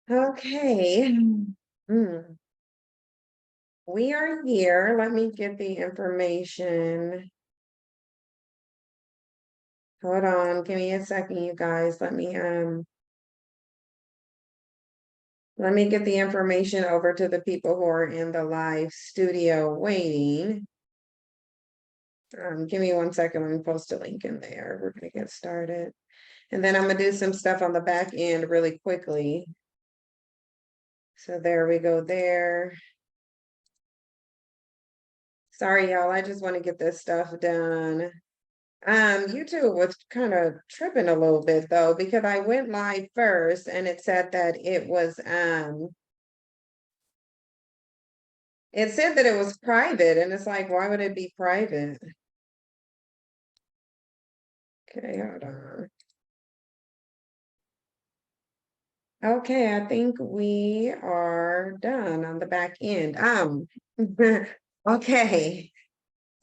Okay. Mm. We are here. Let me get the information. Hold on, give me a second, you guys. Let me get the information over to the people who are in the live studio waiting. Give me 1 second. Let me post a link in there. We're gonna get started. And then I'm gonna do some stuff on the back end really quickly. So there we go there. Sorry, y'all. I just want to get this stuff done. YouTube was kind of tripping a little bit though, because I went live first and it said that it said that it was private, and it's like, why would it be private? Okay, hold on. Okay, I think we are done on the back end. Okay.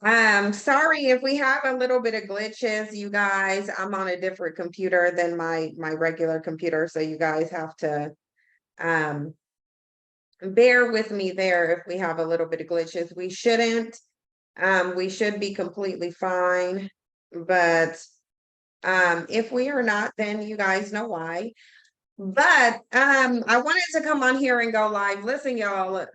Sorry if we have a little bit of glitches, you guys. I'm on a different computer than my regular computer, so you guys have to um bear with me there if we have a little bit of glitches. We shouldn't. We should be completely fine, but if we are not, then you guys know why. But I wanted to come on here and go live. Listen, y'all,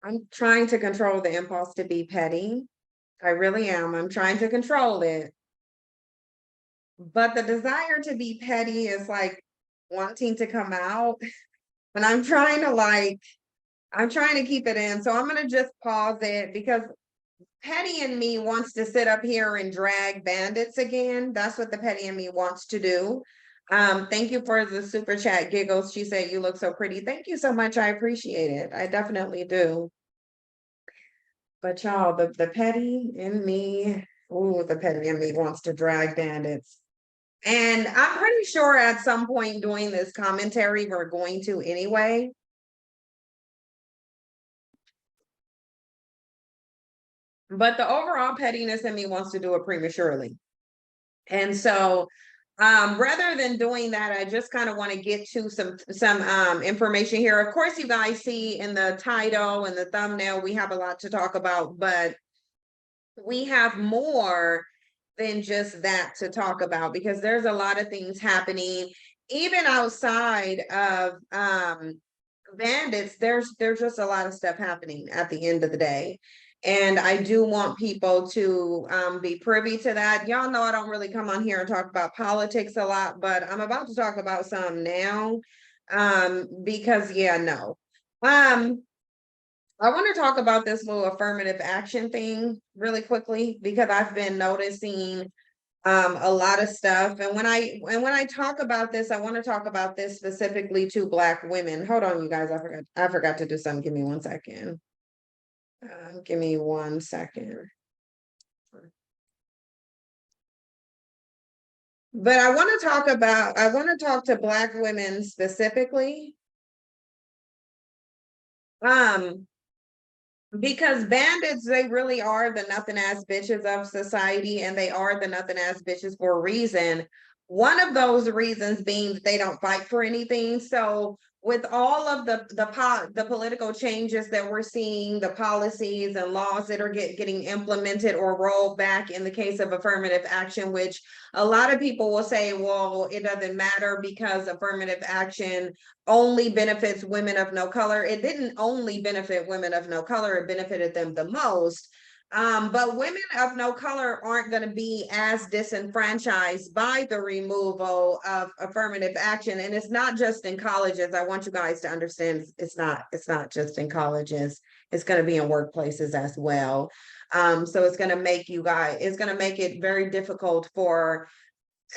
I'm trying to control the impulse to be petty. I really am. I'm trying to control it. But the desire to be petty is like wanting to come out. And I'm trying to keep it in. So I'm gonna just pause it because petty in me wants to sit up here and drag bandits again. That's what the petty in me wants to do. Thank you for the super chat giggles. She said you look so pretty. Thank you so much. I appreciate it. I definitely do. But y'all, the petty in me, ooh, the petty in me wants to drag bandits. And I'm pretty sure at some point doing this commentary, we're going to anyway. But the overall pettiness in me wants to do it prematurely. And so rather than doing that, I just kind of want to get to some information here. Of course, you guys see in the title and the thumbnail, we have a lot to talk about, but we have more than just that to talk about because there's a lot of things happening even outside of bandits. There's just a lot of stuff happening at the end of the day, and I do want people to be privy to that. Y'all know I don't really come on here and talk about politics a lot, but I'm about to talk about some now because yeah, no. I want to talk about this little affirmative action thing really quickly because I've been noticing a lot of stuff. And when I talk about this, I want to talk about this specifically to Black women. Hold on, you guys, I forgot to do something. Give me 1 second. Give me 1 second. But I want to talk to Black women specifically. Because bandits, they really are the nothing ass bitches of society, and they are the nothing ass bitches for a reason. One of those reasons being that they don't fight for anything. So with all of the political changes that we're seeing, the policies and laws that are getting implemented or rolled back in the case of affirmative action, which a lot of people will say, well, it doesn't matter because affirmative action only benefits women of no color. It didn't only benefit women of no color, it benefited them the most. But women of no color aren't going to be as disenfranchised by the removal of affirmative action. And it's not just in colleges. I want you guys to understand it's not just in colleges. It's going to be in workplaces as well. So it's going to make it very difficult for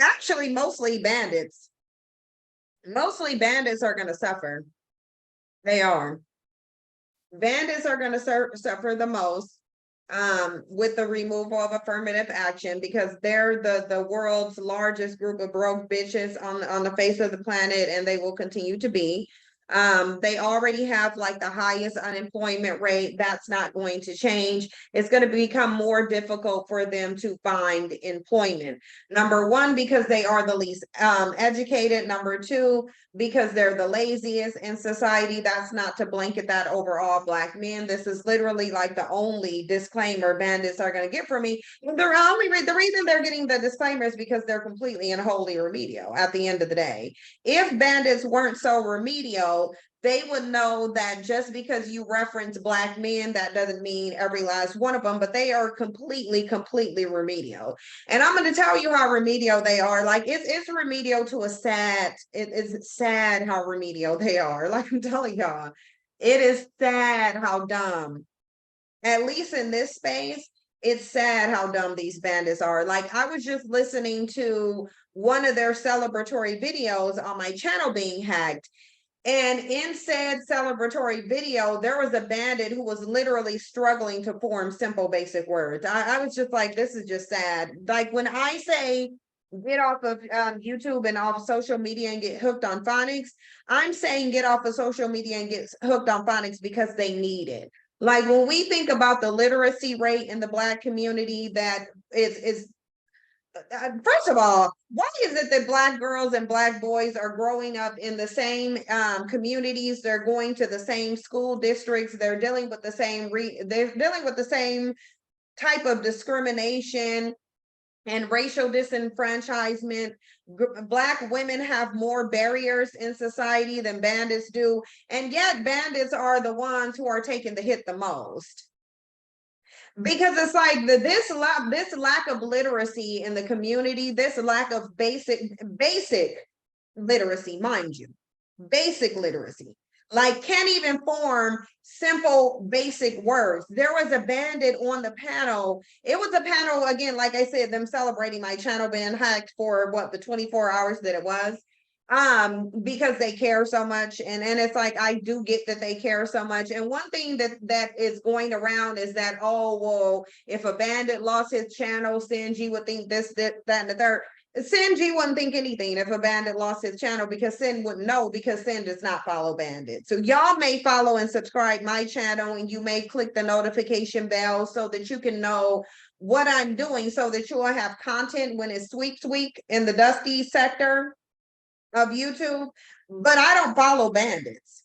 actually mostly bandits. Mostly bandits are going to suffer. They are. Bandits are going to suffer the most with the removal of affirmative action because they're the world's largest group of broke bitches on the face of the planet, and they will continue to be. They already have like the highest unemployment rate. That's not going to change. It's going to become more difficult for them to find employment. Number one, because they are the least educated. Number two, because they're the laziest in society. That's not to blanket that over all Black men. This is literally like the only disclaimer bandits are going to get from me. The reason they're getting the disclaimer is because they're completely and wholly remedial at the end of the day. If bandits weren't so remedial, they would know that just because you reference Black men, that doesn't mean every last one of them, but they are completely remedial. And I'm going to tell you how remedial they are. Like it's remedial to a sad, it is sad how remedial they are. Like I'm telling y'all, it is sad how dumb, at least in this space, it's sad how dumb these bandits are. Like I was just listening to one of their celebratory videos on my channel being hacked. And in said celebratory video, there was a bandit who was literally struggling to form simple, basic words. I was just like, this is just sad. Like when I say get off of YouTube and off social media and get hooked on phonics, I'm saying get off of social media and get hooked on phonics because they need it. Like when we think about the literacy rate in the Black community, that is first of all, why is it that Black girls and Black boys are growing up in the same communities? They're going to the same school districts. They're dealing with the same type of discrimination and racial disenfranchisement. Black women have more barriers in society than bandits do, and yet bandits are the ones who are taking the hit the most. Because it's like this lack of literacy in the community, this lack of basic literacy, mind you, basic literacy, like can't even form simple basic words. There was a bandit on the panel. It was a panel, again, like I said, them celebrating my channel being hacked for what, the 24 hours that it was, because they care so much. And it's like, I do get that they care so much. And one thing that is going around is that, oh, well, if a bandit lost his channel, Sinji would think this, that, and the third. Sinji wouldn't think anything if a bandit lost his channel, because Sin wouldn't know, because Sin does not follow bandits. So y'all may follow and subscribe my channel, and you may click the notification bell so that you can know what I'm doing, so that you'll have content when it's sweep in the dusty sector of YouTube. But I don't follow bandits.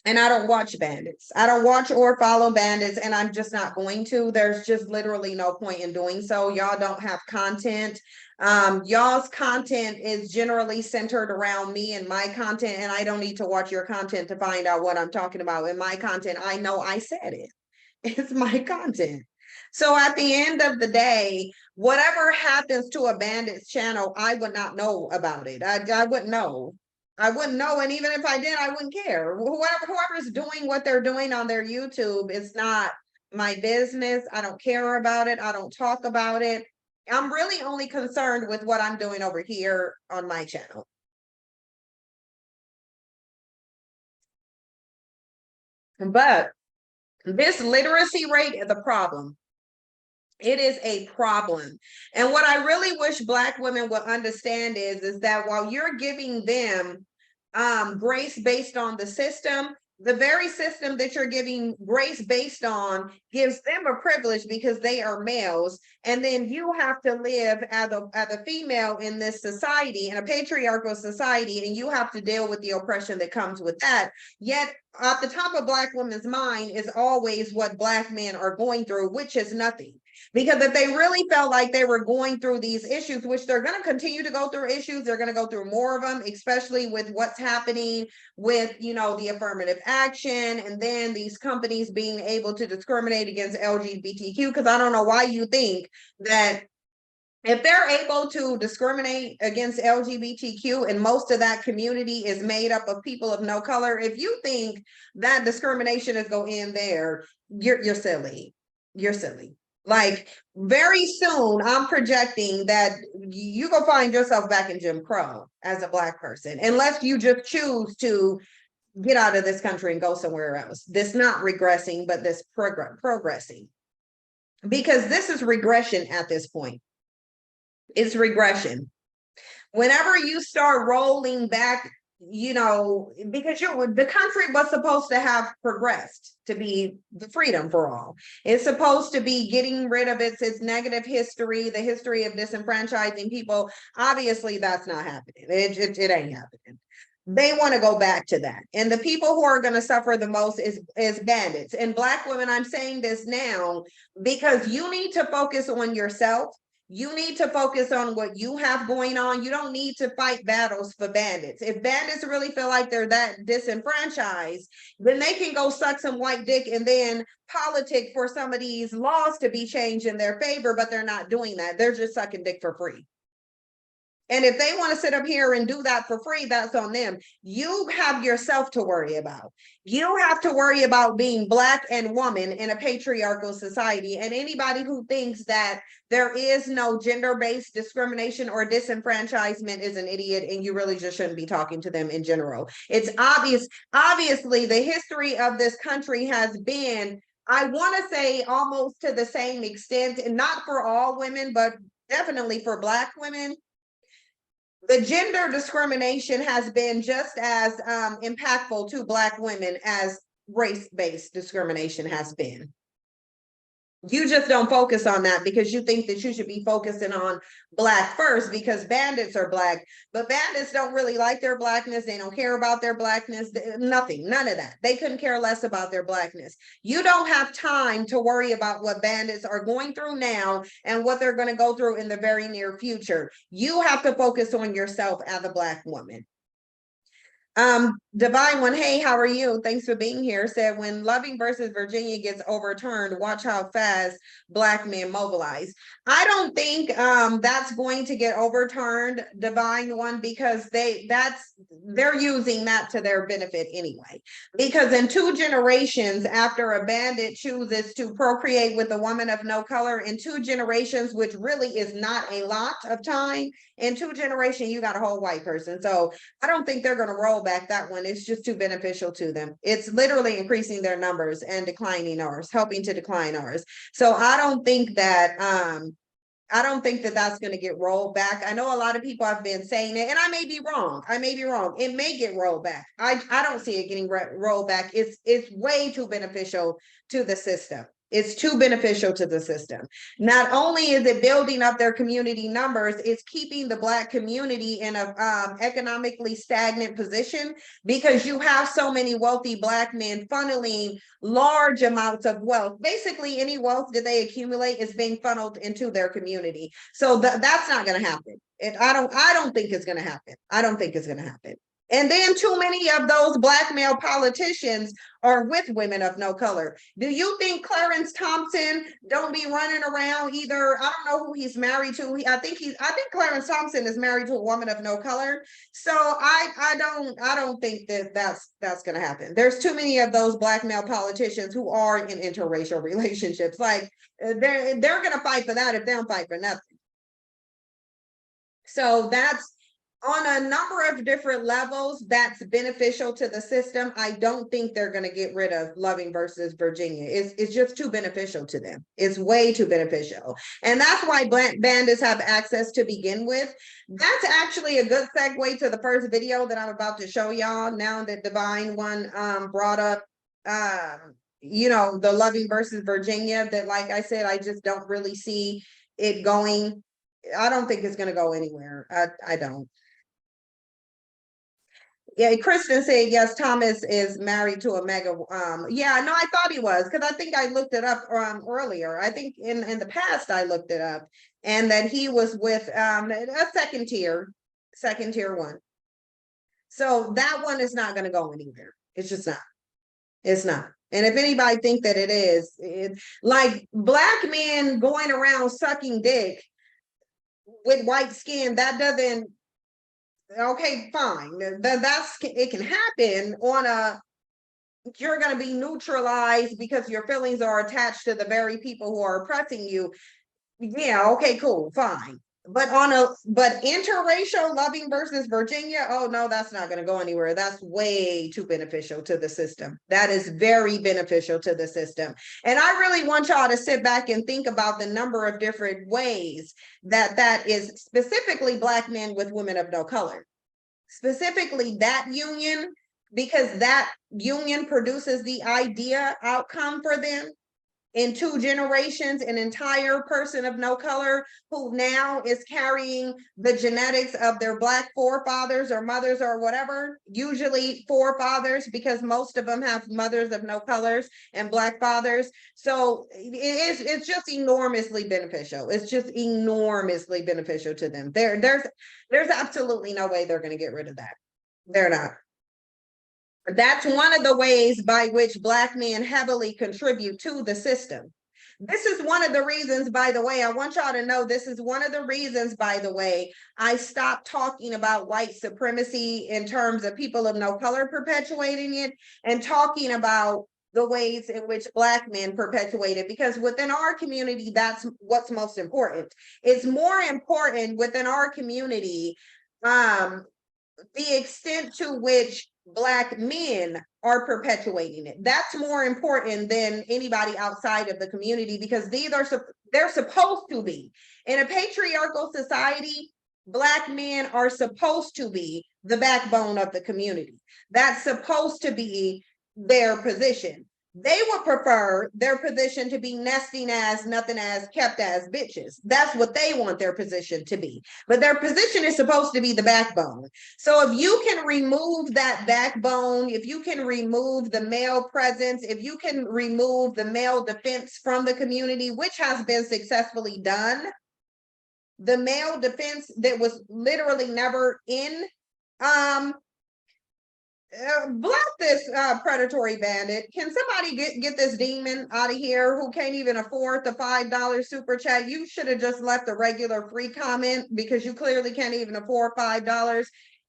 And I don't watch bandits. I don't watch or follow bandits, and I'm just not going to. There's just literally no point in doing so. Y'all don't have content. Y'all's content is generally centered around me and my content, and I don't need to watch your content to find out what I'm talking about. In my content, I know I said it. It's my content. So at the end of the day, whatever happens to a bandit's channel, I would not know about it. I wouldn't know. I wouldn't know. And even if I did, I wouldn't care. Whoever's doing what they're doing on their YouTube, it's not my business. I don't care about it. I don't talk about it. I'm really only concerned with what I'm doing over here on my channel. But this literacy rate is a problem. It is a problem. And what I really wish Black women would understand is that while you're giving them grace based on the system, the very system that you're giving grace based on gives them a privilege because they are males. And then you have to live as a female in this society, in a patriarchal society, and you have to deal with the oppression that comes with that. Yet at the top of Black women's mind is always what Black men are going through, which is nothing. Because if they really felt like they were going through these issues, which they're going to continue to go through issues, they're going to go through more of them, especially with what's happening with, you know, the affirmative action, and then these companies being able to discriminate against LGBTQ. Because I don't know why you think that if they're able to discriminate against LGBTQ and most of that community is made up of people of no color, if you think that discrimination is going to end there, you're silly. You're silly. Like very soon, I'm projecting that you go find yourself back in Jim Crow as a Black person, unless you just choose to get out of this country and go somewhere else. This not regressing, but this progressing. Because this is regression at this point. It's regression. Whenever you start rolling back you know, because the country was supposed to have progressed to be the freedom for all. It's supposed to be getting rid of its negative history, the history of disenfranchising people. Obviously, that's not happening. It ain't happening. They want to go back to that. And the people who are going to suffer the most is bandits. And Black women, I'm saying this now because you need to focus on yourself. You need to focus on what you have going on. You don't need to fight battles for bandits. If bandits really feel like they're that disenfranchised, then they can go suck some white dick and then politic for some of these laws to be changed in their favor, but they're not doing that. They're just sucking dick for free. And if they want to sit up here and do that for free, that's on them. You have yourself to worry about. You have to worry about being Black and woman in a patriarchal society. And anybody who thinks that there is no gender-based discrimination or disenfranchisement is an idiot, and you really just shouldn't be talking to them in general. It's obvious. Obviously, the history of this country has been, I want to say, almost to the same extent, and not for all women, but definitely for Black women. The gender discrimination has been just as impactful to Black women as race-based discrimination has been. You just don't focus on that because you think that you should be focusing on Black first because bandits are Black, but bandits don't really like their Blackness. They don't care about their Blackness, nothing, none of that. They couldn't care less about their Blackness. You don't have time to worry about what bandits are going through now and what they're going to go through in the very near future. You have to focus on yourself as a Black woman. Divine One, hey, how are you? Thanks for being here. Said, when Loving versus Virginia gets overturned, watch how fast Black men mobilize. I don't think that's going to get overturned, Divine One, because they're using that to their benefit anyway. Because in 2 generations, after a bandit chooses to procreate with a woman of no color, in 2 generations, which really is not a lot of time, in 2 generations, you got a whole white person. So I don't think they're going to roll back that one. It's just too beneficial to them. It's literally increasing their numbers and declining ours, helping to decline ours. So I don't think that that's going to get rolled back. I know a lot of people have been saying it, and I may be wrong. It may get rolled back. I don't see it getting rolled back. It's way too beneficial to the system. It's too beneficial to the system. Not only is it building up their community numbers, it's keeping the Black community in a economically stagnant position because you have so many wealthy Black men funneling large amounts of wealth. Basically, any wealth that they accumulate is being funneled into their community. So that's not going to happen. I don't think it's going to happen. I don't think it's going to happen. And then too many of those Black male politicians are with women of no color. Do you think Clarence Thompson don't be running around either? I don't know who he's married to. I think Clarence Thompson is married to a woman of no color. So I don't think that's going to happen. There's too many of those Black male politicians who are in interracial relationships. Like they're going to fight for that if they don't fight for nothing. So that's, on a number of different levels, that's beneficial to the system. I don't think they're going to get rid of Loving versus Virginia. It's just too beneficial to them. It's way too beneficial. And that's why bandits have access to begin with. That's actually a good segue to the first video that I'm about to show y'all now that Divine One brought up the Loving versus Virginia, that, like I said, I just don't really see it going. I don't think it's going to go anywhere. I don't. Yeah, Kristen said, yes, Thomas is married to a mega. Yeah, no, I thought he was, because I think I looked it up earlier. I think in the past I looked it up, and that he was with a second tier one. So that one is not going to go anywhere. It's just not. It's not. And if anybody think that it is, it's like Black men going around sucking dick with white skin, that doesn't. Okay, fine. It can happen on a, you're going to be neutralized because your feelings are attached to the very people who are oppressing you. Yeah, okay, cool, fine. But interracial Loving versus Virginia, oh no, that's not going to go anywhere. That's way too beneficial to the system. That is very beneficial to the system. And I really want y'all to sit back and think about the number of different ways that is specifically Black men with women of no color. specifically that union, because that union produces the idea outcome for them. In 2 generations, an entire person of no color who now is carrying the genetics of their Black forefathers or mothers or whatever, usually forefathers, because most of them have mothers of no colors and Black fathers. So it's just enormously beneficial. It's just enormously beneficial to them. There's absolutely no way they're going to get rid of that. They're not. That's one of the ways by which Black men heavily contribute to the system. This is one of the reasons, by the way, I want y'all to know, this is one of the reasons, by the way, I stopped talking about white supremacy in terms of people of no color perpetuating it and talking about the ways in which Black men perpetuate it, because within our community, that's what's most important. It's more important within our community, the extent to which Black men are perpetuating it. That's more important than anybody outside of the community, because they're supposed to be. In a patriarchal society, Black men are supposed to be the backbone of the community. That's supposed to be their position. They would prefer their position to be nesting as, nothing as, kept as bitches. That's what they want their position to be. But their position is supposed to be the backbone. So if you can remove that backbone, if you can remove the male presence, if you can remove the male defense from the community, which has been successfully done, the male defense that was literally never in, block this predatory bandit. Can somebody get this demon out of here who can't even afford the $5 super chat? You should have just left a regular free comment, because you clearly can't even afford $5.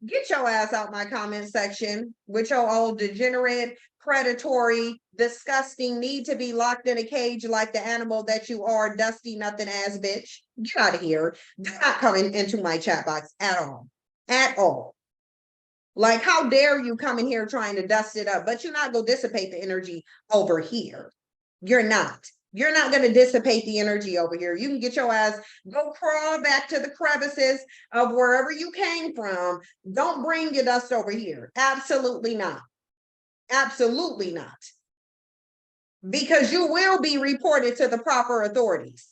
Get your ass out my comment section with your old degenerate, predatory, disgusting, need to be locked in a cage like the animal that you are, dusty nothing ass bitch. Get out of here. Do not come into my chat box at all. At all. Like, how dare you come in here trying to dust it up, but you're not going to dissipate the energy over here. You're not. You're not going to dissipate the energy over here. You can get your ass, go crawl back to the crevices of wherever you came from. Don't bring your dust over here. Absolutely not. Absolutely not. Because you will be reported to the proper authorities.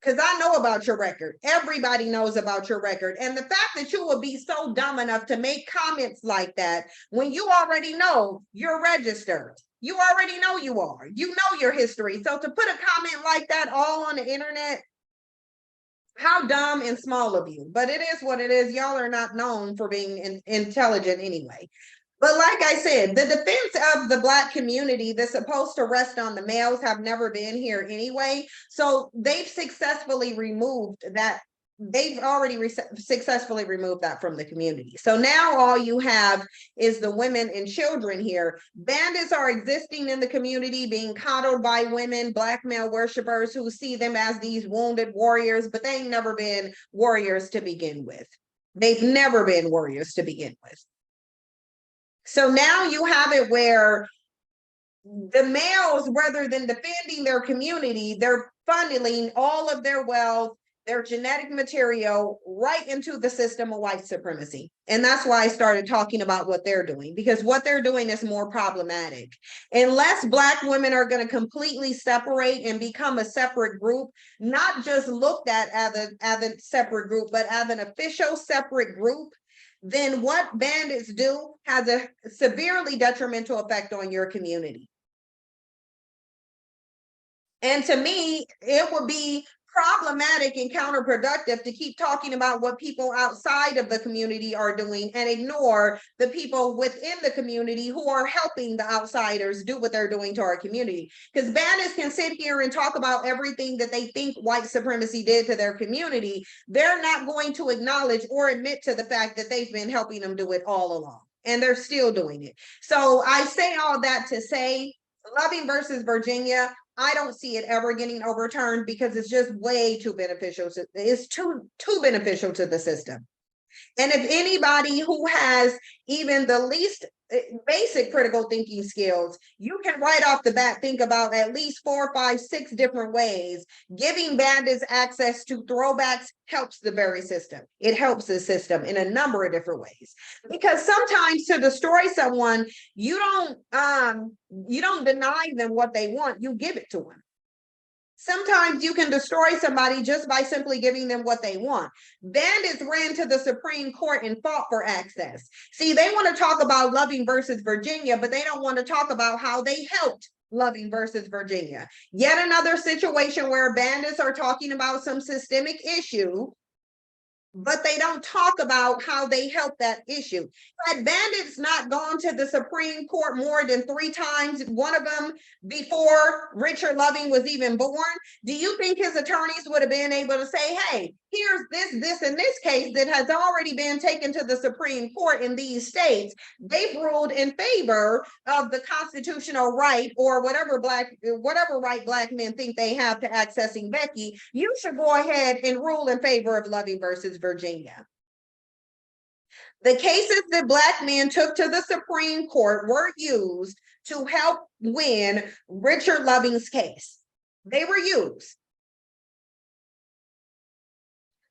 Because I know about your record. Everybody knows about your record. And the fact that you will be so dumb enough to make comments like that when you already know you're registered. You already know you are. You know your history. So to put a comment like that all on the internet, how dumb and small of you. But it is what it is. Y'all are not known for being intelligent anyway. But like I said, the defense of the Black community that's supposed to rest on the males have never been here anyway. So they've successfully removed that. They've already successfully removed that from the community. So now all you have is the women and children here. Bandits are existing in the community, being coddled by women, Black male worshipers who see them as these wounded warriors, but they ain't never been warriors to begin with. They've never been warriors to begin with. So now you have it where the males, rather than defending their community, they're funneling all of their wealth, their genetic material right into the system of white supremacy. And that's why I started talking about what they're doing, because what they're doing is more problematic. Unless Black women are going to completely separate and become a separate group, not just looked at as a separate group, but as an official separate group, then what bandits do has a severely detrimental effect on your community. And to me, it would be problematic and counterproductive to keep talking about what people outside of the community are doing and ignore the people within the community who are helping the outsiders do what they're doing to our community. Because bandits can sit here and talk about everything that they think white supremacy did to their community. They're not going to acknowledge or admit to the fact that they've been helping them do it all along, and they're still doing it. So I say all that to say, Loving versus Virginia, I don't see it ever getting overturned, because it's just way too beneficial. It's too beneficial to the system. And if anybody who has even the least basic critical thinking skills, you can right off the bat think about at least 4, 5, 6 different ways. Giving bandits access to throwbacks helps the very system. It helps the system in a number of different ways. Because sometimes to destroy someone, you don't deny them what they want, you give it to them. Sometimes you can destroy somebody just by simply giving them what they want. Bandits ran to the Supreme Court and fought for access. See, they want to talk about Loving versus Virginia, but they don't want to talk about how they helped Loving versus Virginia. Yet another situation where bandits are talking about some systemic issue, but they don't talk about how they help that issue. Had bandits not gone to the Supreme Court more than 3 times, one of them before Richard Loving was even born, do you think his attorneys would have been able to say, hey, here's this, and this case that has already been taken to the Supreme Court in these states. They've ruled in favor of the constitutional right, or whatever right Black men think they have to accessing Becky. You should go ahead and rule in favor of Loving versus Virginia. The cases that Black men took to the Supreme Court were used to help win Richard Loving's case. They were used.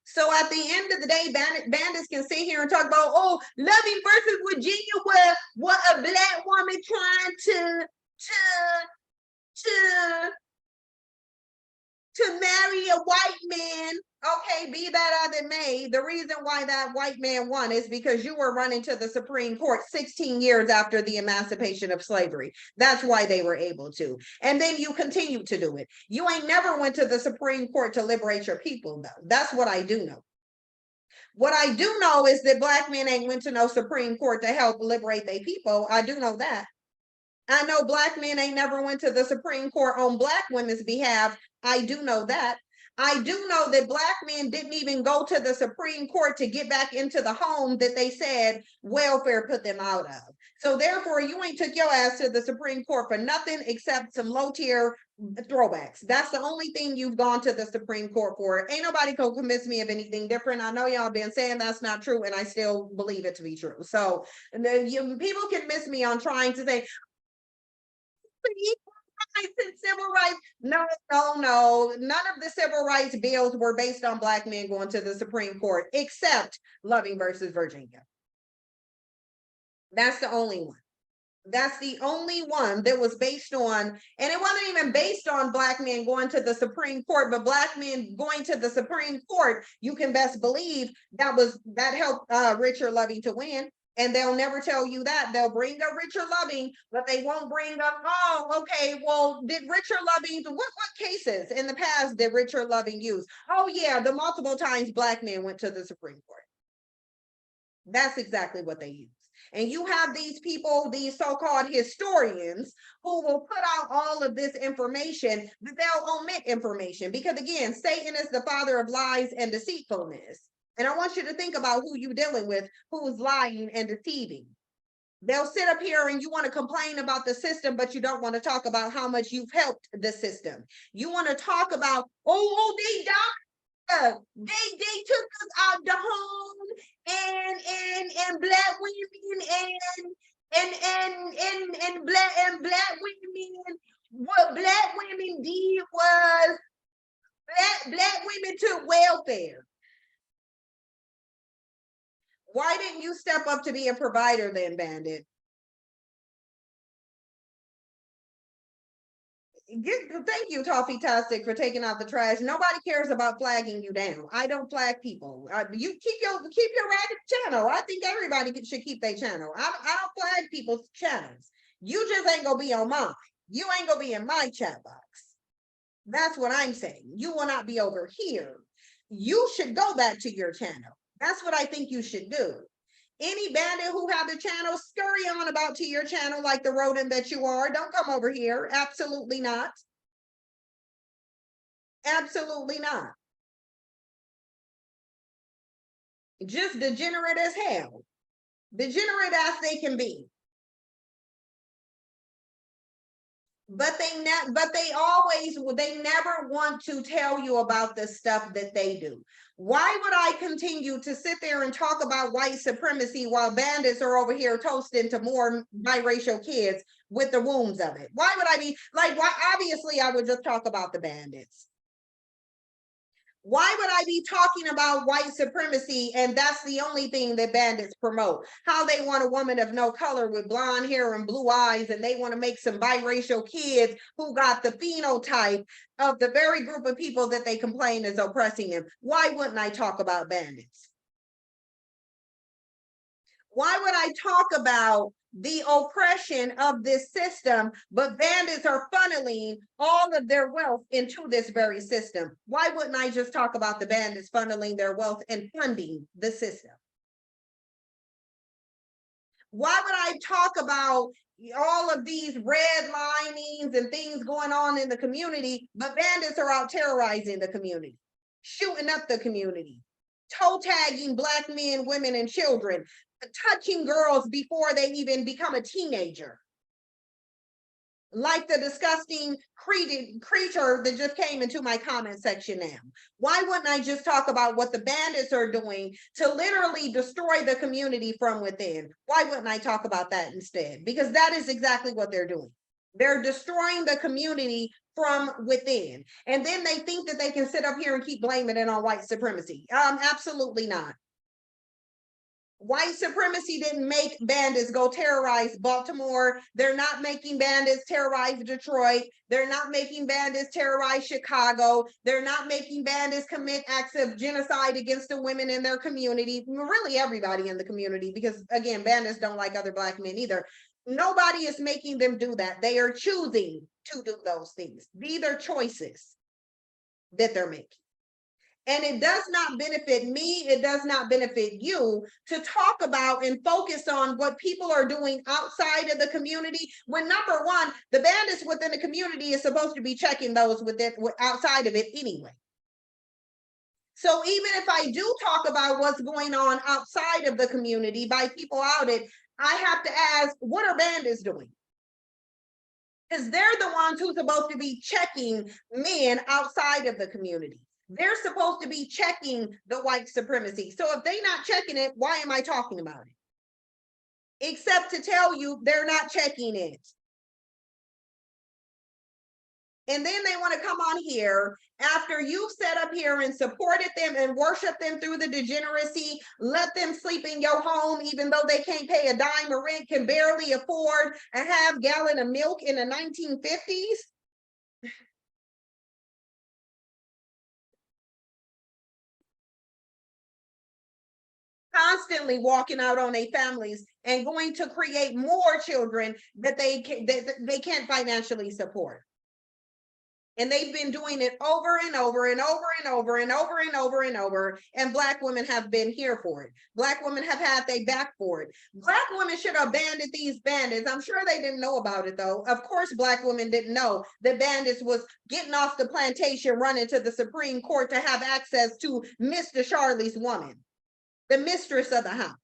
So at the end of the day, bandits can sit here and talk about, oh, Loving versus Virginia, where what a Black woman trying to marry a white man. Okay, be that as it may, the reason why that white man won is because you were running to the Supreme Court 16 years after the emancipation of slavery. That's why they were able to. And then you continue to do it. You ain't never went to the Supreme Court to liberate your people, though. That's what I do know. What I do know is that Black men ain't went to no Supreme Court to help liberate their people. I do know that. I know Black men ain't never went to the Supreme Court on Black women's behalf. I do know that. I do know that Black men didn't even go to the Supreme Court to get back into the home that they said welfare put them out of. So therefore, you ain't took your ass to the Supreme Court for nothing except some low-tier throwbacks. That's the only thing you've gone to the Supreme Court for. Ain't nobody gonna convince me of anything different. I know y'all been saying that's not true, and I still believe it to be true. So people can miss me on trying to say, rights and civil rights. No. None of the civil rights bills were based on Black men going to the Supreme Court, except Loving versus Virginia. That's the only one. That's the only one that was based on, and it wasn't even based on Black men going to the Supreme Court, but Black men going to the Supreme Court, you can best believe that helped Richard Loving to win. And they'll never tell you that. They'll bring up Richard Loving, but they won't bring up, oh, okay, well, did Richard Loving, what cases in the past did Richard Loving use? Oh, yeah, the multiple times Black men went to the Supreme Court. That's exactly what they use. And you have these people, these so-called historians, who will put out all of this information, but they'll omit information. Because again, Satan is the father of lies and deceitfulness. And I want you to think about who you're dealing with, who's lying and deceiving. They'll sit up here and you want to complain about the system, but you don't want to talk about how much you've helped the system. You want to talk about, they died. They took us out the home and Black women and Black women. What Black women did was Black women took welfare. Why didn't you step up to be a provider then, Bandit? Thank you, Toffee Tastic, for taking out the trash. Nobody cares about flagging you down. I don't flag people. You keep your ragged channel. I think everybody should keep their channel. I don't flag people's channels. You just ain't gonna be on mine. You ain't gonna be in my chat box. That's what I'm saying. You will not be over here. You should go back to your channel. That's what I think you should do. Any bandit who have a channel, scurry on about to your channel like the rodent that you are. Don't come over here. Absolutely not. Absolutely not. Just degenerate as hell. Degenerate as they can be. But they never want to tell you about the stuff that they do. Why would I continue to sit there and talk about white supremacy while bandits are over here toasting to more biracial kids with the wombs of it? Why would I be like, why? Obviously, I would just talk about the bandits. Why would I be talking about white supremacy and that's the only thing that bandits promote? How they want a woman of no color with blonde hair and blue eyes, and they want to make some biracial kids who got the phenotype of the very group of people that they complain is oppressing them. Why wouldn't I talk about bandits? Why would I talk about the oppression of this system, but bandits are funneling all of their wealth into this very system? Why wouldn't I just talk about the bandits funneling their wealth and funding the system? Why would I talk about all of these redlinings and things going on in the community, but bandits are out terrorizing the community, shooting up the community, toe tagging Black men, women, and children, touching girls before they even become a teenager? Like the disgusting creature that just came into my comment section now. Why wouldn't I just talk about what the bandits are doing to literally destroy the community from within? Why wouldn't I talk about that instead? Because that is exactly what they're doing. They're destroying the community from within. And then they think that they can sit up here and keep blaming it on white supremacy. Absolutely not. White supremacy didn't make bandits go terrorize Baltimore. They're not making bandits terrorize Detroit. They're not making bandits terrorize Chicago. They're not making bandits commit acts of genocide against the women in their community. Really everybody in the community, because again, bandits don't like other Black men either. Nobody is making them do that. They are choosing to do those things. These are choices that they're making. And it does not benefit me, it does not benefit you to talk about and focus on what people are doing outside of the community, when number one, the bandits within the community is supposed to be checking those outside of it anyway. So even if I do talk about what's going on outside of the community by people out it, I have to ask, what are bandits doing? Because they're the ones who's supposed to be checking men outside of the community. They're supposed to be checking the white supremacy. So if they're not checking it, why am I talking about it? Except to tell you they're not checking it. And then they want to come on here after you've set up here and supported them and worshiped them through the degeneracy, let them sleep in your home, even though they can't pay a dime of rent, can barely afford a half gallon of milk in the 1950s. Constantly walking out on their families and going to create more children that they can't financially support. And they've been doing it over and over and over and over and over and over and over. And Black women have been here for it. Black women have had their back for it. Black women should have abandoned these bandits. I'm sure they didn't know about it though. Of course, Black women didn't know that bandits was getting off the plantation, running to the Supreme Court to have access to Mr. Charlie's woman, the mistress of the house.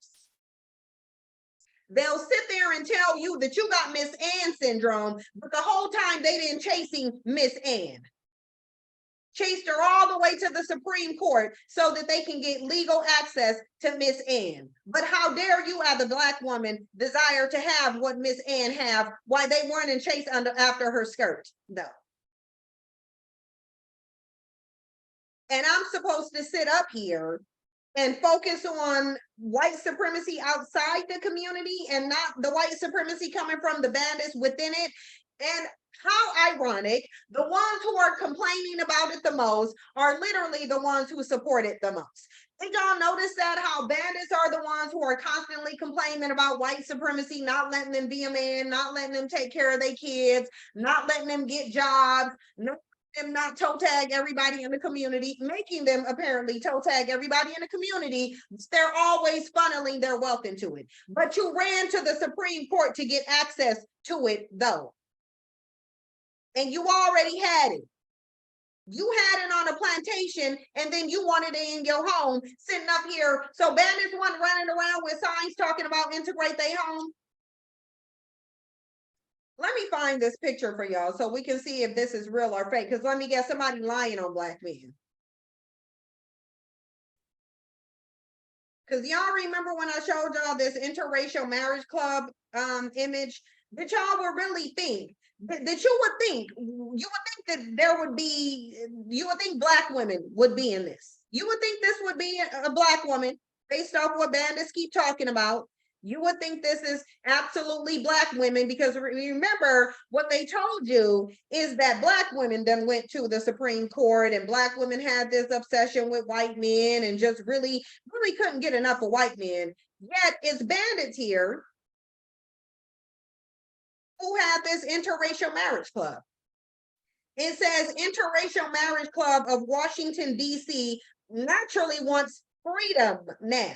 They'll sit there and tell you that you got Miss Ann syndrome, but the whole time they didn't chasing Miss Ann. Chased her all the way to the Supreme Court so that they can get legal access to Miss Ann. But how dare you, as a Black woman, desire to have what Miss Ann have, why they weren't in chase after her skirt, though. And I'm supposed to sit up here and focus on white supremacy outside the community and not the white supremacy coming from the bandits within it. And how ironic, the ones who are complaining about it the most are literally the ones who support it the most. Did y'all notice that, how bandits are the ones who are constantly complaining about white supremacy, not letting them be a man, not letting them take care of their kids, not letting them get jobs, them not toe tag everybody in the community, making them apparently toe tag everybody in the community. They're always funneling their wealth into it. But you ran to the Supreme Court to get access to it though. And you already had it. You had it on a plantation and then you wanted it in your home, sitting up here. So bandits weren't running around with signs talking about integrate their home. Let me find this picture for y'all so we can see if this is real or fake. Because let me guess, somebody lying on black men. Because y'all remember when I showed y'all this interracial marriage club image, that y'all would really think that you would think that there would be, you would think black women would be in this. You would think this would be a black woman based off what bandits keep talking about. You would think this is absolutely black women, because remember what they told you is that black women then went to the Supreme Court, and black women had this obsession with white men and just really couldn't get enough of white men. Yet it's bandits here who have this interracial marriage club. It says interracial marriage club of Washington, D.C. naturally wants freedom now.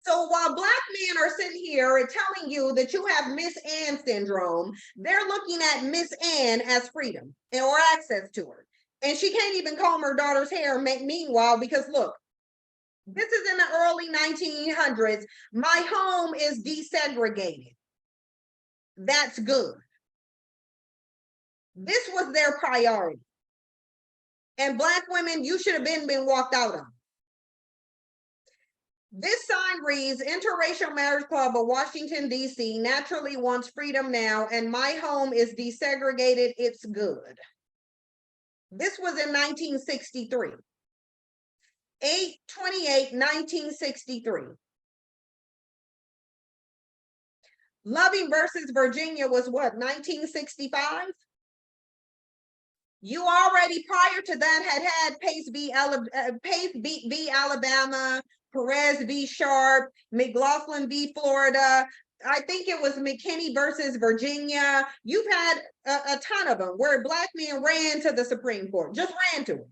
So while black men are sitting here and telling you that you have Miss Ann syndrome, they're looking at Miss Ann as freedom or access to her. And she can't even comb her daughter's hair. Meanwhile, because look, this is in the early 1900s. My home is desegregated. That's good. This was their priority. And black women, you should have been walked out on. This sign reads, Interracial Marriage Club of Washington, D.C. naturally wants freedom now, and my home is desegregated. It's good. This was in 1963. 8/28, 1963. Loving versus Virginia was what, 1965? You already prior to that had Pace v. Alabama, Perez v. Sharp, McLaughlin v. Florida. I think it was McKinney versus Virginia. You've had a ton of them where black men ran to the Supreme Court, just ran to it,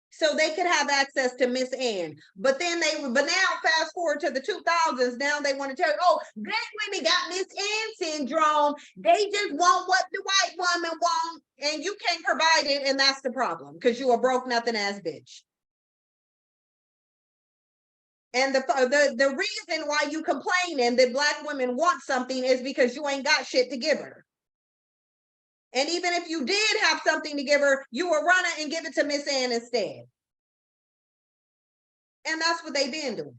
so they could have access to Miss Ann. But now fast forward to the 2000s, now they want to tell you, oh, black women got Miss Ann syndrome. They just want what the white woman wants, and you can't provide it, and that's the problem, because you a broke nothing ass bitch. And the reason why you complaining that black women want something is because you ain't got shit to give her. And even if you did have something to give her, you will run it and give it to Miss Ann instead. And that's what they've been doing.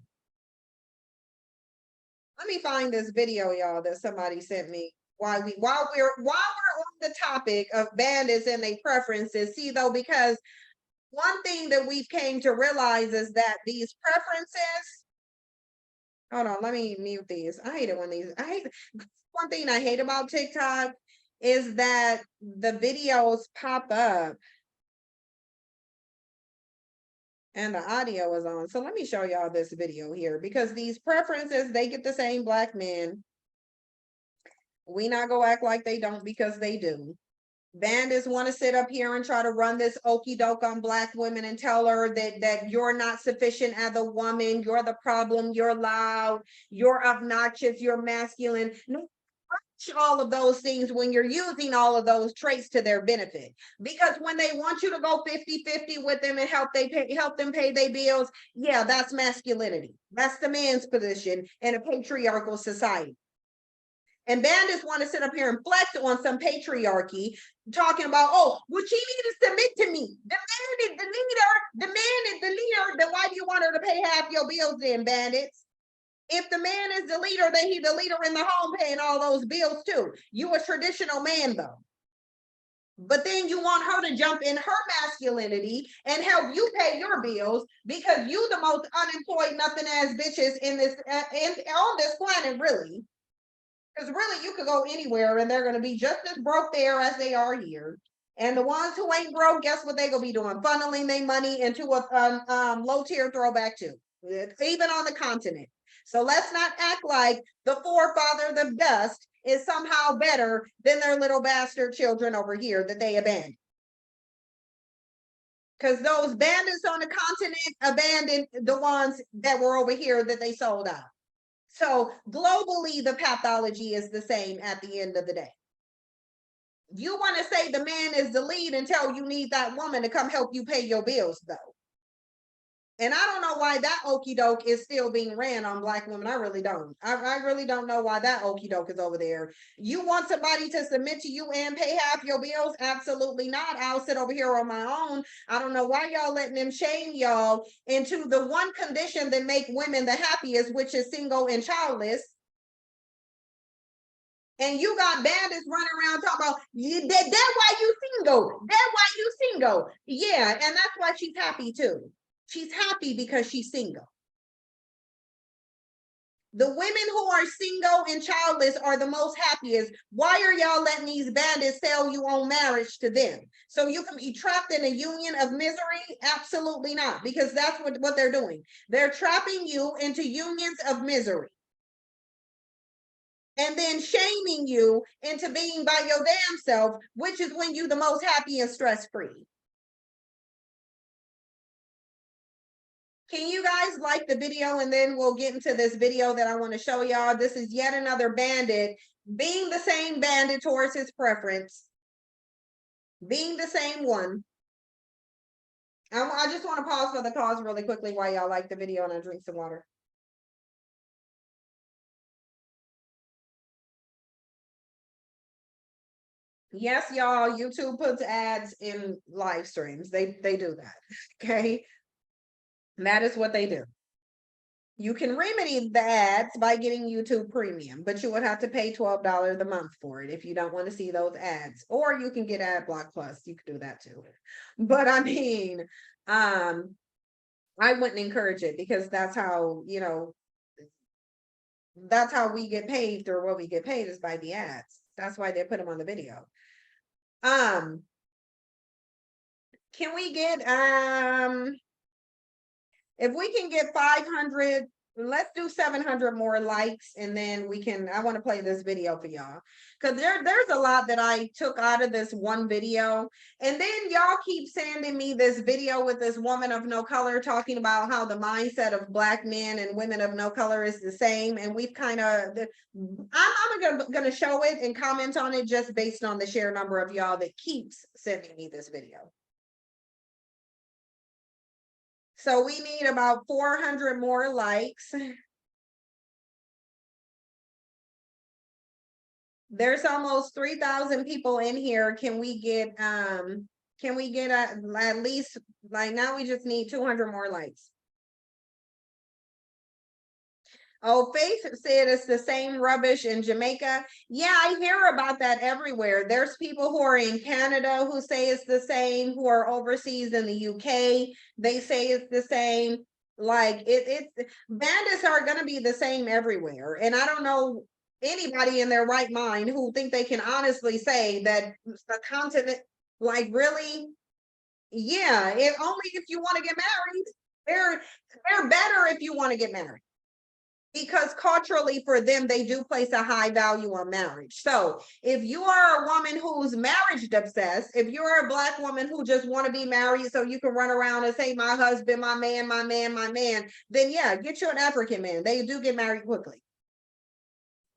Let me find this video, y'all, that somebody sent me while we're on the topic of bandits and their preferences. See, though, because one thing that we've came to realize is that these preferences, hold on, let me mute these. I hate it when one thing I hate about TikTok is that the videos pop up and the audio is on. So let me show y'all this video here, because these preferences, they get the same black men. We not gonna act like they don't, because they do. Bandits want to sit up here and try to run this okie doke on black women and tell her that you're not sufficient as a woman, you're the problem, you're loud, you're obnoxious, you're masculine. No, all of those things when you're using all of those traits to their benefit. Because when they want you to go 50-50 with them and help them pay their bills, yeah, that's masculinity. That's the man's position in a patriarchal society. And bandits want to sit up here and flex on some patriarchy, talking about, oh, well, she needs to submit to me. The man is the leader. The man is the leader. Then why do you want her to pay half your bills then, bandits? If the man is the leader, then he's the leader in the home paying all those bills too. You a traditional man though. But then you want her to jump in her masculinity and help you pay your bills, because you the most unemployed nothing ass bitches in this on this planet, really. Because really, you could go anywhere and they're going to be just as broke there as they are here. And the ones who ain't broke, guess what they're going to be doing? Funneling their money into a low tier throwback too, even on the continent. So let's not act like the forefather, the dust, is somehow better than their little bastard children over here that they abandoned. Because those bandits on the continent abandoned the ones that were over here that they sold out. So globally, the pathology is the same at the end of the day. You want to say the man is the lead until you need that woman to come help you pay your bills, though. And I don't know why that okie doke is still being ran on Black women. I really don't. I really don't know why that okie doke is over there. You want somebody to submit to you and pay half your bills? Absolutely not. I'll sit over here on my own. I don't know why y'all letting them shame y'all into the one condition that make women the happiest, which is single and childless. And you got bandits running around talking about that's why you single. That's why you single. Yeah, and that's why she's happy too. She's happy because she's single. The women who are single and childless are the most happiest. Why are y'all letting these bandits sell you on marriage to them? So you can be trapped in a union of misery? Absolutely not, because that's what they're doing. They're trapping you into unions of misery. And then shaming you into being by your damn self, which is when you're the most happy and stress-free. Can you guys like the video, and then we'll get into this video that I want to show y'all. This is yet another bandit being the same bandit towards his preference, being the same one. I just want to pause for the cause really quickly while y'all like the video, and I drink some water. Yes, y'all, YouTube puts ads in live streams. They do that. Okay. That is what they do. You can remedy the ads by getting YouTube Premium, but you would have to pay $12 a month for it if you don't want to see those ads. Or you can get Ad Block Plus. You can do that too. But I mean, I wouldn't encourage it, because that's how, you know, that's how we get paid, or what we get paid is by the ads. That's why they put them on the video. Can we get if we can get 500, let's do 700 more likes, and then we can, I want to play this video for y'all, because there's a lot that I took out of this one video. And then y'all keep sending me this video with this woman of no color talking about how the mindset of Black men and women of no color is the same. And we've kind of, I'm gonna show it and comment on it just based on the sheer number of y'all that keeps sending me this video. So we need about 400 more likes. There's almost 3,000 people in here. Can we get at least, like, now we just need 200 more likes. Oh, Faith said it's the same rubbish in Jamaica. Yeah, I hear about that everywhere. There's people who are in Canada who say it's the same, who are overseas in the UK. They say it's the same. Like it's bandits are going to be the same everywhere. And I don't know anybody in their right mind who think they can honestly say that the continent, like, really, yeah, only if you want to get married. They're better if you want to get married, because culturally for them, they do place a high value on marriage. So if you are a woman who's marriage obsessed, if you're a Black woman who just want to be married so you can run around and say, my husband, my man, my man, my man, then yeah, get you an African man. They do get married quickly.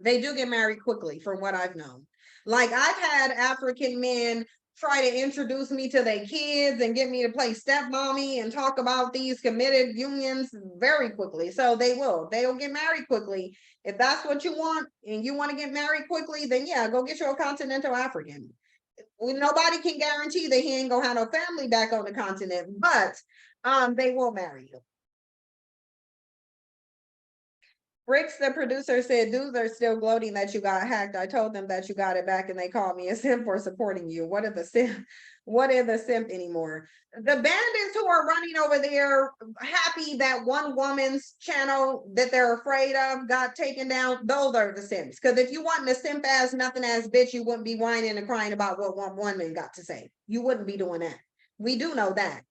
They do get married quickly, from what I've known. Like, I've had African men try to introduce me to their kids and get me to play stepmommy and talk about these committed unions very quickly. So they'll get married quickly. If that's what you want and you want to get married quickly, then yeah, go get you a continental African. Nobody can guarantee that he ain't gonna have no family back on the continent, but they will marry you. Bricks, the producer, said, dudes are still gloating that you got hacked. I told them that you got it back and they called me a simp for supporting you. What are the simp anymore? The bandits who are running over there happy that one woman's channel that they're afraid of got taken down, those are the simps. Because if you want a simp ass, nothing ass bitch, you wouldn't be whining and crying about what one woman got to say. You wouldn't be doing that. We do know that.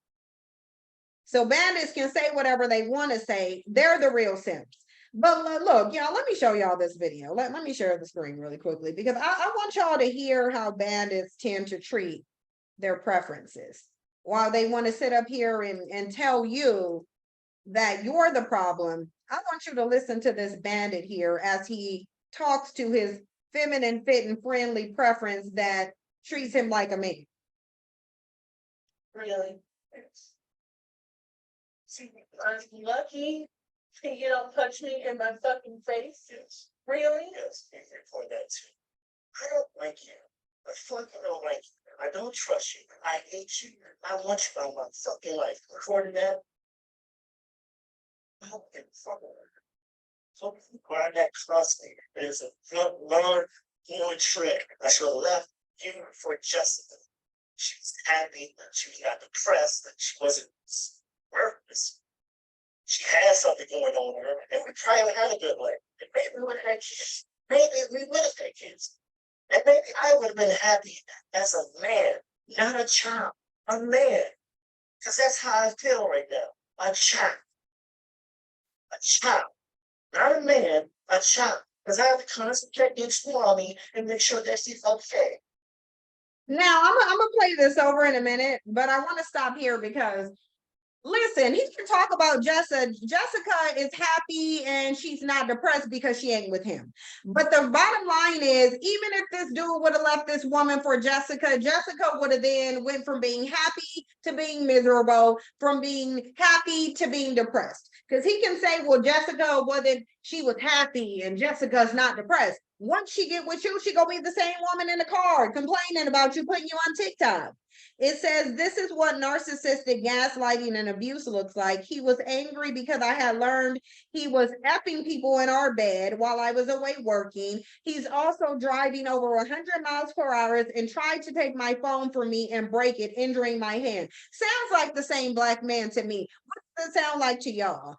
So bandits can say whatever they want to say. They're the real simps. But look, y'all, let me show y'all this video. Let me share the screen really quickly, because I want y'all to hear how bandits tend to treat their preferences. While they want to sit up here and tell you that you're the problem, I want you to listen to this bandit here as he talks to his feminine, fit, and friendly preference that treats him like a man. Really? See, I'm lucky you don't punch me in my fucking face. Yes. Really? Yes, and for that too. I don't like you. I fucking don't like you. I don't trust you. I hate you. I want you all my fucking life. According to that, I don't give a fuck. So why that trust me? There's a long, one trick. I should have left you for Jessica. She was happy. She got depressed. She wasn't worthless. She had something going on with her, and we probably had a good life. And maybe we would have had kids. Maybe we would have had kids. And maybe I would have been happy as a man, not a child, a man. Because that's how I feel right now. A child. A child. Not a man, a child. Because I have to concentrate each mommy and make sure that she's okay. Now I'm gonna play this over in a minute, but I want to stop here because listen, he can talk about Jessica. Jessica is happy and she's not depressed because she ain't with him. But the bottom line is, even if this dude would have left this woman for Jessica, Jessica would have then went from being happy to being miserable, from being happy to being depressed. Because he can say, well, Jessica wasn't, she was happy and Jessica's not depressed. Once she get with you, she gonna be the same woman in the car complaining about you, putting you on TikTok. It says, this is what narcissistic gaslighting and abuse looks like. He was angry because I had learned he was effing people in our bed while I was away working. He's also driving over 100 miles per hour and tried to take my phone from me and break it, injuring my hand. Sounds like the same black man to me. What does it sound like to y'all?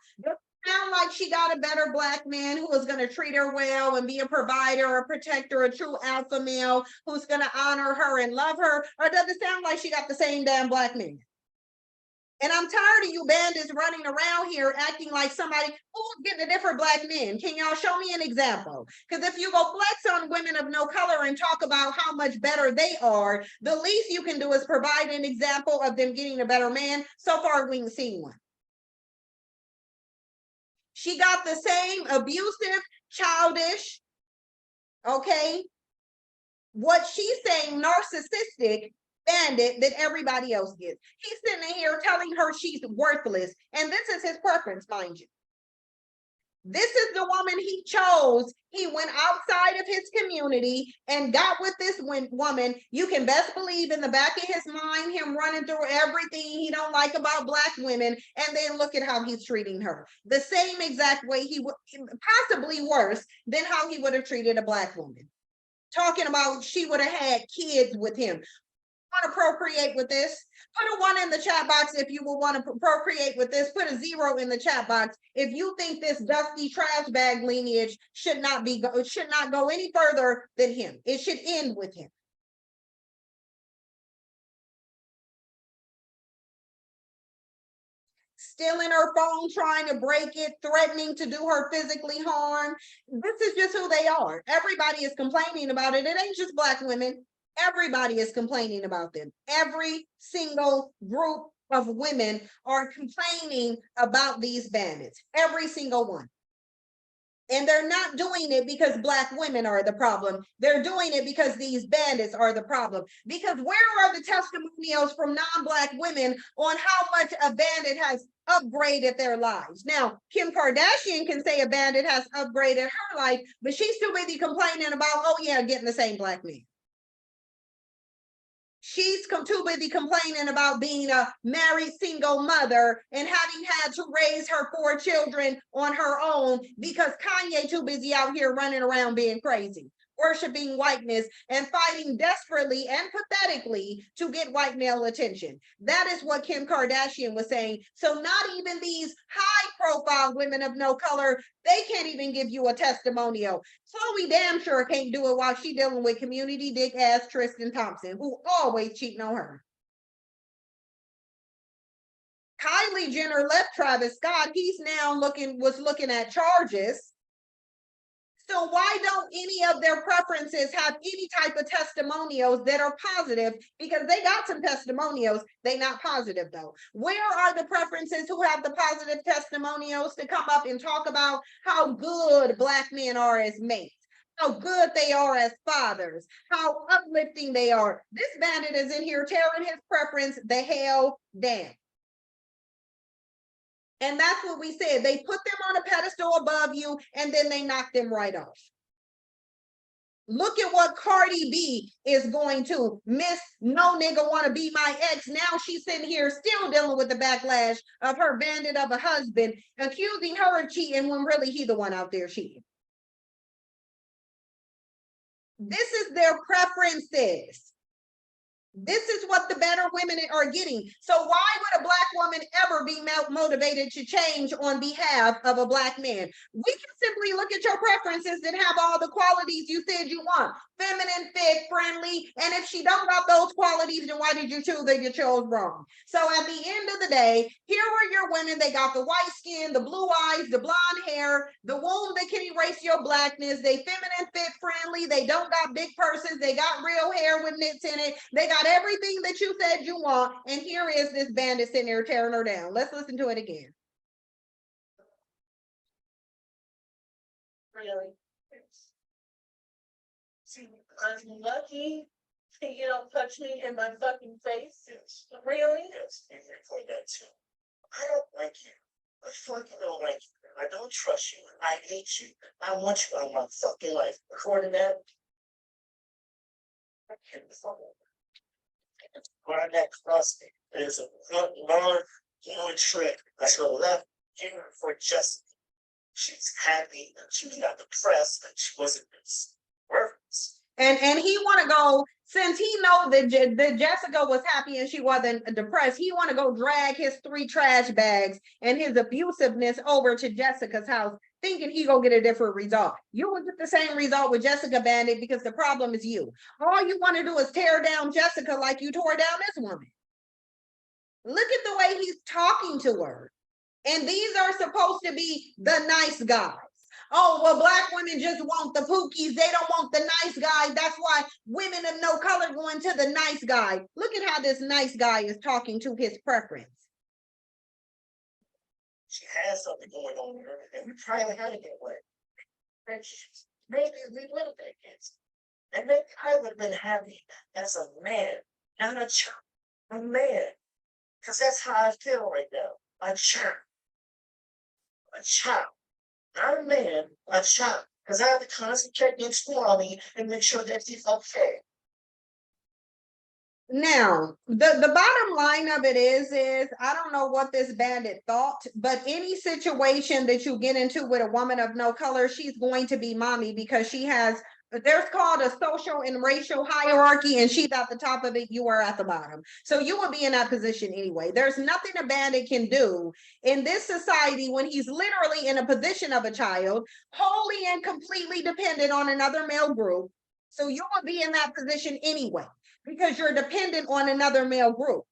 Sound like she got a better black man who is going to treat her well and be a provider, a protector, a true alpha male who's going to honor her and love her? Or does it sound like she got the same damn black man? And I'm tired of you bandits running around here acting like somebody who's getting a different black men. Can y'all show me an example? Because if you go flex on women of no color and talk about how much better they are, the least you can do is provide an example of them getting a better man. So far, we haven't seen one. She got the same abusive, childish, okay, what she's saying, narcissistic bandit that everybody else gets. He's sitting here telling her she's worthless. And this is his preference, mind you. This is the woman he chose. He went outside of his community and got with this woman. You can best believe in the back of his mind, him running through everything he don't like about black women. And then look at how he's treating her. The same exact way he would, possibly worse than how he would have treated a black woman. Talking about she would have had kids with him. Want to procreate with this? Put a 1 in the chat box if you will want to procreate with this. Put a 0 in the chat box if you think this dusty trash bag lineage should not go any further than him. It should end with him. Stealing her phone, trying to break it, threatening to do her physically harm. This is just who they are. Everybody is complaining about it. It ain't just black women. Everybody is complaining about them. Every single group of women are complaining about these bandits. Every single one. And they're not doing it because black women are the problem. They're doing it because these bandits are the problem. Because where are the testimonials from non-black women on how much a bandit has upgraded their lives? Now, Kim Kardashian can say a bandit has upgraded her life, but she's too busy complaining about, oh yeah, getting the same black man. She's too busy complaining about being a married single mother and having had to raise her 4 children on her own because Kanye too busy out here running around being crazy, worshiping whiteness and fighting desperately and pathetically to get white male attention. That is what Kim Kardashian was saying. So not even these high-profile women of no color, they can't even give you a testimonial. Chloe damn sure can't do it while she's dealing with community dick ass Tristan Thompson, who always cheating on her. Kylie Jenner left Travis Scott. He's now looking at charges. So why don't any of their preferences have any type of testimonials that are positive? Because they got some testimonials, they not positive though. Where are the preferences who have the positive testimonials to come up and talk about how good black men are as mates? How good they are as fathers, how uplifting they are. This bandit is in here tearing his preference the hell down. And that's what we said. They put them on a pedestal above you, and then they knock them right off. Look at what Cardi B is going to. Miss No Nigga Wanna Be My Ex. Now she's sitting here still dealing with the backlash of her bandit of a husband, accusing her of cheating when really he the one out there cheating. This is their preferences. This is what the better women are getting. So why would a Black woman ever be motivated to change on behalf of a Black man? We can simply look at your preferences and have all the qualities you said you want. Feminine, fit, friendly. And if she don't got those qualities, then why did you choose that you chose wrong? So at the end of the day, here are your women. They got the white skin, the blue eyes, the blonde hair, the womb that can erase your Blackness. They feminine, fit, friendly. They don't got big purses. They got real hair with knits in it. They got everything that you said you want, and here is this bandit sitting there tearing her down. Let's listen to it again. Really? See, I'm lucky you don't punch me in my fucking face. Yes. Really? Yes, you report that too. I don't like you. I fucking don't like you. I don't trust you. I hate you. I want you out of my fucking life. According to that, I can't fuck with on that cluster, there's a long trick. That's her left here for Jessica. She's happy, she got depressed, and she wasn't worthless. And he want to go, since he know that Jessica was happy and she wasn't depressed, he want to go drag his 3 trash bags and his abusiveness over to Jessica's house, thinking he gonna get a different result. You will get the same result with Jessica, Bandit, because the problem is you. All you want to do is tear down Jessica like you tore down this woman. Look at the way he's talking to her. And these are supposed to be the nice guys. Oh, well, Black women just want the pookies. They don't want the nice guy. That's why women of no color going to the nice guy. Look at how this nice guy is talking to his preference. She has something going on with her, and we probably had to get away. And maybe we would have been kids. And maybe I would have been happy as a man, not a child. A man. Because that's how I feel right now. A child. A child. Not a man, a child. Because I have to concentrate and explore me and make sure that he's okay. Now, the bottom line of it is I don't know what this bandit thought, but any situation that you get into with a woman of no color, she's going to be mommy, because she has, there's called a social and racial hierarchy, and she's at the top of it, you are at the bottom. So you will be in that position anyway. There's nothing a bandit can do in this society when he's literally in a position of a child, wholly and completely dependent on another male group. So you will be in that position anyway, because you're dependent on another male group.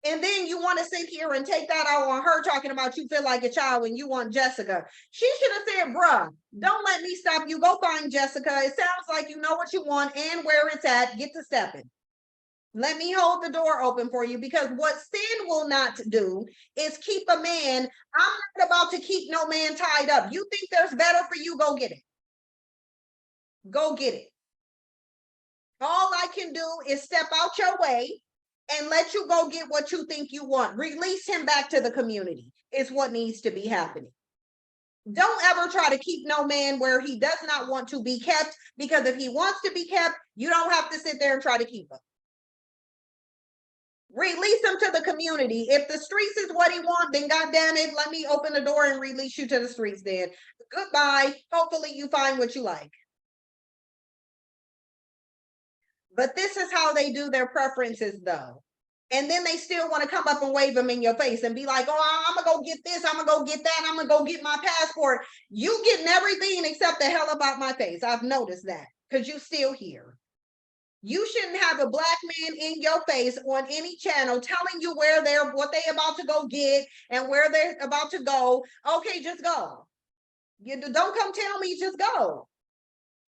And then you want to sit here and take that out on her, talking about you feel like a child when you want Jessica. She should have said, bruh, don't let me stop you. Go find Jessica. It sounds like you know what you want and where it's at. Get to stepping. Let me hold the door open for you, because what sin will not do is keep a man. I'm not about to keep no man tied up. You think there's better for you? Go get it. Go get it. All I can do is step out your way and let you go get what you think you want. Release him back to the community is what needs to be happening. Don't ever try to keep no man where he does not want to be kept, because if he wants to be kept, you don't have to sit there and try to keep him. Release him to the community. If the streets is what he wants, then goddamn it, let me open the door and release you to the streets then. Goodbye. Hopefully you find what you like. But this is how they do their preferences, though. And then they still want to come up and wave them in your face and be like, oh, I'm going to go get this. I'm going to go get that. I'm going to go get my passport. You getting everything except the hell about my face. I've noticed that, because you still here. You shouldn't have a Black man in your face on any channel telling you what they about to go get and where they're about to go. Okay, just go. You don't come tell me, just go.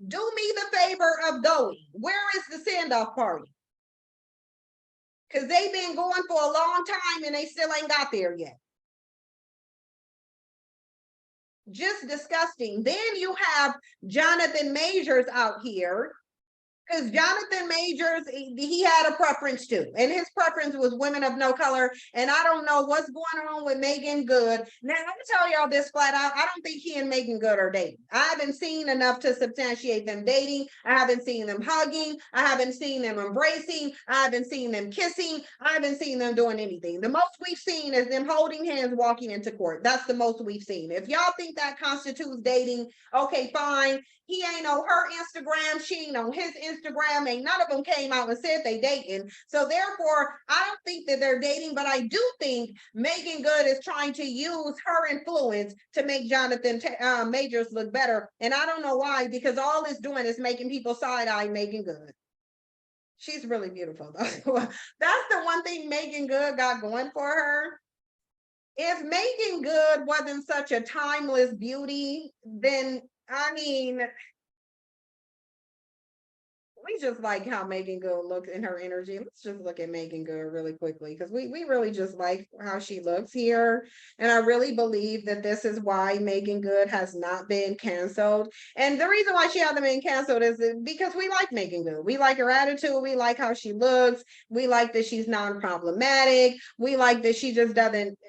Do me the favor of going. Where is the send-off party? Because they've been going for a long time and they still ain't got there yet. Just disgusting. Then you have Jonathan Majors out here Because Jonathan Majors, he had a preference too, and his preference was women of no color. And I don't know what's going on with Megan Good. Now, I'm gonna tell y'all this flat out: I don't think he and Megan Good are dating. I haven't seen enough to substantiate them dating. I haven't seen them hugging. I haven't seen them embracing. I haven't seen them kissing. I haven't seen them doing anything. The most we've seen is them holding hands walking into court. That's the most we've seen. If y'all think that constitutes dating, okay, fine. He ain't on her Instagram. She ain't on his Instagram. Ain't none of them came out and said they dating. So therefore, I don't think that they're dating, but I do think Megan Good is trying to use her influence to make Jonathan Majors look better. And I don't know why, because all it's doing is making people side-eye Megan Good. She's really beautiful, though. That's the one thing Megan Good got going for her. If Megan Good wasn't such a timeless beauty, then I mean, we just like how Megan Good looks in her energy. Let's just look at Megan Good really quickly, because we really just like how she looks here. And I really believe that this is why Megan Good has not been canceled. And the reason why she hasn't been canceled is because we like Megan Good. We like her attitude. We like how she looks. We like that she's non-problematic. We like that she just doesn't,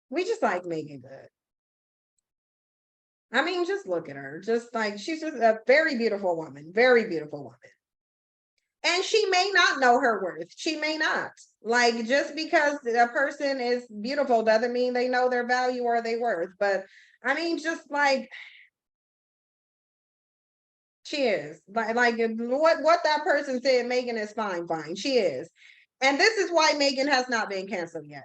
we just like Megan Good. I mean, just look at her. Just like, she's just a very beautiful woman, very beautiful woman. And she may not know her worth. She may not. Like, just because a person is beautiful doesn't mean they know their value or their worth. But I mean, just like, she is. Like what that person said, Megan is fine. She is. And this is why Megan has not been canceled yet.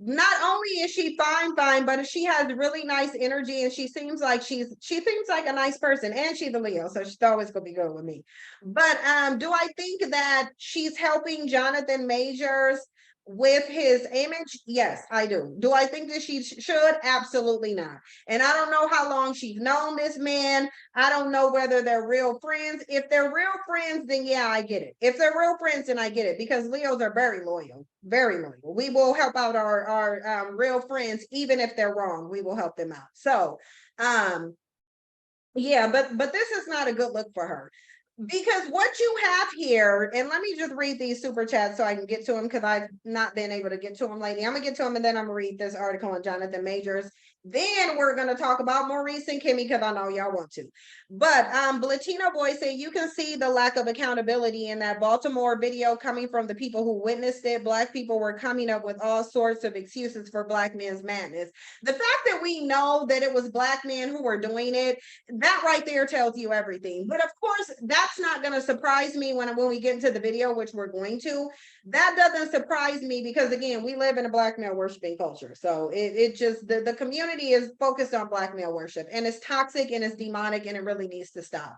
Not only is she fine, but she has really nice energy, and she seems like she seems like a nice person, and she's a Leo, so she's always gonna be good with me. But do I think that she's helping Jonathan Majors with his image? Yes, I do. Do I think that she should? Absolutely not. And I don't know how long she's known this man. I don't know whether they're real friends. If they're real friends, then yeah, I get it. If they're real friends, then I get it, because Leos are very loyal, very loyal. We will help out our real friends, even if they're wrong. We will help them out. So, yeah, but this is not a good look for her. Because what you have here, and let me just read these super chats so I can get to them, because I've not been able to get to them lately. I'm gonna get to them, and then I'm gonna read this article on Jonathan Majors. Then we're gonna talk about Maurice and Kimmy, because I know y'all want to. But Latino Boy said, you can see the lack of accountability in that Baltimore video coming from the people who witnessed it. Black people were coming up with all sorts of excuses for Black men's madness. The fact that we know that it was Black men who were doing it, that right there tells you everything. But of course, that's not going to surprise me when we get into the video, which we're going to. That doesn't surprise me, because again, we live in a Black male worshiping culture. So it just, the community is focused on Black male worship, and it's toxic and it's demonic, and it really needs to stop.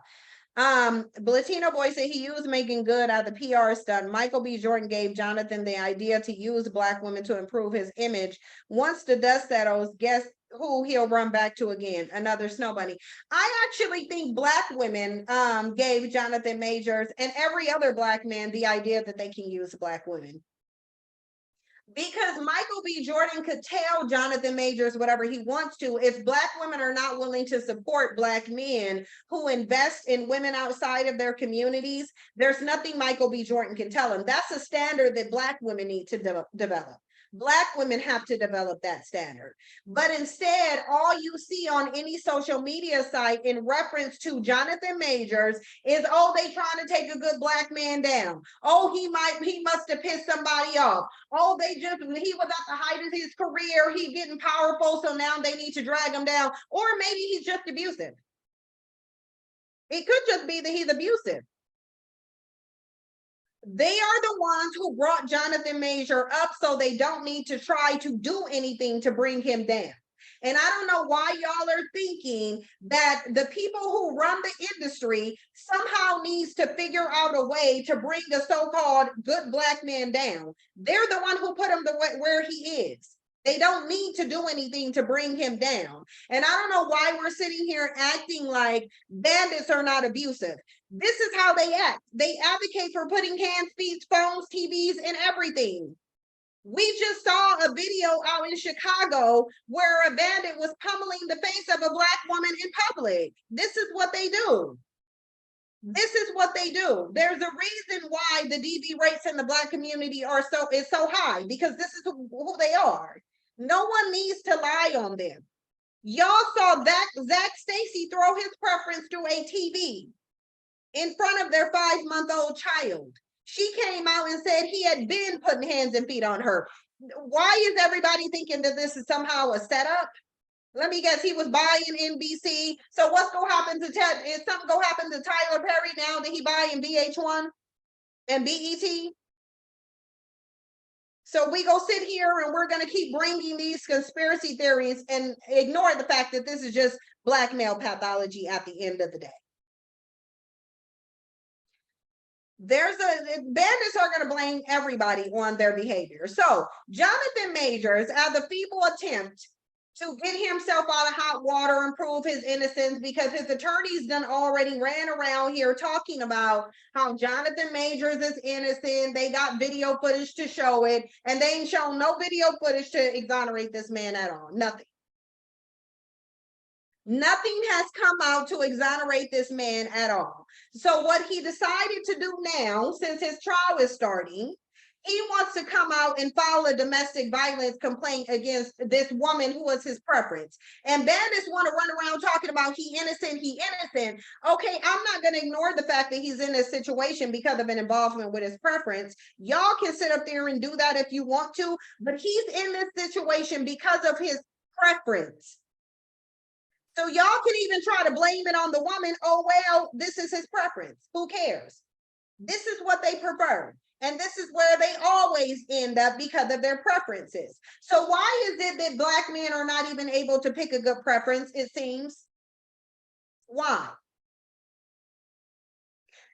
Latino Boy said he used Megan Good as a PR stunt. Michael B. Jordan gave Jonathan the idea to use Black women to improve his image. Once the dust settles, guess who he'll run back to again? Another snow bunny. I actually think Black women gave Jonathan Majors and every other Black man the idea that they can use Black women. Because Michael B. Jordan could tell Jonathan Majors whatever he wants to. If Black women are not willing to support Black men who invest in women outside of their communities, there's nothing Michael B. Jordan can tell them. That's a standard that Black women need to develop. Black women have to develop that standard. But instead, all you see on any social media site in reference to Jonathan Majors is, oh, they trying to take a good Black man down. Oh, he must have pissed somebody off. Oh, he was at the height of his career. He's getting powerful, so now they need to drag him down. Or maybe he's just abusive. It could just be that he's abusive. They are the ones who brought Jonathan Major up, so they don't need to try to do anything to bring him down. And I don't know why y'all are thinking that the people who run the industry somehow needs to figure out a way to bring the so-called good Black man down. They're the one who put him where he is. They don't need to do anything to bring him down. And I don't know why we're sitting here acting like bandits are not abusive. This is how they act. They advocate for putting hands, feet, phones, TVs, and everything. We just saw a video out in Chicago where a bandit was pummeling the face of a Black woman in public. This is what they do. This is what they do. There's a reason why the DV rates in the Black community is so high, because this is who they are. No one needs to lie on them. Y'all saw that Zach Stacy throw his preference to a TV in front of their 5-month-old child. She came out and said he had been putting hands and feet on her. Why is everybody thinking that this is somehow a setup? Let me guess, he was buying NBC. So what's gonna happen to Ted? Is something gonna happen to Tyler Perry now that he buying VH1 and BET? So we go sit here and we're gonna keep bringing these conspiracy theories and ignore the fact that this is just Black male pathology at the end of the day. Bandits are going to blame everybody on their behavior. So Jonathan Majors, as a feeble attempt to get himself out of hot water and prove his innocence, because his attorneys done already ran around here talking about how Jonathan Majors is innocent. They got video footage to show it, and they ain't shown no video footage to exonerate this man at all. Nothing. Nothing has come out to exonerate this man at all. So what he decided to do now, since his trial is starting, he wants to come out and file a domestic violence complaint against this woman who was his preference. And bandits want to run around talking about he innocent, he innocent. Okay, I'm not going to ignore the fact that he's in this situation because of an involvement with his preference. Y'all can sit up there and do that if you want to, but he's in this situation because of his preference. So y'all can even try to blame it on the woman. Oh, well, this is his preference. Who cares? This is what they prefer. And this is where they always end up because of their preferences. So why is it that Black men are not even able to pick a good preference, it seems? Why?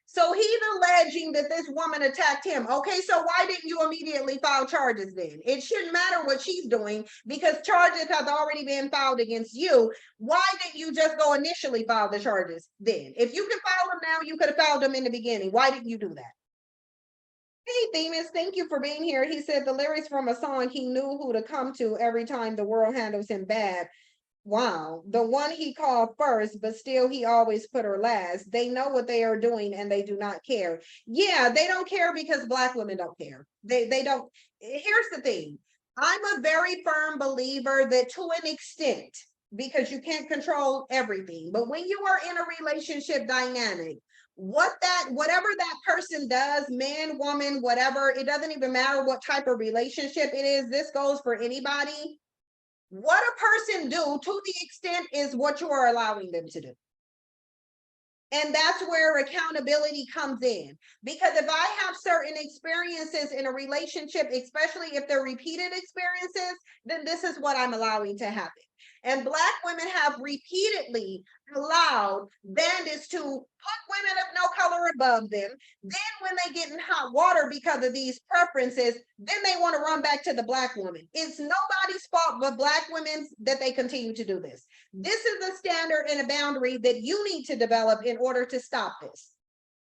So he's alleging that this woman attacked him. Okay, so why didn't you immediately file charges then? It shouldn't matter what she's doing because charges have already been filed against you. Why didn't you just go initially file the charges then? If you can file them now, you could have filed them in the beginning. Why didn't you do that? Hey, Themis, thank you for being here. He said the lyrics from a song he knew who to come to every time the world handles him bad. Wow, the one he called first, but still he always put her last. They know what they are doing and they do not care. Yeah, they don't care because Black women don't care. They don't. Here's the thing. I'm a very firm believer that to an extent, because you can't control everything, but when you are in a relationship dynamic, whatever that person does, man, woman, whatever, it doesn't even matter what type of relationship it is. This goes for anybody. What a person do to the extent is what you are allowing them to do. And that's where accountability comes in. Because if I have certain experiences in a relationship, especially if they're repeated experiences, then this is what I'm allowing to happen. And Black women have repeatedly allowed bandits to put women of no color above them. Then when they get in hot water because of these preferences, then they want to run back to the Black woman. It's nobody's fault but Black women's that they continue to do this. This is a standard and a boundary that you need to develop in order to stop this.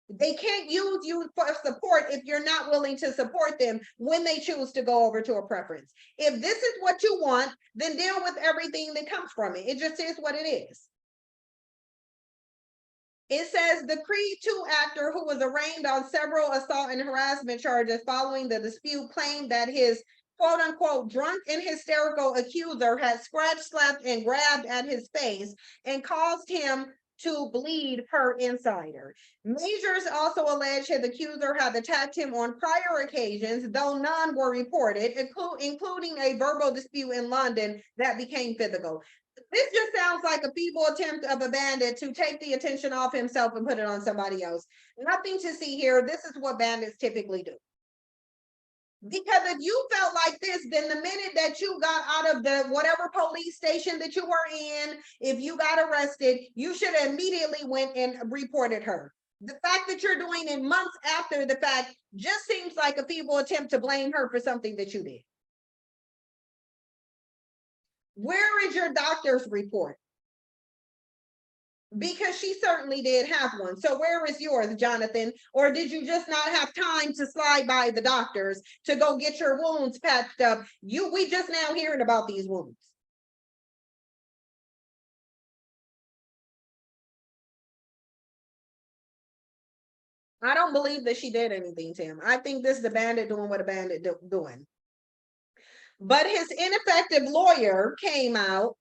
They can't use you for support if you're not willing to support them when they choose to go over to a preference. If this is what you want, then deal with everything that comes from it. It just is what it is. It says the Creed 2 actor who was arraigned on several assault and harassment charges following the dispute claimed that his quote unquote drunk and hysterical accuser had scratched, slapped, and grabbed at his face and caused him to bleed per insider. Majors also alleged his accuser had attacked him on prior occasions, though none were reported, including a verbal dispute in London that became physical. This just sounds like a feeble attempt of a bandit to take the attention off himself and put it on somebody else. Nothing to see here. This is what bandits typically do. Because if you felt like this, then the minute that you got out of the whatever police station that you were in, if you got arrested, you should have immediately went and reported her. The fact that you're doing it months after the fact just seems like a feeble attempt to blame her for something that you did. Where is your doctor's report? Because she certainly did have one. So where is yours, Jonathan? Or did you just not have time to slide by the doctors to go get your wounds patched up? We just now hearing about these wounds. I don't believe that she did anything to him. I think this is a bandit doing what a bandit doing. But his ineffective lawyer came out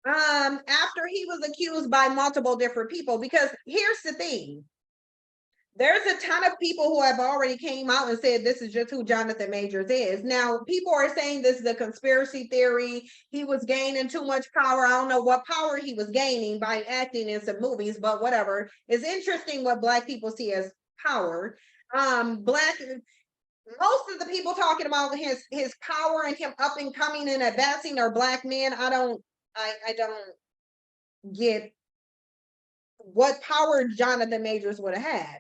after he was accused by multiple different people. Because here's the thing, there's a ton of people who have already came out and said this is just who Jonathan Majors is. Now, people are saying this is a conspiracy theory. He was gaining too much power. I don't know what power he was gaining by acting in some movies, but whatever. It's interesting what Black people see as power. Most of the people talking about his power and him up and coming and advancing are Black men. I don't get what power Jonathan Majors would have had.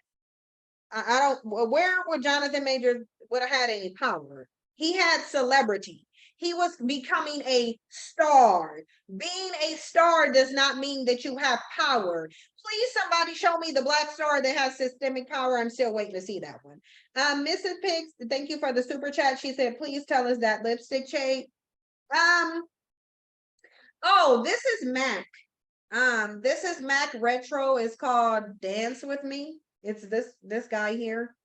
I don't, where would Jonathan Majors would have had any power? He had celebrity. He was becoming a star. Being a star does not mean that you have power. Please, somebody show me the Black star that has systemic power. I'm still waiting to see that one. Mrs. Pigs, thank you for the super chat. She said, please tell us that lipstick shade. Oh, this is MAC. This is MAC Retro. It's called Dance With Me. It's this guy here.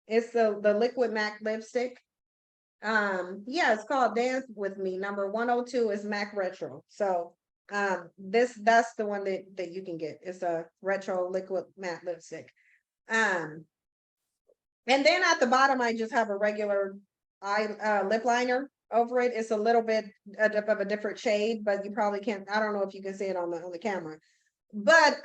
It's the liquid MAC lipstick. Yeah, it's called Dance With Me. Number 102 is MAC Retro. So that's the one that you can get. It's a retro liquid matte lipstick. And then at the bottom, I just have a regular lip liner over it. It's a little bit of a different shade, but you probably can't. I don't know if you can see it on the camera. But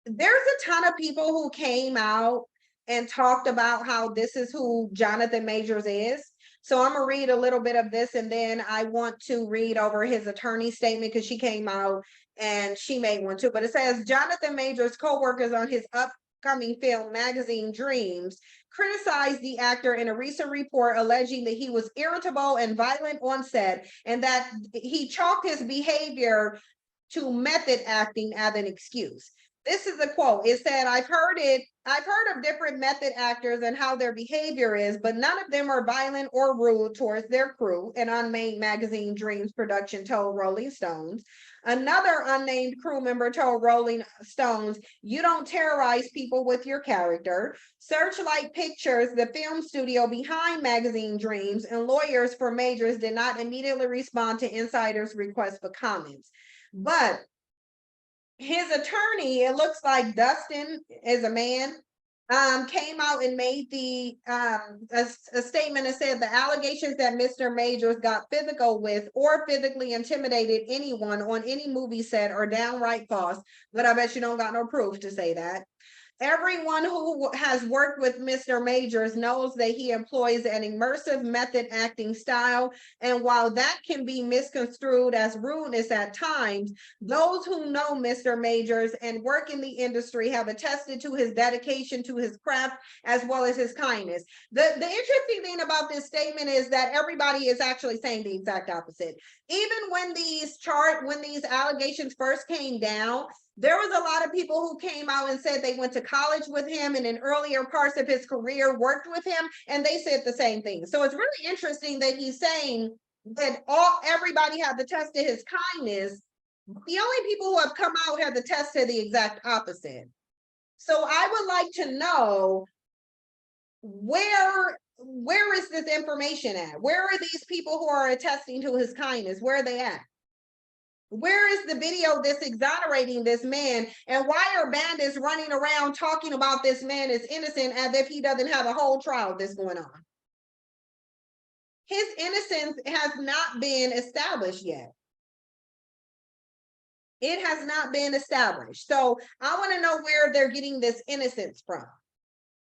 there's a ton of people who came out and talked about how this is who Jonathan Majors is. So I'm gonna read a little bit of this, and then I want to read over his attorney's statement because she came out and she made one too. But it says Jonathan Majors' co-workers on his upcoming film magazine Dreams criticized the actor in a recent report alleging that he was irritable and violent on set, and that he chalked his behavior to method acting as an excuse. This is a quote. It said, I've heard of different method actors and how their behavior is, but none of them are violent or rude towards their crew, an unnamed magazine Dreams production told Rolling Stones. Another unnamed crew member told Rolling Stones, you don't terrorize people with your character. Searchlight Pictures, the film studio behind magazine Dreams, and lawyers for Majors did not immediately respond to insiders' requests for comments. But his attorney, it looks like Dustin is a man, came out and made a statement and said the allegations that Mr. Majors got physical with or physically intimidated anyone on any movie set are downright false, but I bet you don't got no proof to say that. Everyone who has worked with Mr. Majors knows that he employs an immersive method acting style. And while that can be misconstrued as rudeness at times, those who know Mr. Majors and work in the industry have attested to his dedication to his craft as well as his kindness. The interesting thing about this statement is that everybody is actually saying the exact opposite. Even when these allegations first came down, there was a lot of people who came out and said they went to college with him and in earlier parts of his career worked with him, and they said the same thing. So it's really interesting that he's saying that everybody had to test to his kindness. The only people who have come out have the test to the exact opposite. So I would like to know where is this information at? Where are these people who are attesting to his kindness? Where are they at? Where is the video that's exonerating this man? And why are bandits running around talking about this man as innocent as if he doesn't have a whole trial that's going on? His innocence has not been established yet. It has not been established. So I want to know where they're getting this innocence from.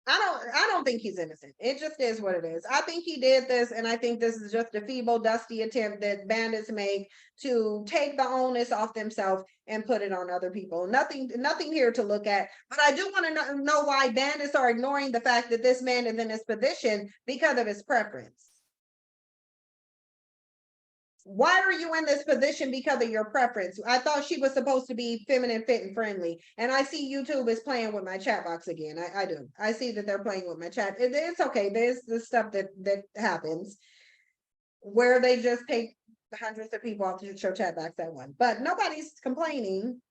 I don't think he's innocent. It just is what it is. I think he did this, and I think this is just a feeble, dusty attempt that bandits make to take the onus off themselves and put it on other people. Nothing here to look at. But I do want to know why bandits are ignoring the fact that this man is in this position because of his preference. Why are you in this position because of your preference? I thought she was supposed to be feminine, fit, and friendly. And I see YouTube is playing with my chat box again. I do. I see that they're playing with my chat. It's okay. There's the stuff that happens where they just take hundreds of people off your chat box at once. But nobody's complaining.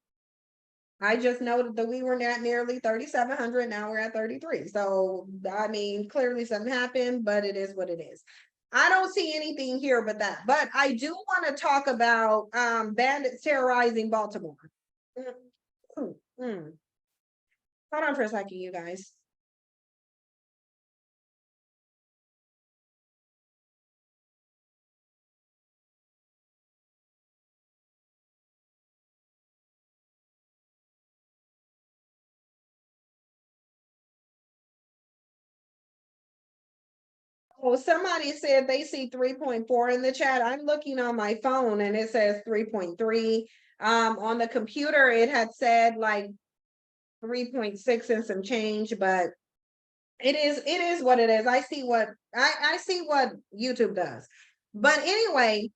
I just noted that we were at nearly 3,700. Now we're at 33. So, I mean, clearly something happened, but it is what it is. I don't see anything here but that. But I do want to talk about bandits terrorizing Baltimore. Hold on for a second, you guys. Well, somebody said they see 3.4 in the chat. I'm looking on my phone and it says 3.3. On the computer, it had said like 3.6 and some change, but it is what it is. I see what I see what YouTube does. But anyway,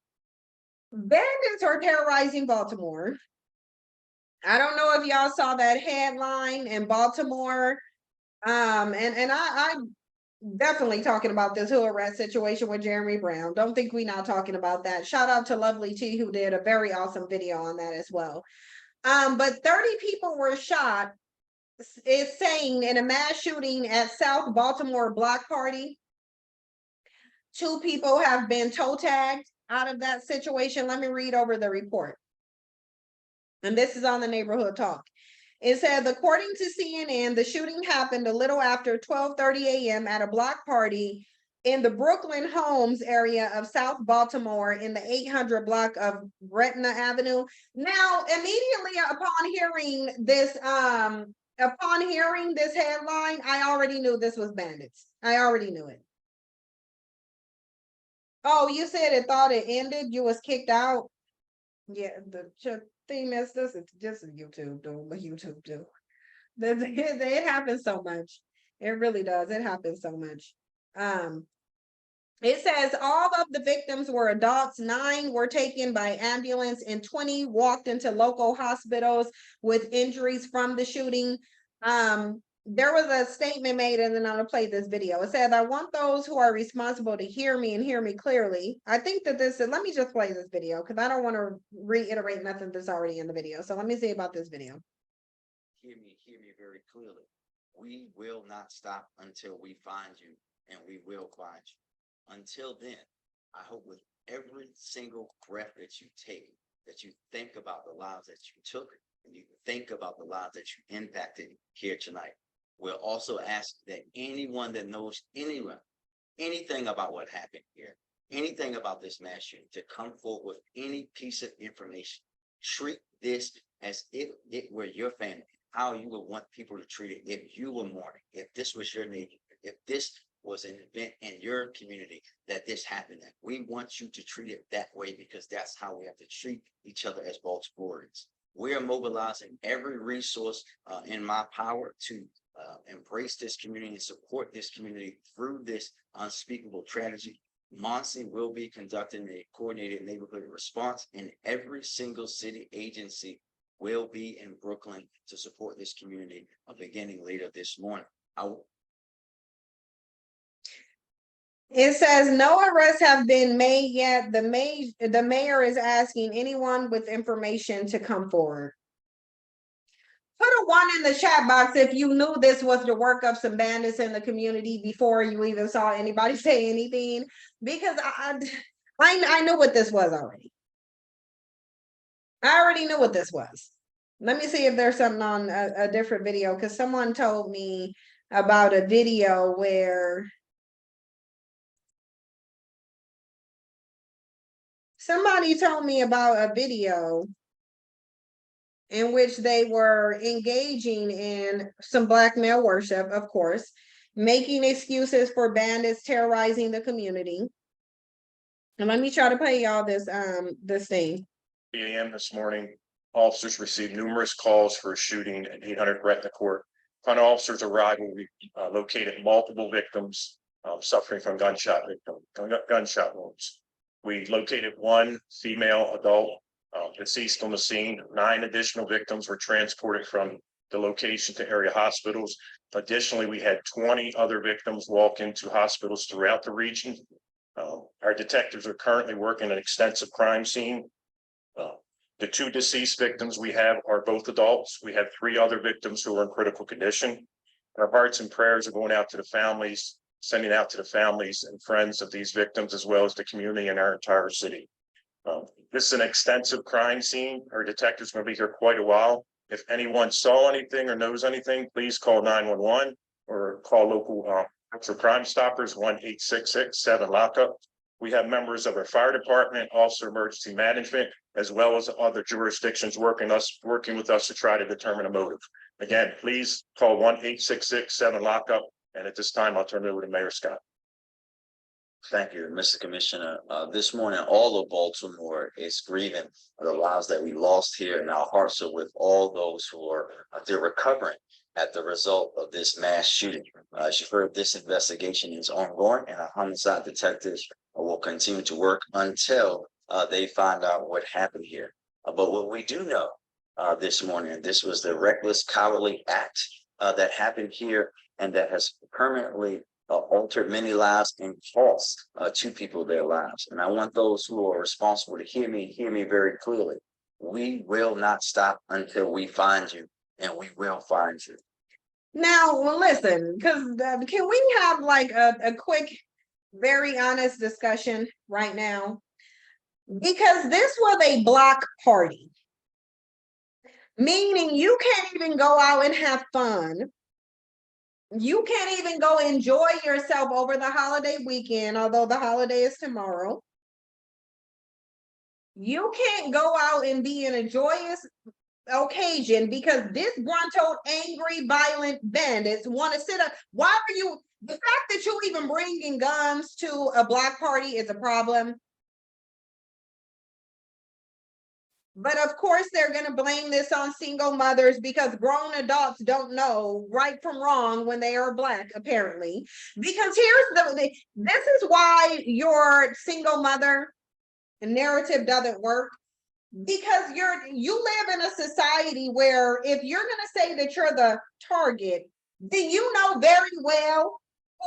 bandits are terrorizing Baltimore. I don't know if y'all saw that headline in Baltimore. And I'm definitely talking about this hood rat situation with Jeremy Brown. Don't think we not talking about that. Shout out to Lovely T, who did a very awesome video on that as well. But 30 people were shot. It's saying in a mass shooting at South Baltimore block party. 2 people have been toe tagged out of that situation. Let me read over the report. And this is on the Neighborhood Talk. It said, according to CNN, the shooting happened a little after 12:30 a.m. at a block party in the Brooklyn Homes area of South Baltimore in the 800 block of Retina Avenue. Now, immediately upon hearing this headline, I already knew this was bandits. I already knew it. Oh, you said it thought it ended. You was kicked out. Yeah, the thing is, this is just YouTube do what YouTube do. It happens so much. It really does. It happens so much. It says all of the victims were adults. 9 were taken by ambulance and 20 walked into local hospitals with injuries from the shooting. There was a statement made, and then I'm gonna play this video. It said, I want those who are responsible to hear me and hear me clearly. I think that this is, let me just play this video because I don't want to reiterate nothing that's already in the video. So let me see about this video. Hear me very clearly. We will not stop until we find you, and we will find you. Until then, I hope with every single breath that you take, that you think about the lives that you took, and you think about the lives that you impacted here tonight. We'll also ask that anyone that knows anything about what happened here, anything about this mass shooting, to come forward with any piece of information. Treat this as if it were your family, how you would want people to treat it if you were mourning, if this was your neighborhood, if this was an event in your community that this happened at. We want you to treat it that way because that's how we have to treat each other as Baltimoreans. We are mobilizing every resource in my power to embrace this community and support this community through this unspeakable tragedy. Monsi will be conducting a coordinated neighborhood response, and every single city agency will be in Brooklyn to support this community beginning later this morning. It says no arrests have been made yet. The mayor is asking anyone with information to come forward. Put a 1 in the chat box if you knew this was the work of some bandits in the community before you even saw anybody say anything, because I knew what this was already. I already knew what this was. Let me see if there's something on a different video, because someone told me about a video where somebody told me about a video in which they were engaging in some black male worship, of course, making excuses for bandits terrorizing the community. And let me try to play y'all this thing. 8 a.m. this morning, officers received numerous calls for a shooting at 800 Gretna Court. Upon officers arrival, we located multiple victims suffering from gunshot wounds. We located one female adult deceased on the scene. 9 additional victims were transported from the location to area hospitals. Additionally, we had 20 other victims walk into hospitals throughout the region. Our detectives are currently working an extensive crime scene. The 2 deceased victims we have are both adults. We have 3 other victims who are in critical condition. Our hearts and prayers are going out to the families, sending out to the families and friends of these victims, as well as the community and our entire city. This is an extensive crime scene. Our detectives are going to be here quite a while. If anyone saw anything or knows anything, please call 911 or call local for Crime Stoppers 1-866-7-LOCK-UP. We have members of our fire department, also emergency management, as well as other jurisdictions working with us to try to determine a motive. Again, please call 1-866-7-LOCK-UP. And at this time, I'll turn it over to Mayor Scott. Thank you, Mr. Commissioner. This morning, all of Baltimore is grieving the lives that we lost here, and our hearts are with all those who are they're recovering at the result of this mass shooting. As you heard, this investigation is ongoing, and our homicide detectives will continue to work until they find out what happened here. But what we do know this morning, this was the reckless, cowardly act that happened here, and that has permanently altered many lives and cost 2 people their lives. And I want those who are responsible to hear me very clearly. We will not stop until we find you, and we will find you. Now, well, listen, because can we have like a quick, very honest discussion right now? Because this was a block party, meaning you can't even go out and have fun. You can't even go enjoy yourself over the holiday weekend, although the holiday is tomorrow. You can't go out and be in a joyous occasion because this gruntled, angry, violent bandits want to sit up. Why are you? The fact that you even bringing guns to a block party is a problem. But of course, they're going to blame this on single mothers because grown adults don't know right from wrong when they are Black, apparently. Because this is why your single mother narrative doesn't work. Because you live in a society where if you're going to say that you're the target, then you know very well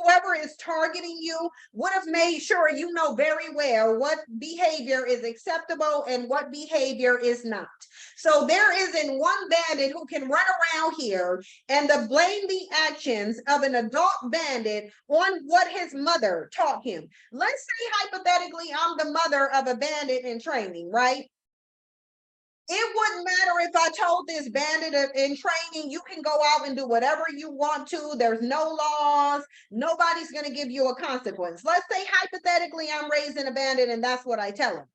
whoever is targeting you would have made sure you know very well what behavior is acceptable and what behavior is not. So there isn't one bandit who can run around here and blame the actions of an adult bandit on what his mother taught him. Let's say hypothetically I'm the mother of a bandit in training, right? It wouldn't matter if I told this bandit in training, you can go out and do whatever you want to. There's no laws. Nobody's going to give you a consequence. Let's say hypothetically I'm raising a bandit and that's what I tell him.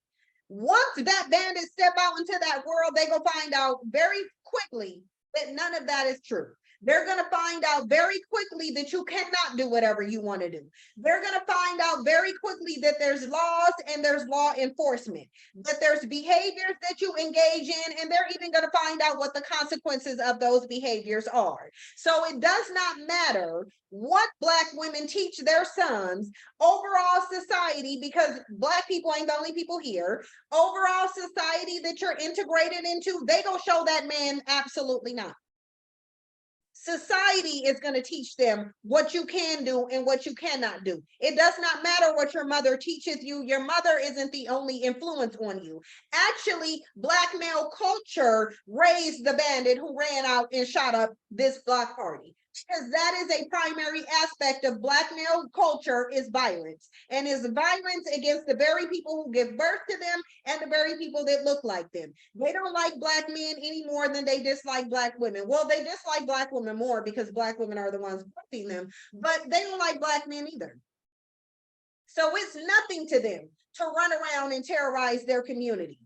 Once that bandit step out into that world, they go find out very quickly that none of that is true. They're going to find out very quickly that you cannot do whatever you want to do. They're going to find out very quickly that there's laws and there's law enforcement, that there's behaviors that you engage in, and they're even going to find out what the consequences of those behaviors are. So it does not matter what Black women teach their sons, overall society, because Black people ain't the only people here, overall society that you're integrated into, they gonna show that man absolutely not. Society is going to teach them what you can do and what you cannot do. It does not matter what your mother teaches you. Your mother isn't the only influence on you. Actually, Black male culture raised the bandit who ran out and shot up this block party. Because that is a primary aspect of Black male culture is violence, and is violence against the very people who give birth to them and the very people that look like them. They don't like Black men any more than they dislike Black women. Well, they dislike Black women more because Black women are the ones birthing them, but they don't like Black men either. So it's nothing to them to run around and terrorize their community.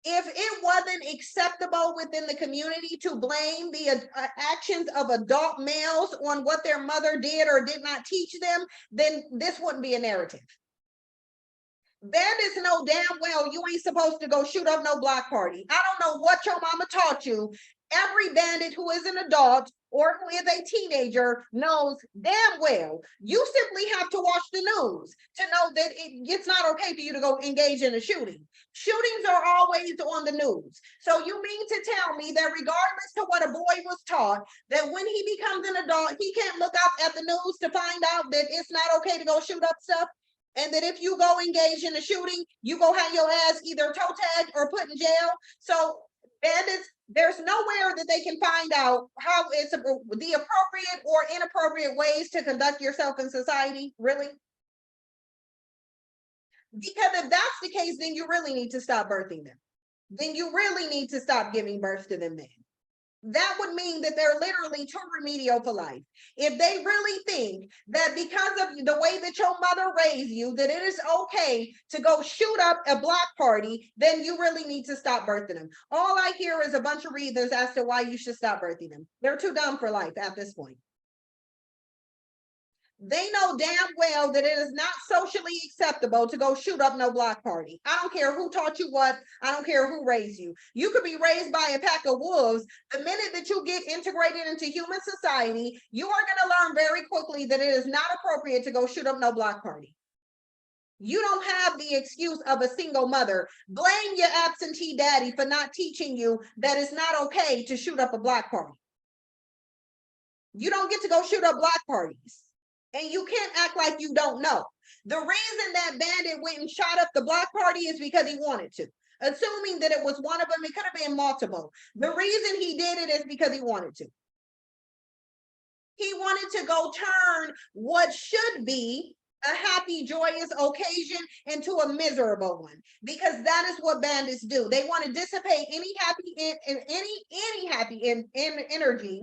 If it wasn't acceptable within the community to blame the actions of adult males on what their mother did or did not teach them, then this wouldn't be a narrative. Bandits know damn well you ain't supposed to go shoot up no block party. I don't know what your mama taught you Every bandit who is an adult or who is a teenager knows damn well you simply have to watch the news to know that it's not okay for you to go engage in a shooting. Shootings are always on the news. So you mean to tell me that regardless to what a boy was taught, that when he becomes an adult, he can't look up at the news to find out that it's not okay to go shoot up stuff? And that if you go engage in a shooting, you go have your ass either toe tagged or put in jail. So bandits, there's nowhere that they can find out how it's the appropriate or inappropriate ways to conduct yourself in society, really. Because if that's the case, then you really need to stop birthing them. Then you really need to stop giving birth to them then. That would mean that they're literally too remedial for life. If they really think that because of the way that your mother raised you, that it is okay to go shoot up a block party, then you really need to stop birthing them. All I hear is a bunch of reasons as to why you should stop birthing them. They're too dumb for life at this point. They know damn well that it is not socially acceptable to go shoot up no block party. I don't care who taught you what. I don't care who raised you. You could be raised by a pack of wolves. The minute that you get integrated into human society, you are going to learn very quickly that it is not appropriate to go shoot up no block party. You don't have the excuse of a single mother. Blame your absentee daddy for not teaching you that it's not okay to shoot up a block party. You don't get to go shoot up block parties. And you can't act like you don't know. The reason that bandit went and shot up the block party is because he wanted to. Assuming that it was one of them, it could have been multiple. The reason he did it is because he wanted to. He wanted to go turn what should be a happy, joyous occasion into a miserable one, because that is what bandits do. They want to dissipate any happy energy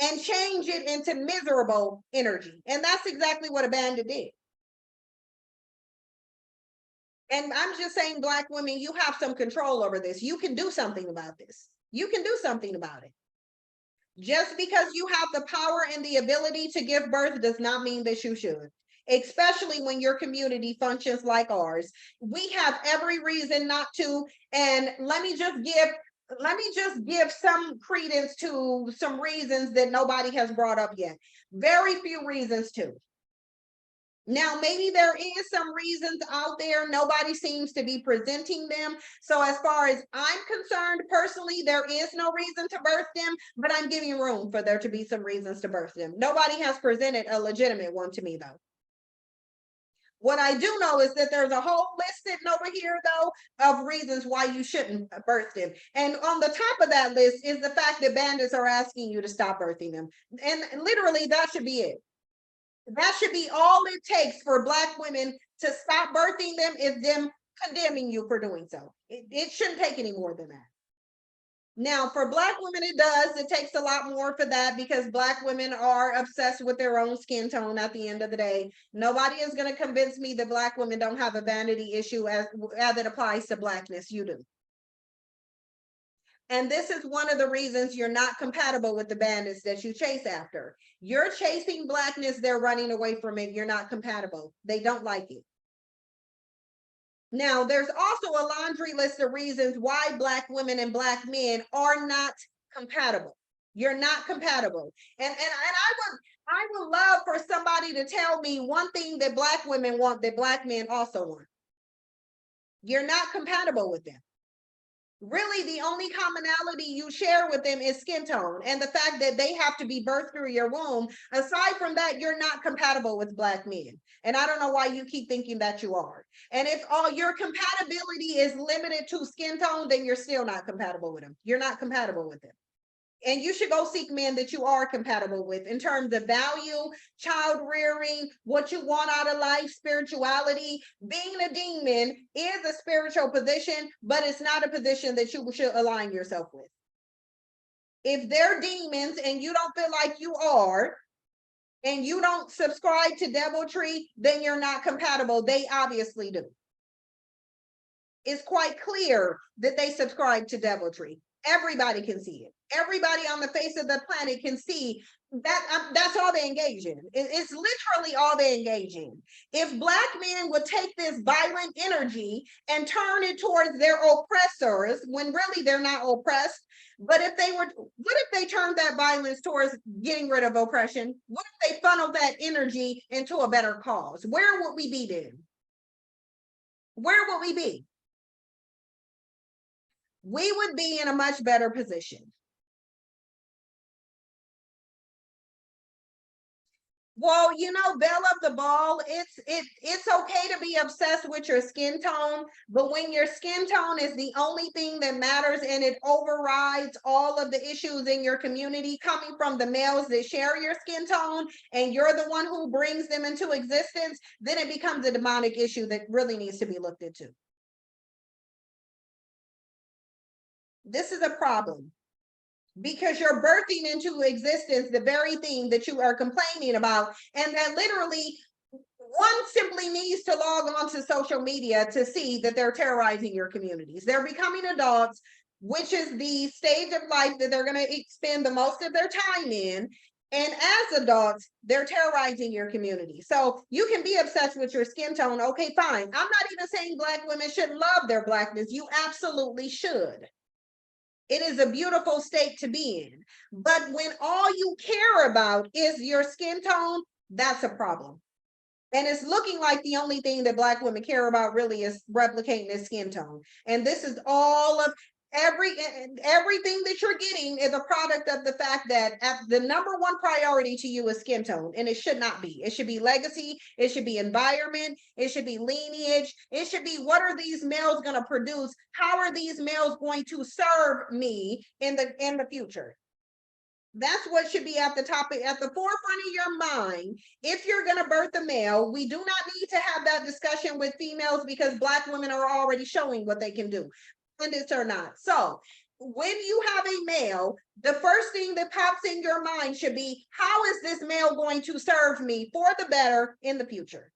and change it into miserable energy. And that's exactly what a bandit did. And I'm just saying, Black women, you have some control over this. You can do something about this. You can do something about it. Just because you have the power and the ability to give birth does not mean that you should, especially when your community functions like ours. We have every reason not to. And let me just give some credence to some reasons that nobody has brought up yet. Very few reasons too. Now, maybe there is some reasons out there. Nobody seems to be presenting them. So as far as I'm concerned, personally, there is no reason to birth them, but I'm giving room for there to be some reasons to birth them. Nobody has presented a legitimate one to me though. What I do know is that there's a whole list sitting over here, though, of reasons why you shouldn't birth them. And on the top of that list is the fact that bandits are asking you to stop birthing them. And literally, that should be it. That should be all it takes for Black women to stop birthing them, is them condemning you for doing so. It shouldn't take any more than that. Now, for Black women, it does. It takes a lot more for that, because Black women are obsessed with their own skin tone at the end of the day. Nobody is going to convince me that Black women don't have a vanity issue as it applies to Blackness. You do. And this is one of the reasons you're not compatible with the bandits that you chase after. You're chasing Blackness. They're running away from it. You're not compatible. They don't like it. Now, there's also a laundry list of reasons why Black women and Black men are not compatible. You're not compatible. And I would love for somebody to tell me one thing that Black women want that Black men also want. You're not compatible with them. Really, the only commonality you share with them is skin tone and the fact that they have to be birthed through your womb. Aside from that, you're not compatible with Black men. And I don't know why you keep thinking that you are. And if all your compatibility is limited to skin tone, then you're still not compatible with them. You're not compatible with them. And you should go seek men that you are compatible with in terms of value, child rearing, what you want out of life, spirituality. Being a demon is a spiritual position, but it's not a position that you should align yourself with. If they're demons and you don't feel like you are, and you don't subscribe to deviltry, then you're not compatible. They obviously do. It's quite clear that they subscribe to deviltry. Everybody can see it. Everybody on the face of the planet can see that. That's all they engage in. It's literally all they engage in. If Black men would take this violent energy and turn it towards their oppressors, when really they're not oppressed, but if they were, what if they turned that violence towards getting rid of oppression? What if they funneled that energy into a better cause? Where would we be then? Where would we be? We would be in a much better position. Well, you know, belle of the ball, it's okay to be obsessed with your skin tone, but when your skin tone is the only thing that matters and it overrides all of the issues in your community coming from the males that share your skin tone, and you're the one who brings them into existence, then it becomes a demonic issue that really needs to be looked into. This is a problem because you're birthing into existence the very thing that you are complaining about, and that literally one simply needs to log on to social media to see that they're terrorizing your communities. They're becoming adults, which is the stage of life that they're going to spend the most of their time in. And as adults, they're terrorizing your community. So you can be obsessed with your skin tone. Okay, fine. I'm not even saying Black women should love their Blackness. You absolutely should. It is a beautiful state to be in. But when all you care about is your skin tone, that's a problem. And it's looking like the only thing that Black women care about really is replicating their skin tone. And this is all of everything that you're getting is a product of the fact that the number one priority to you is skin tone, and it should not be. It should be legacy, it should be environment, it should be lineage, it should be what are these males going to produce? How are these males going to serve me in the future? That's what should be at the forefront of your mind. If you're going to birth a male, we do not need to have that discussion with females because Black women are already showing what they can do. Bandits or not. So when you have a male, the first thing that pops in your mind should be, how is this male going to serve me for the better in the future?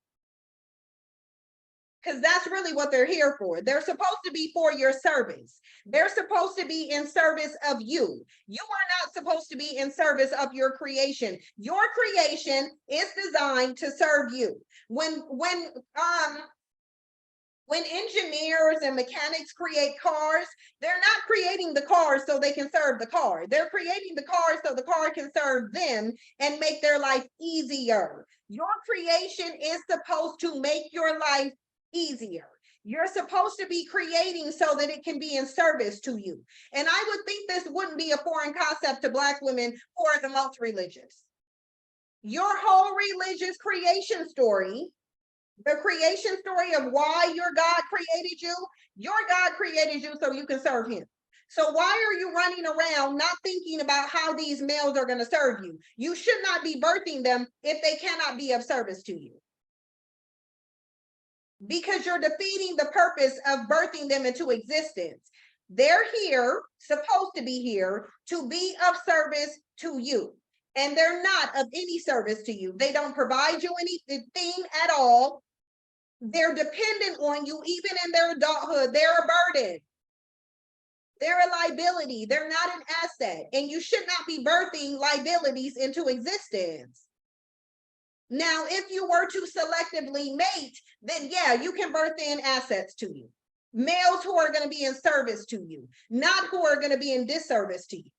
Because that's really what they're here for. They're supposed to be for your service. They're supposed to be in service of you. You are not supposed to be in service of your creation. Your creation is designed to serve you. When engineers and mechanics create cars, they're not creating the cars so they can serve the car. They're creating the car so the car can serve them and make their life easier. Your creation is supposed to make your life easier. You're supposed to be creating so that it can be in service to you. And I would think this wouldn't be a foreign concept to Black women who are the most religious. Your whole religious creation story, the creation story of why your God created you, your God created you so you can serve him. So why are you running around not thinking about how these males are going to serve you? You should not be birthing them if they cannot be of service to you. Because you're defeating the purpose of birthing them into existence. They're here, supposed to be here, to be of service to you. And they're not of any service to you. They don't provide you anything at all. They're dependent on you, even in their adulthood. They're a burden. They're a liability. They're not an asset. And you should not be birthing liabilities into existence. Now, if you were to selectively mate, then yeah, you can birth in assets to you. Males who are going to be in service to you, not who are going to be in disservice to you.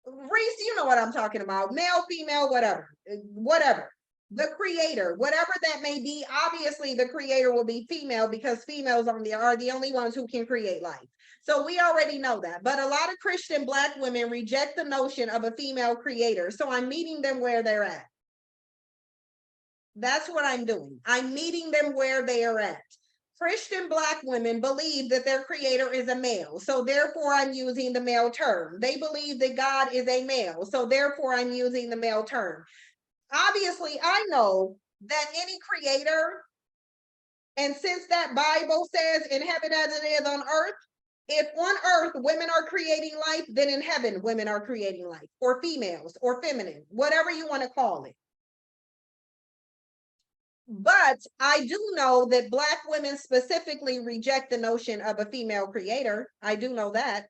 Reese, you know what I'm talking about. Male, female, whatever. The creator, whatever that may be, obviously the creator will be female because females are the only ones who can create life. So we already know that. But a lot of Christian Black women reject the notion of a female creator. So I'm meeting them where they're at. That's what I'm doing. I'm meeting them where they are at. Christian Black women believe that their creator is a male, so therefore I'm using the male term. They believe that God is a male, so therefore I'm using the male term. Obviously, I know that any creator, and since that Bible says in heaven as it is on earth, if on earth women are creating life, then in heaven women are creating life, or females, or feminine, whatever you want to call it. But I do know that Black women specifically reject the notion of a female creator. I do know that.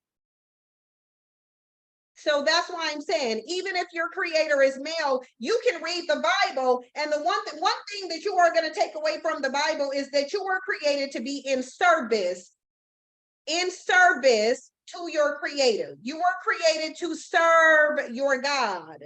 So that's why I'm saying, even if your creator is male, you can read the Bible. And the one thing that you are going to take away from the Bible is that you were created to be in service to your creator. You were created to serve your God.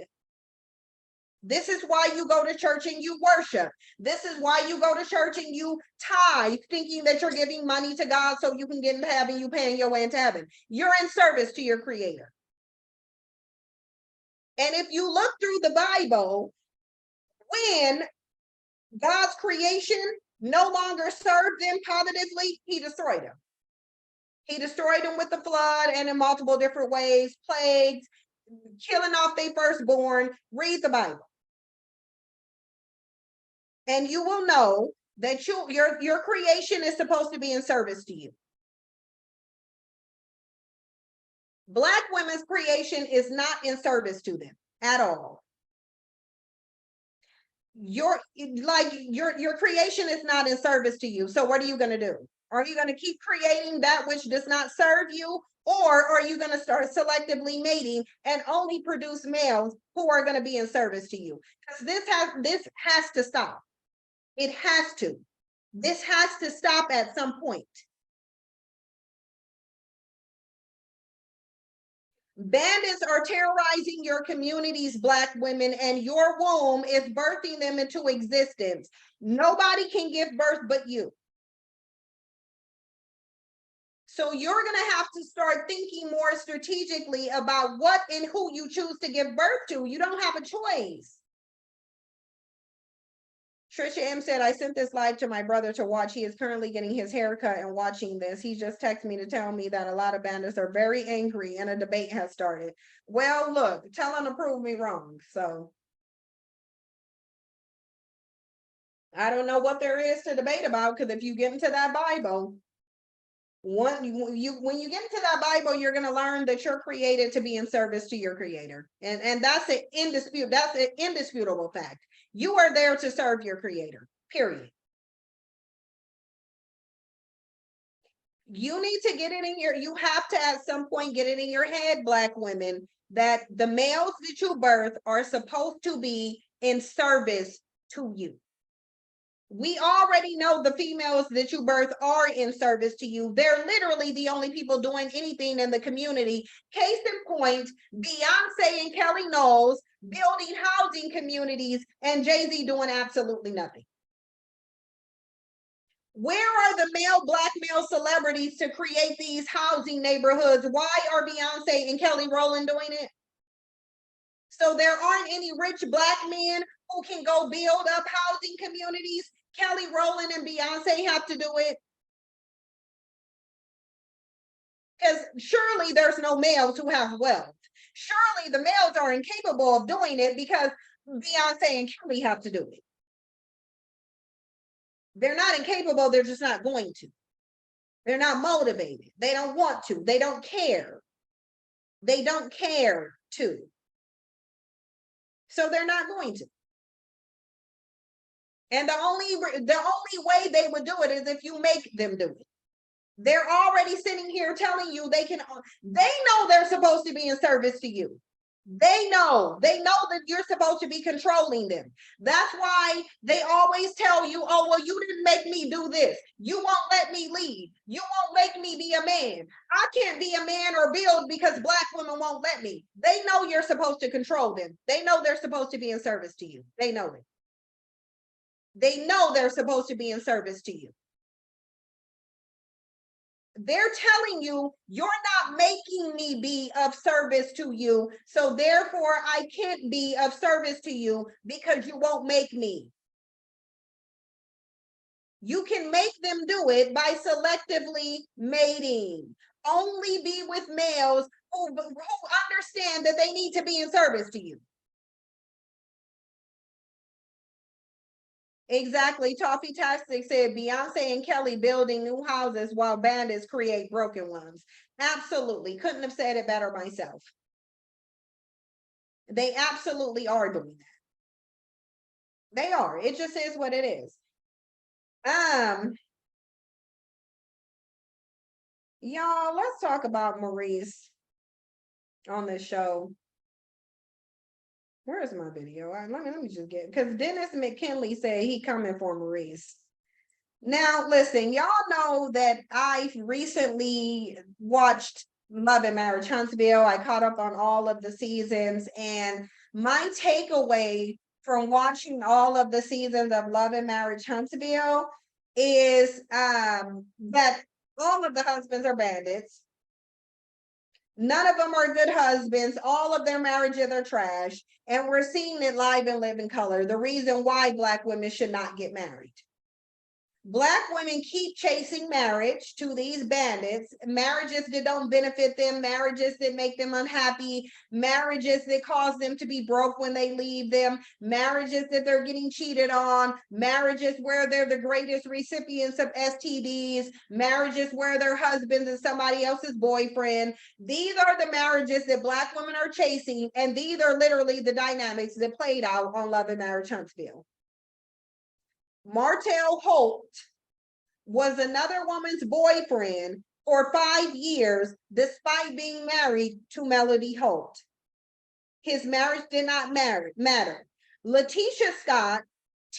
This is why you go to church and you worship. This is why you go to church and you tithe, thinking that you're giving money to God so you can get into heaven, you paying your way into heaven. You're in service to your creator. And if you look through the Bible, when God's creation no longer served them positively, he destroyed them. He destroyed them with the flood and in multiple different ways, plagues, killing off their firstborn. Read the Bible. And you will know that your creation is supposed to be in service to you. Black women's creation is not in service to them at all. Your creation is not in service to you. So what are you going to do? Are you going to keep creating that which does not serve you? Or are you going to start selectively mating and only produce males who are going to be in service to you? Because this has to stop. It has to. This has to stop at some point. Bandits are terrorizing your communities, Black women, and your womb is birthing them into existence. Nobody can give birth but you. So you're going to have to start thinking more strategically about what and who you choose to give birth to. You don't have a choice. Trisha M said, I sent this live to my brother to watch. He is currently getting his haircut and watching this. He just texted me to tell me that a lot of bandits are very angry and a debate has started. Well, look, tell him to prove me wrong. So I don't know what there is to debate about, because if you get into that Bible, when you get into that Bible, you're going to learn that you're created to be in service to your creator. And that's an indisputable fact. You are there to serve your creator, period. You need to get it in you have to at some point get it in your head, Black women, that the males that you birth are supposed to be in service to you. We already know the females that you birth are in service to you. They're literally the only people doing anything in the community. Case in point, Beyonce and Kelly Knowles building housing communities and Jay-Z doing absolutely nothing. Where are the Black male celebrities to create these housing neighborhoods? Why are Beyonce and Kelly Rowland doing it? So there aren't any rich Black men who can go build up housing communities. Kelly Rowland and Beyonce have to do it. Because surely there's no males who have wealth. Surely the males are incapable of doing it because Beyonce and Kelly have to do it. They're not incapable, they're just not going to. They're not motivated. They don't want to. They don't care. They don't care to. So they're not going to. And the only way they would do it is if you make them do it. They're already sitting here telling you they know they're supposed to be in service to you. They know that you're supposed to be controlling them. That's why they always tell you, oh, well, you didn't make me do this. You won't let me lead. You won't make me be a man. I can't be a man or build because Black women won't let me. They know you're supposed to control them. They know they're supposed to be in service to you. They know it. They know they're supposed to be in service to you. They're telling you, you're not making me be of service to you, so therefore I can't be of service to you because you won't make me. You can make them do it by selectively mating. Only be with males who understand that they need to be in service to you. Exactly. Toffee Tastic said Beyonce and Kelly building new houses while bandits create broken ones. Absolutely. Couldn't have said it better myself. They absolutely are doing that. They are. It just is what it is. Y'all, let's talk about Maurice. on this show. Where is my video? Let me just get, because Dennis McKinley said he coming for Maurice. Now, listen, y'all know that I recently watched Love and Marriage Huntsville. I caught up on all of the seasons, and my takeaway from watching all of the seasons of Love and Marriage Huntsville is that all of the husbands are bandits. None of them are good husbands. All of their marriages are trash. And we're seeing it live and live in color. The reason why Black women should not get married. Black women keep chasing marriage to these bandits, marriages that don't benefit them, marriages that make them unhappy, marriages that cause them to be broke when they leave them, marriages that they're getting cheated on, marriages where they're the greatest recipients of STDs, marriages where their husband is somebody else's boyfriend. These are the marriages that Black women are chasing, and these are literally the dynamics that played out on Love and Marriage Huntsville. Martell Holt was another woman's boyfriend for 5 years, despite being married to Melody Holt. His marriage did not matter. Letitia Scott,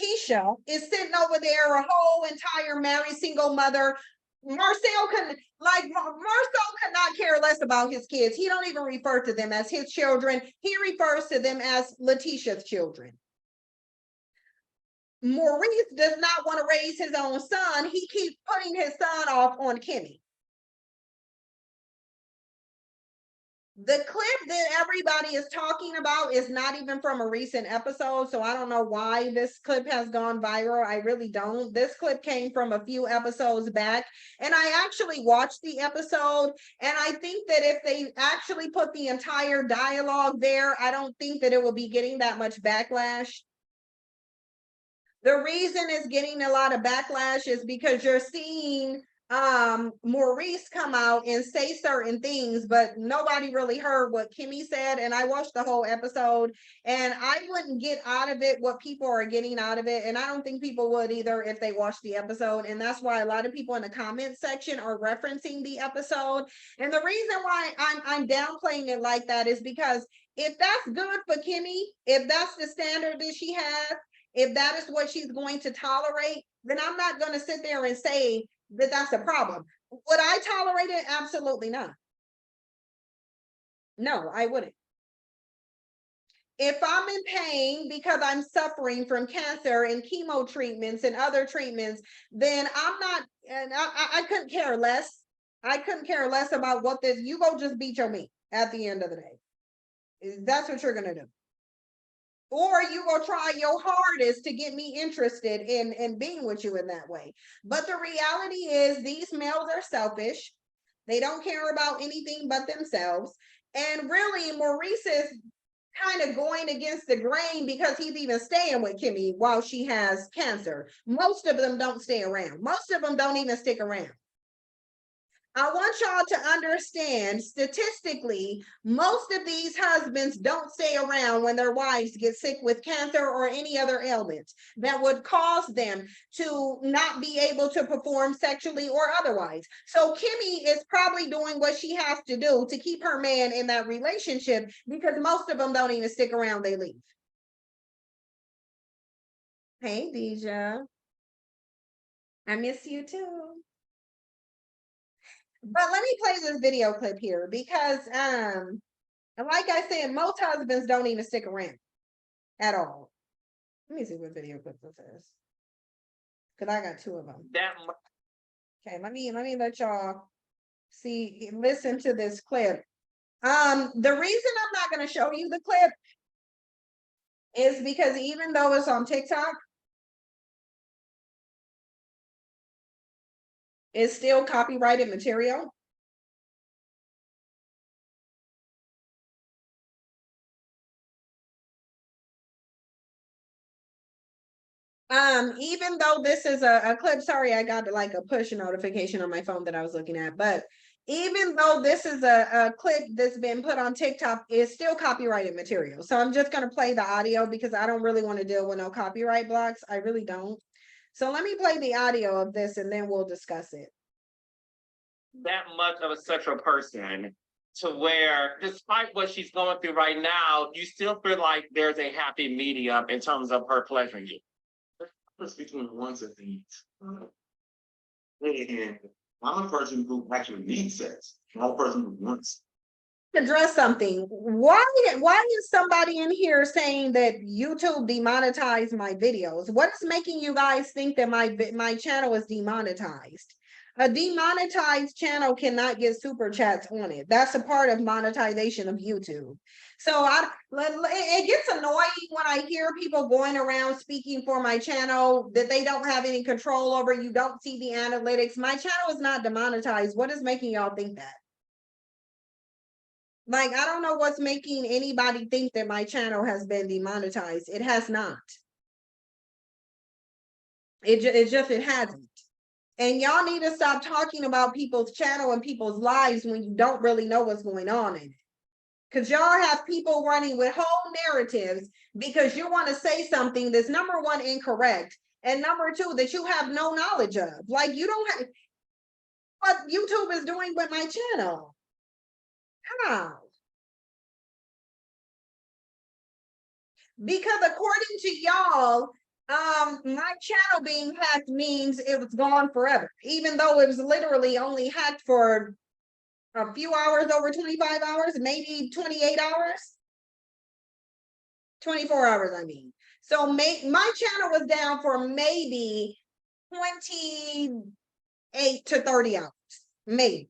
Tisha, is sitting over there, a whole entire married single mother. Marcel could not care less about his kids. He don't even refer to them as his children. He refers to them as Letitia's children. Maurice does not want to raise his own son. He keeps putting his son off on Kimmy. The clip that everybody is talking about is not even from a recent episode, so I don't know why this clip has gone viral. I really don't. This clip came from a few episodes back, and I actually watched the episode, and I think that if they actually put the entire dialogue there, I don't think that it will be getting that much backlash. The reason it's getting a lot of backlash is because you're seeing Maurice come out and say certain things, but nobody really heard what Kimmy said. And I watched the whole episode, and I wouldn't get out of it what people are getting out of it. And I don't think people would either if they watched the episode. And that's why a lot of people in the comment section are referencing the episode. And the reason why I'm downplaying it like that is because if that's good for Kimmy, if that's the standard that she has, if that is what she's going to tolerate, then I'm not going to sit there and say that that's a problem. Would I tolerate it? Absolutely not. No, I wouldn't. If I'm in pain because I'm suffering from cancer and chemo treatments and other treatments, then I'm not, and I couldn't care less. I couldn't care less about what this, you go just beat your meat at the end of the day. That's what you're going to do. Or you go try your hardest to get me interested in being with you in that way. But the reality is these males are selfish. They don't care about anything but themselves. And really, Maurice is kind of going against the grain because he's even staying with Kimmy while she has cancer. Most of them don't stay around. Most of them don't even stick around. I want y'all to understand, statistically, most of these husbands don't stay around when their wives get sick with cancer or any other ailment that would cause them to not be able to perform sexually or otherwise. So Kimmy is probably doing what she has to do to keep her man in that relationship because most of them don't even stick around, they leave. Hey, Deja. I miss you too. But let me play this video clip here because like I said, most husbands don't even stick around at all. Let me see what video clip this is. Because I got two of them. Okay, let me let y'all see, listen to this clip. The reason I'm not going to show you the clip is because even though it's on TikTok, it's still copyrighted material. Even though this is a clip, sorry, I got like a push notification on my phone that I was looking at, but even though this is a clip that's been put on TikTok, it's still copyrighted material. So I'm just going to play the audio because I don't really want to deal with no copyright blocks. I really don't. So let me play the audio of this and then we'll discuss it. That much of a sexual person to where despite what she's going through right now, you still feel like there's a happy medium in terms of her pleasuring you. Difference between wants and needs. And I'm a person who actually needs sex, not a person who wants. Address something. Why is somebody in here saying that YouTube demonetized my videos? What is making you guys think that my channel is demonetized? A demonetized channel cannot get super chats on it. That's a part of monetization of YouTube. So it gets annoying when I hear people going around speaking for my channel that they don't have any control over. You don't see the analytics. My channel is not demonetized. What is making y'all think that? Like, I don't know what's making anybody think that my channel has been demonetized. It has not. It hasn't. And y'all need to stop talking about people's channel and people's lives when you don't really know what's going on in it. Because y'all have people running with whole narratives because you want to say something that's number one, incorrect, and number two, that you have no knowledge of. Like, you don't have what YouTube is doing with my channel. How? Because according to y'all, my channel being hacked means it was gone forever, even though it was literally only hacked for a few hours, over 25 hours, maybe 28 hours, 24 hours, I mean. So my channel was down for maybe 28 to 30 hours, maybe.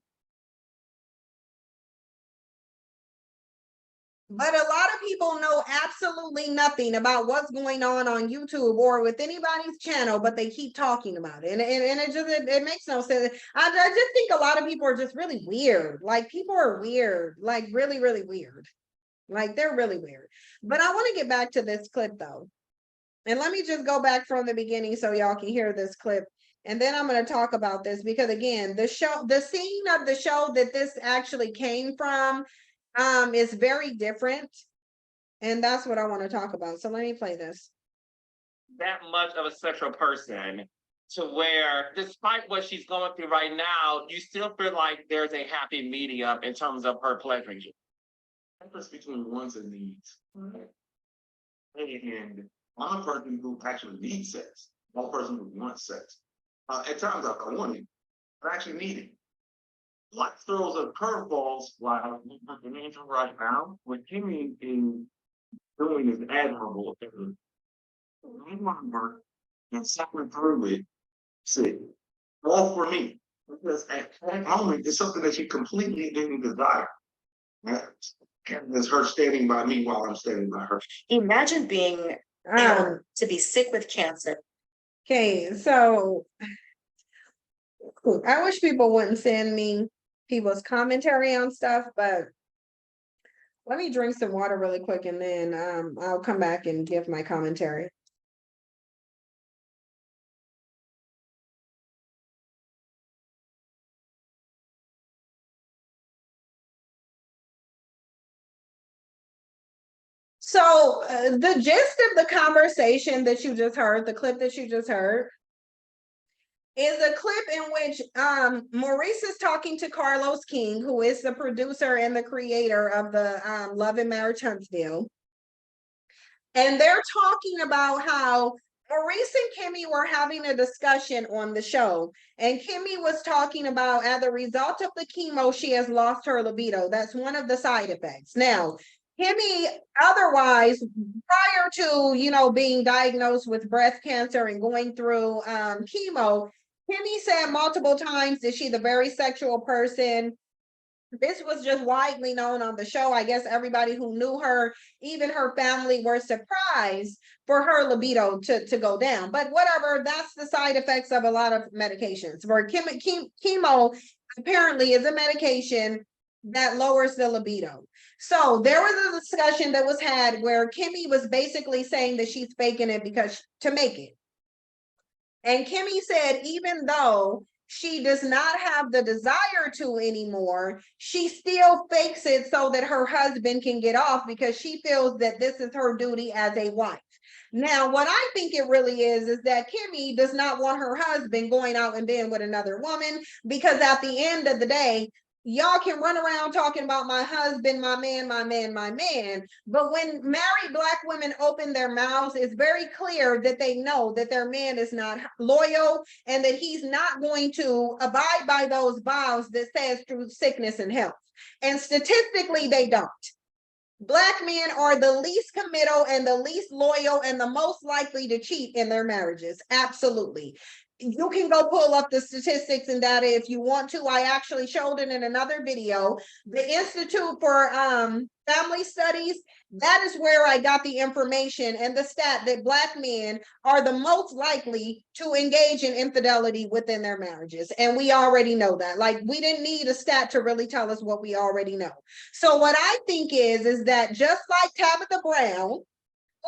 But a lot of people know absolutely nothing about what's going on YouTube or with anybody's channel, but they keep talking about it. And it makes no sense. I just think a lot of people are just really weird. Like, people are weird, like really, really weird. Like, they're really weird. But I want to get back to this clip though. And let me just go back from the beginning so y'all can hear this clip. And then I'm going to talk about this because, again, the scene of the show that this actually came from is very different, and that's what I want to talk about. So let me play this. That much of a sexual person to where despite what she's going through right now, you still feel like there's a happy medium in terms of her pleasuring you. Difference between wants and needs. And I'm a person who actually needs sex, not a person who wants sex. At times I want it, I actually need it. Life throws up curveballs while right now. What Jimmy is doing is admirable. Remember and suffering through it, see, all for me. Because at that moment, it's something that she completely didn't desire. There's her standing by me while I'm standing by her. Imagine being ill, to be sick with cancer. Okay, so I wish people wouldn't send me people's commentary on stuff, but let me drink some water really quick and then I'll come back and give my commentary. So the gist of the conversation that you just heard, the clip that you just heard, is a clip in which Maurice is talking to Carlos King, who is the producer and the creator of the Love and Marriage Huntsville. And they're talking about how Maurice and Kimmy were having a discussion on the show. And Kimmy was talking about, as a result of the chemo, she has lost her libido. That's one of the side effects. Now, Kimmy, otherwise, prior to, being diagnosed with breast cancer and going through chemo, Kimmy said multiple times that she's a very sexual person. This was just widely known on the show. I guess everybody who knew her, even her family, were surprised for her libido to go down. But whatever, that's the side effects of a lot of medications. For chemo apparently is a medication that lowers the libido. So there was a discussion that was had where Kimmy was basically saying that she's faking it because to make it. And Kimmy said, even though she does not have the desire to anymore, she still fakes it so that her husband can get off because she feels that this is her duty as a wife. Now, what I think it really is that Kimmy does not want her husband going out and being with another woman, because at the end of the day, y'all can run around talking about my husband, my man, my man, my man. But when married Black women open their mouths, it's very clear that they know that their man is not loyal and that he's not going to abide by those vows that says through sickness and health. And statistically, they don't. Black men are the least committal and the least loyal and the most likely to cheat in their marriages. Absolutely. You can go pull up the statistics and data if you want to. I actually showed it in another video. The Institute for Family Studies, that is where I got the information and the stat that Black men are the most likely to engage in infidelity within their marriages. And we already know that. Like, we didn't need a stat to really tell us what we already know. So what I think is that just like Tabitha Brown,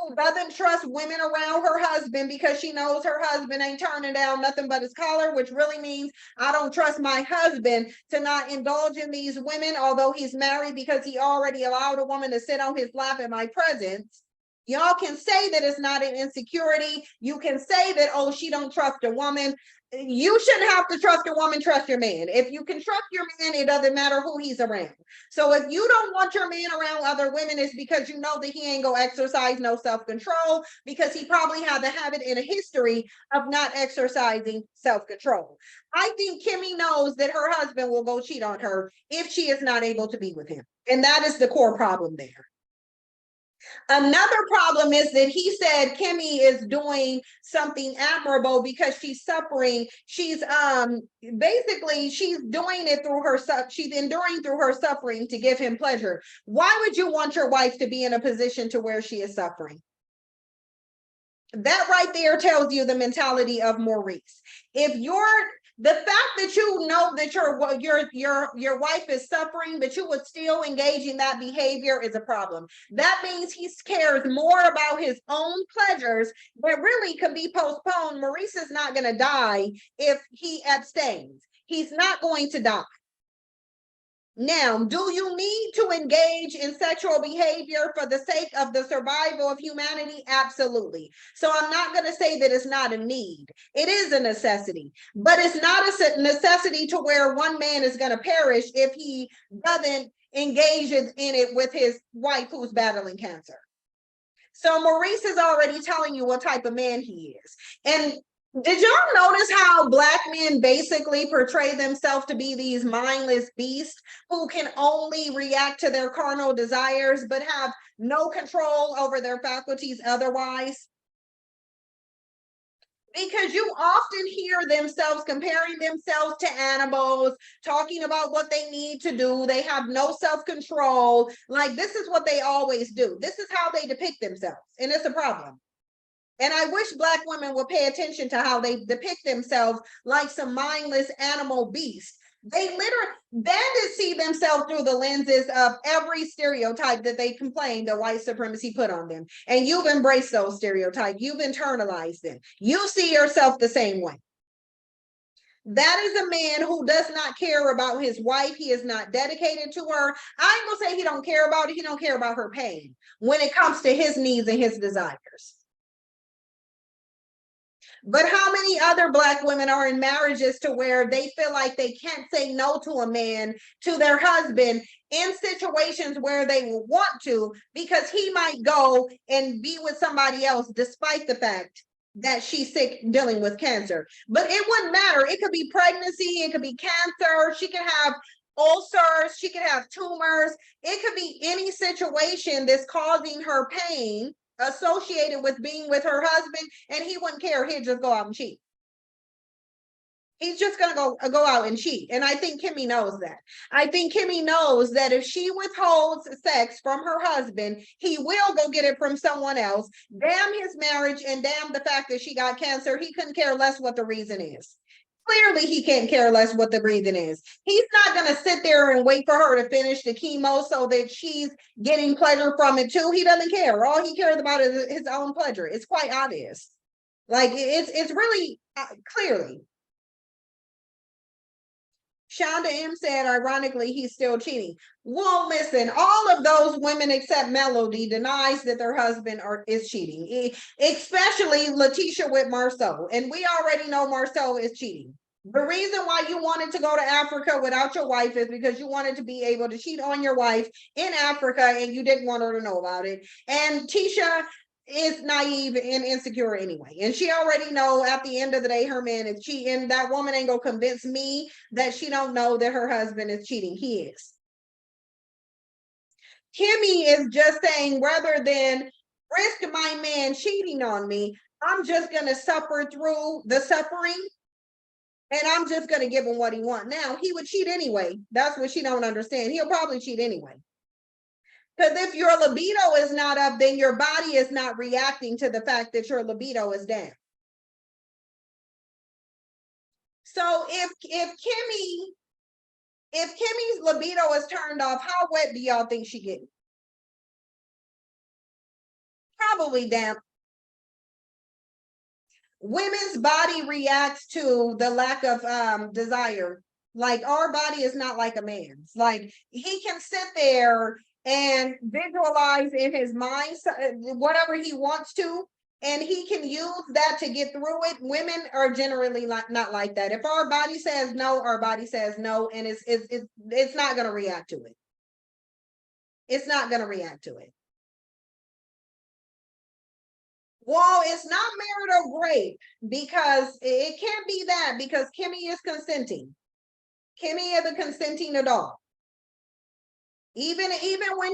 who doesn't trust women around her husband because she knows her husband ain't turning down nothing but his collar, which really means I don't trust my husband to not indulge in these women, although he's married, because he already allowed a woman to sit on his lap in my presence. Y'all can say that it's not an insecurity. You can say that, oh, she don't trust a woman. You shouldn't have to trust a woman, trust your man. If you can trust your man, it doesn't matter who he's around. So if you don't want your man around other women, it's because you know that he ain't gonna exercise no self-control, because he probably had the habit and a history of not exercising self-control. I think Kimmy knows that her husband will go cheat on her if she is not able to be with him. And that is the core problem there. Another problem is that he said Kimmy is doing something admirable because she's suffering. She's basically she's doing it through her she's enduring through her suffering to give him pleasure. Why would you want your wife to be in a position to where she is suffering? That right there tells you the mentality of Maurice. If the fact that you know that your wife is suffering, but you would still engage in that behavior is a problem. That means he cares more about his own pleasures that really can be postponed. Maurice is not going to die if he abstains. He's not going to die. Now, do you need to engage in sexual behavior for the sake of the survival of humanity? Absolutely. So I'm not going to say that it's not a need. It is a necessity, but it's not a necessity to where one man is going to perish if he doesn't engage in it with his wife who's battling cancer. So Maurice is already telling you what type of man he is. And did y'all notice how Black men basically portray themselves to be these mindless beasts who can only react to their carnal desires but have no control over their faculties otherwise? Because you often hear themselves comparing themselves to animals, talking about what they need to do. They have no self-control. Like, this is what they always do. This is how they depict themselves, and it's a problem. And I wish Black women would pay attention to how they depict themselves like some mindless animal beast. Bandits see themselves through the lenses of every stereotype that they complain that white supremacy put on them. And you've embraced those stereotypes. You've internalized them. You see yourself the same way. That is a man who does not care about his wife. He is not dedicated to her. I ain't gonna say he don't care about it. He don't care about her pain when it comes to his needs and his desires. But how many other Black women are in marriages to where they feel like they can't say no to a man, to their husband, in situations where they will want to, because he might go and be with somebody else despite the fact that she's sick, dealing with cancer. But it wouldn't matter. It could be pregnancy, it could be cancer, she could have ulcers, she could have tumors. It could be any situation that's causing her pain associated with being with her husband, and he wouldn't care. He'd just go out and cheat. He's just gonna go out and cheat. And I think Kimmy knows that. I think Kimmy knows that if she withholds sex from her husband, he will go get it from someone else. Damn his marriage and damn the fact that she got cancer. He couldn't care less what the reason is. Clearly, he can't care less what the reason is. He's not going to sit there and wait for her to finish the chemo so that she's getting pleasure from it too. He doesn't care. All he cares about is his own pleasure. It's quite obvious. Like, it's really clearly. Shonda M said, ironically, he's still cheating. Well, listen, all of those women except Melody denies that their husband is cheating, especially Letitia with Marceau. And we already know Marceau is cheating. The reason why you wanted to go to Africa without your wife is because you wanted to be able to cheat on your wife in Africa and you didn't want her to know about it. And Tisha is naive and insecure anyway. And she already know at the end of the day, her man is cheating. That woman ain't gonna convince me that she don't know that her husband is cheating. He is. Kimmy is just saying, rather than risk my man cheating on me, I'm just gonna suffer through the suffering and I'm just gonna give him what he wants. Now, he would cheat anyway. That's what she don't understand. He'll probably cheat anyway. Because if your libido is not up, then your body is not reacting to the fact that your libido is down. So if Kimmy's libido is turned off, how wet do y'all think she getting? Probably damp. Women's body reacts to the lack of desire. Like our body is not like a man's. Like he can sit there and visualize in his mind whatever he wants to, and he can use that to get through it. Women are generally not like that. If our body says no, our body says no, and it's not going to react to it. It's not going to react to it. Well, it's not marital rape because it can't be that, because Kimmy is consenting. Kimmy is a consenting adult. Even when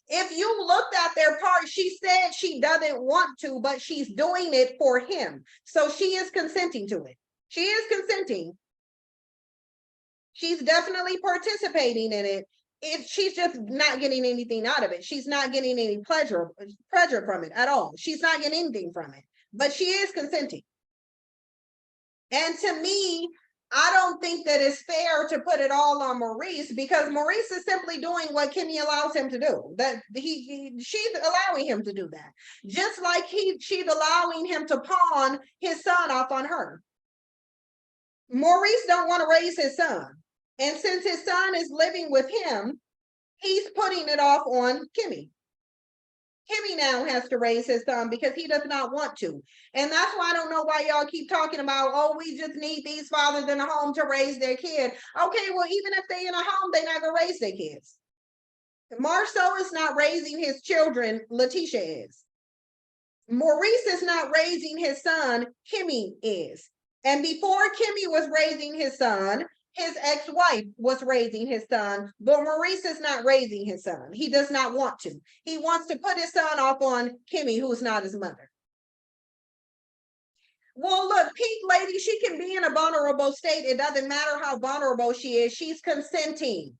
if you looked at their part, she said she doesn't want to, but she's doing it for him. So she is consenting to it. She is consenting. She's definitely participating in it. She's just not getting anything out of it. She's not getting any pleasure from it at all. She's not getting anything from it, but she is consenting. And to me, I don't think that it's fair to put it all on Maurice, because Maurice is simply doing what Kimmy allows him to do. That she's allowing him to do that. Just like she's allowing him to pawn his son off on her. Maurice don't want to raise his son. And since his son is living with him, he's putting it off on Kimmy. Kimmy now has to raise his son because he does not want to. And that's why I don't know why y'all keep talking about, oh, we just need these fathers in a home to raise their kid. Okay, well, even if they in a home, they're not going to raise their kids. Marceau is not raising his children, Letitia is. Maurice is not raising his son, Kimmy is. And before Kimmy was raising his son, his ex-wife was raising his son, but Maurice is not raising his son. He does not want to. He wants to put his son off on Kimmy, who's not his mother. Well, look, Pink Lady, she can be in a vulnerable state. It doesn't matter how vulnerable she is. She's consenting.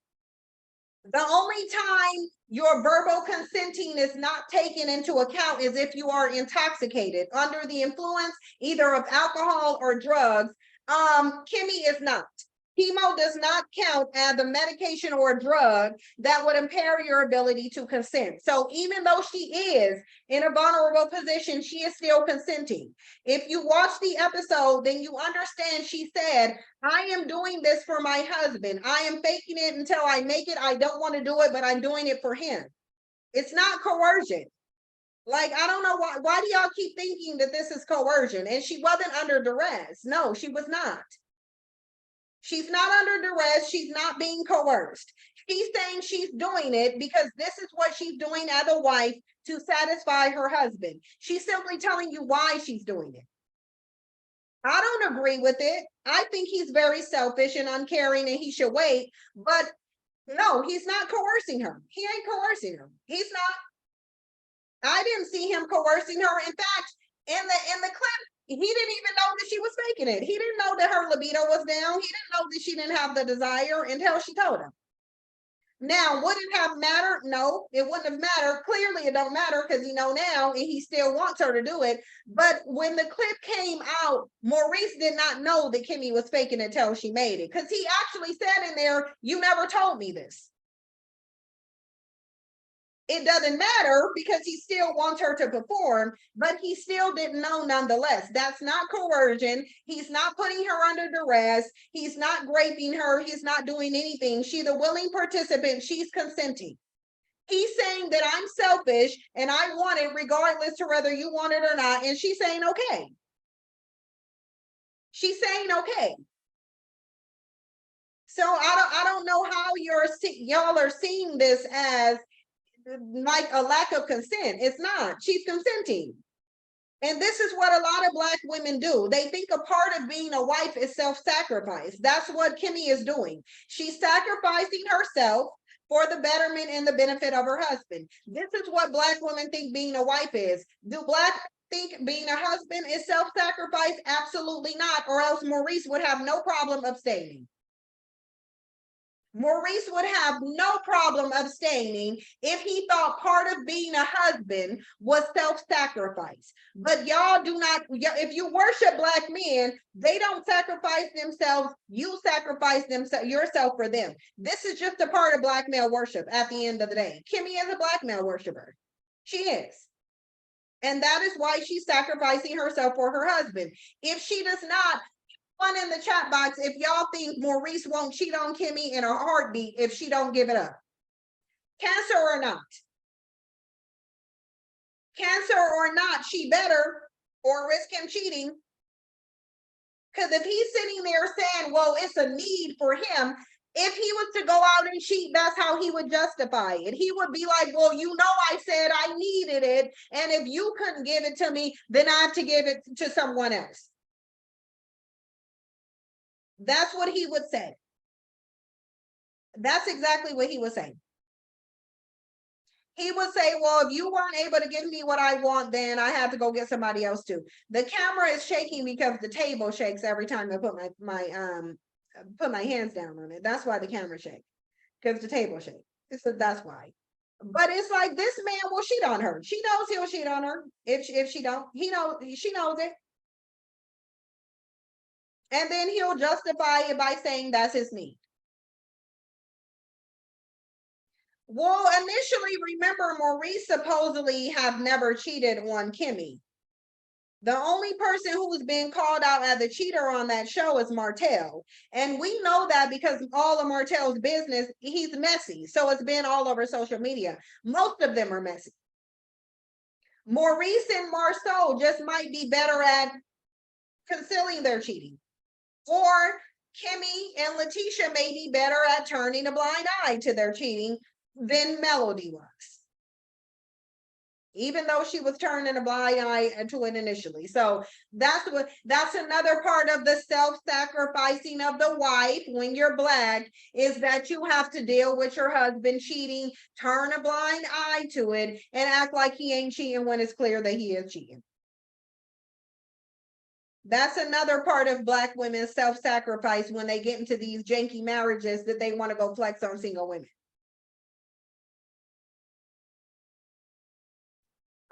The only time your verbal consenting is not taken into account is if you are intoxicated, under the influence either of alcohol or drugs. Kimmy is not. Chemo does not count as a medication or a drug that would impair your ability to consent. So even though she is in a vulnerable position, she is still consenting. If you watch the episode, then you understand she said, I am doing this for my husband. I am faking it until I make it. I don't want to do it, but I'm doing it for him. It's not coercion. Like, I don't know why do y'all keep thinking that this is coercion? And she wasn't under duress. No, she was not. She's not under duress. She's not being coerced. She's saying she's doing it because this is what she's doing as a wife to satisfy her husband. She's simply telling you why she's doing it. I don't agree with it. I think he's very selfish and uncaring and he should wait. But no, he's not coercing her. He ain't coercing her. He's not. I didn't see him coercing her. In fact, in the clip, he didn't even know that she was faking it. He didn't know that her libido was down. He didn't know that she didn't have the desire until she told him. Now, would it have mattered? No, it wouldn't have mattered. Clearly, it don't matter because you know now, and he still wants her to do it. But when the clip came out, Maurice did not know that Kimmy was faking it until she made it, because he actually said in there, "You never told me this." It doesn't matter because he still wants her to perform, but he still didn't know nonetheless. That's not coercion. He's not putting her under duress. He's not raping her. He's not doing anything. She's a willing participant. She's consenting. He's saying that I'm selfish and I want it regardless to whether you want it or not. And she's saying, okay. She's saying, okay. So I don't know how y'all are seeing this as like a lack of consent. It's not. She's consenting. And this is what a lot of Black women do. They think a part of being a wife is self-sacrifice. That's what Kimmy is doing. She's sacrificing herself for the betterment and the benefit of her husband. This is what Black women think being a wife is. Do Black think being a husband is self-sacrifice? Absolutely not, or else Maurice would have no problem abstaining. Maurice would have no problem abstaining if he thought part of being a husband was self-sacrifice. But y'all do not, if you worship Black men, they don't sacrifice themselves. You sacrifice yourself for them. This is just a part of Black male worship at the end of the day. Kimmy is a Black male worshiper. She is. And that is why she's sacrificing herself for her husband. If she does not, one in the chat box if y'all think Maurice won't cheat on Kimmy in a heartbeat if she don't give it up. Cancer or not. Cancer or not, she better or risk him cheating. Because if he's sitting there saying, well, it's a need for him, if he was to go out and cheat, that's how he would justify it. He would be like, well, you know, I said I needed it. And if you couldn't give it to me, then I have to give it to someone else. That's what he would say. That's exactly what he was saying. He would say, well, if you weren't able to give me what I want, then I have to go get somebody else too. The camera is shaking because the table shakes every time I put my hands down on it. That's why the camera shakes, because the table shakes. So that's why. But it's like this man will cheat on her. She knows he'll cheat on her. If she don't, she knows it. And then he'll justify it by saying that's his need. Well, initially, remember, Maurice supposedly have never cheated on Kimmy. The only person who's been called out as a cheater on that show is Martell. And we know that because all of Martell's business, he's messy. So it's been all over social media. Most of them are messy. Maurice and Marceau just might be better at concealing their cheating. Or Kimmy and Letitia may be better at turning a blind eye to their cheating than Melody was. Even though she was turning a blind eye to it initially. So that's another part of the self-sacrificing of the wife when you're Black, is that you have to deal with your husband cheating, turn a blind eye to it, and act like he ain't cheating when it's clear that he is cheating. That's another part of Black women's self-sacrifice when they get into these janky marriages that they want to go flex on single women.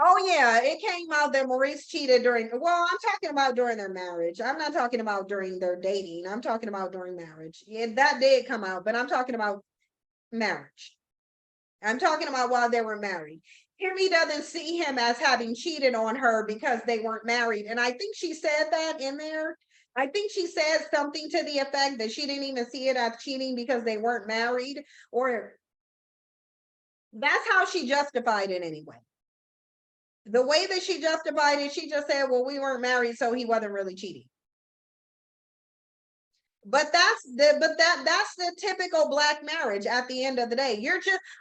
Oh yeah, it came out that Maurice cheated during, well, I'm talking about during their marriage. I'm not talking about during their dating. I'm talking about during marriage. Yeah, that did come out, but I'm talking about marriage. I'm talking about while they were married. Kimmy doesn't see him as having cheated on her because they weren't married. And I think she said that in there. I think she said something to the effect that she didn't even see it as cheating because they weren't married, or that's how she justified it anyway. The way that she justified it, she just said, well, we weren't married, so he wasn't really cheating. But that's the typical Black marriage at the end of the day.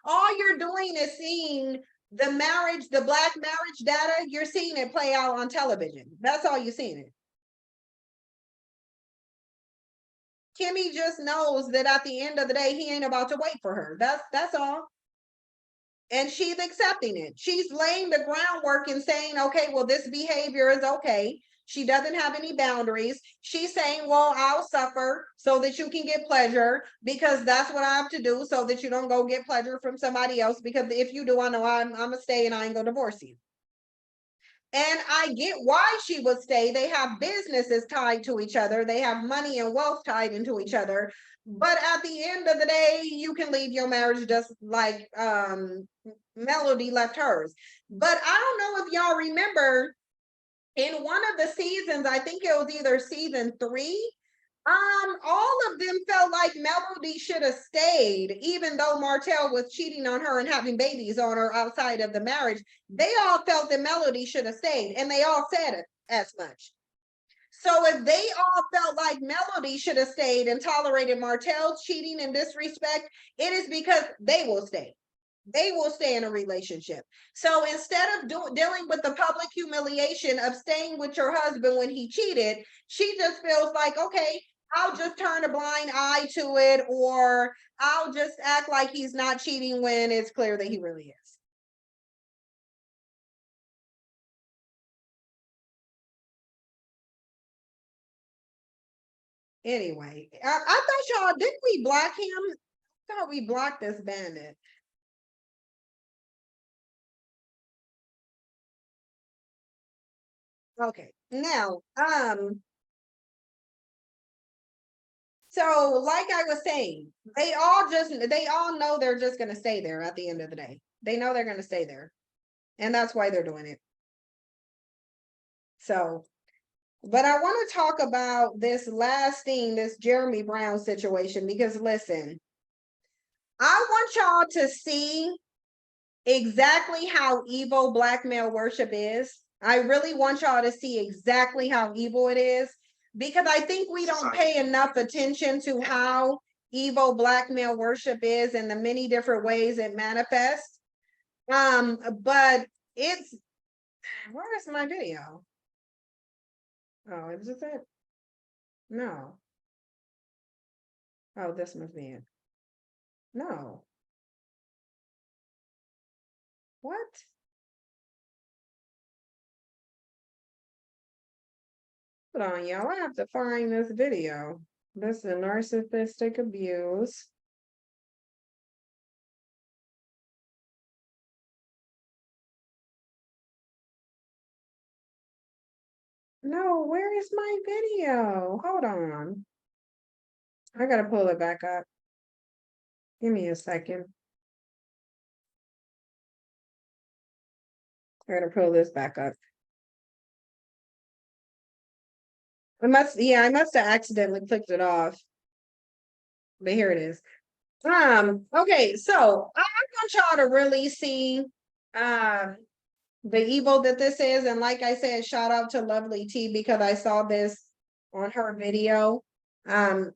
All you're doing is seeing the marriage, the Black marriage data, you're seeing it play out on television. That's all you're seeing it. Kimmy just knows that at the end of the day, he ain't about to wait for her. That's all. And she's accepting it. She's laying the groundwork and saying, okay, well, this behavior is okay. She doesn't have any boundaries. She's saying, well, I'll suffer so that you can get pleasure, because that's what I have to do so that you don't go get pleasure from somebody else. Because if you do, I know I'm going to stay and I ain't going to divorce you. And I get why she would stay. They have businesses tied to each other. They have money and wealth tied into each other. But at the end of the day, you can leave your marriage just like Melody left hers. But I don't know if y'all remember, in one of the seasons, I think it was either season 3, all of them felt like Melody should have stayed, even though Martell was cheating on her and having babies on her outside of the marriage. They all felt that Melody should have stayed, and they all said it as much. So if they all felt like Melody should have stayed and tolerated Martell's cheating and disrespect, it is because they will stay. They will stay in a relationship. So instead of dealing with the public humiliation of staying with your husband when he cheated, she just feels like, okay, I'll just turn a blind eye to it, or I'll just act like he's not cheating when it's clear that he really is. Anyway, I thought y'all, didn't we block him? I thought we blocked this bandit. Okay, now, so like I was saying, they all know they're just gonna stay there at the end of the day. They know they're gonna stay there. And that's why they're doing it. So, but I want to talk about this last thing, this Jeremy Brown situation, because listen, I want y'all to see exactly how evil black male worship is. I really want y'all to see exactly how evil it is, because I think we don't pay enough attention to how evil black male worship is and the many different ways it manifests. But it's, where is my video? Oh, is this it? No. Oh, this must be it. No. What? Hold on, y'all. I have to find this video. This is narcissistic abuse. No, where is my video? Hold on. I gotta pull it back up. Give me a second. I gotta pull this back up. I must have accidentally clicked it off. But here it is. Okay, so I want y'all to really see the evil that this is. And like I said, shout out to Lovely T, because I saw this on her video.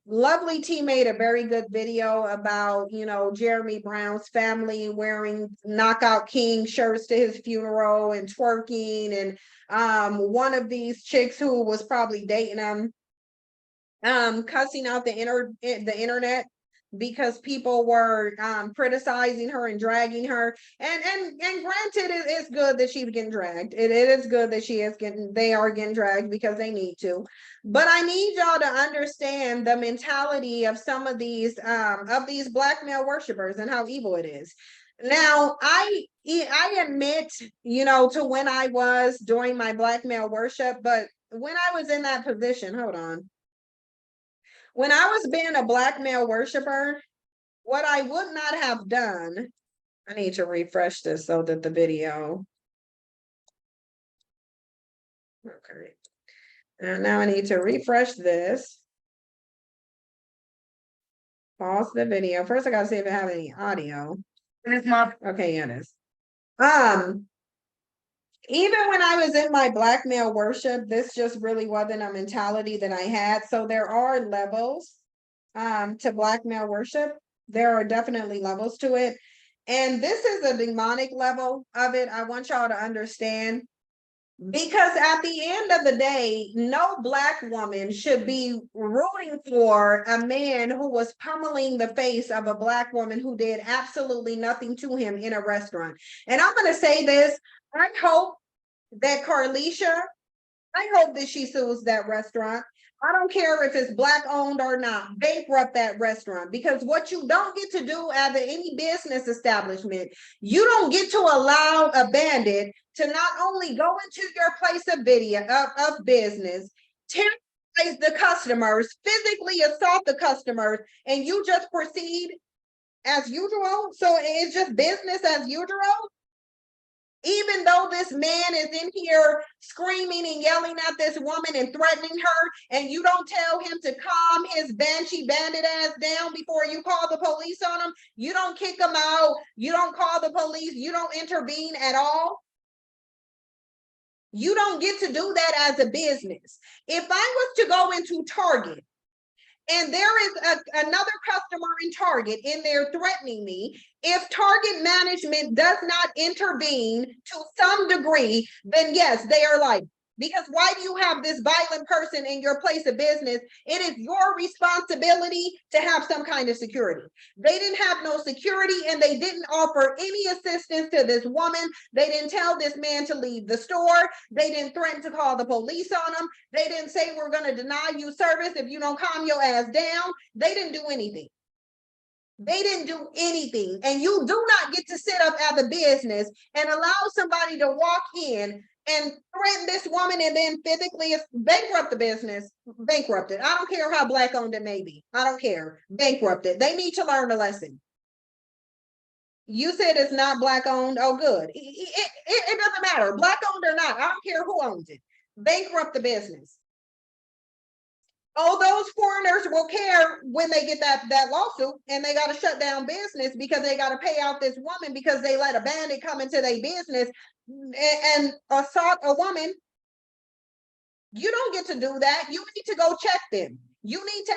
Lovely T made a very good video about, you know, Jeremy Brown's family wearing Knockout King shirts to his funeral and twerking, and one of these chicks who was probably dating him cussing out the internet because people were criticizing her and dragging her. And granted, it's good that she's getting dragged. It is good that they are getting dragged because they need to. But I need y'all to understand the mentality of some of these black male worshipers and how evil it is. Now, I admit, you know, to when I was doing my black male worship, but when I was in that position, hold on. When I was being a black male worshiper, what I would not have done, I need to refresh this so that the video. Okay. And now I need to refresh this. Pause the video. First, I gotta see if it have any audio. Okay, yeah, it is. Even when I was in my black male worship, this just really wasn't a mentality that I had. So there are levels to black male worship. There are definitely levels to it. And this is a demonic level of it. I want y'all to understand, because at the end of the day, no black woman should be rooting for a man who was pummeling the face of a black woman who did absolutely nothing to him in a restaurant. And I'm going to say this, I hope that Carlisha, I hope that she sues that restaurant. I don't care if it's black owned or not, bankrupt that restaurant, because what you don't get to do as any business establishment, you don't get to allow a bandit to not only go into your place of business, terrorize the customers, physically assault the customers, and you just proceed as usual. So it's just business as usual. Even though this man is in here screaming and yelling at this woman and threatening her, and you don't tell him to calm his banshee bandit ass down before you call the police on him, you don't kick him out, you don't call the police, you don't intervene at all. You don't get to do that as a business. If I was to go into Target and there is another customer in Target in there threatening me, if Target management does not intervene to some degree, then yes, they are liable. Because why do you have this violent person in your place of business? It is your responsibility to have some kind of security. They didn't have no security and they didn't offer any assistance to this woman. They didn't tell this man to leave the store. They didn't threaten to call the police on him. They didn't say we're going to deny you service if you don't calm your ass down. They didn't do anything. They didn't do anything. And you do not get to sit up at the business and allow somebody to walk in and threaten this woman and then physically bankrupt the business. Bankrupt it. I don't care how black owned it may be. I don't care. Bankrupt it. They need to learn a lesson. You said it's not black owned. Oh, good. It doesn't matter. Black owned or not. I don't care who owns it. Bankrupt the business. Oh, those foreigners will care when they get that lawsuit and they got to shut down business because they got to pay out this woman because they let a bandit come into their business and assault a woman. You don't get to do that. You need to go check them. You need to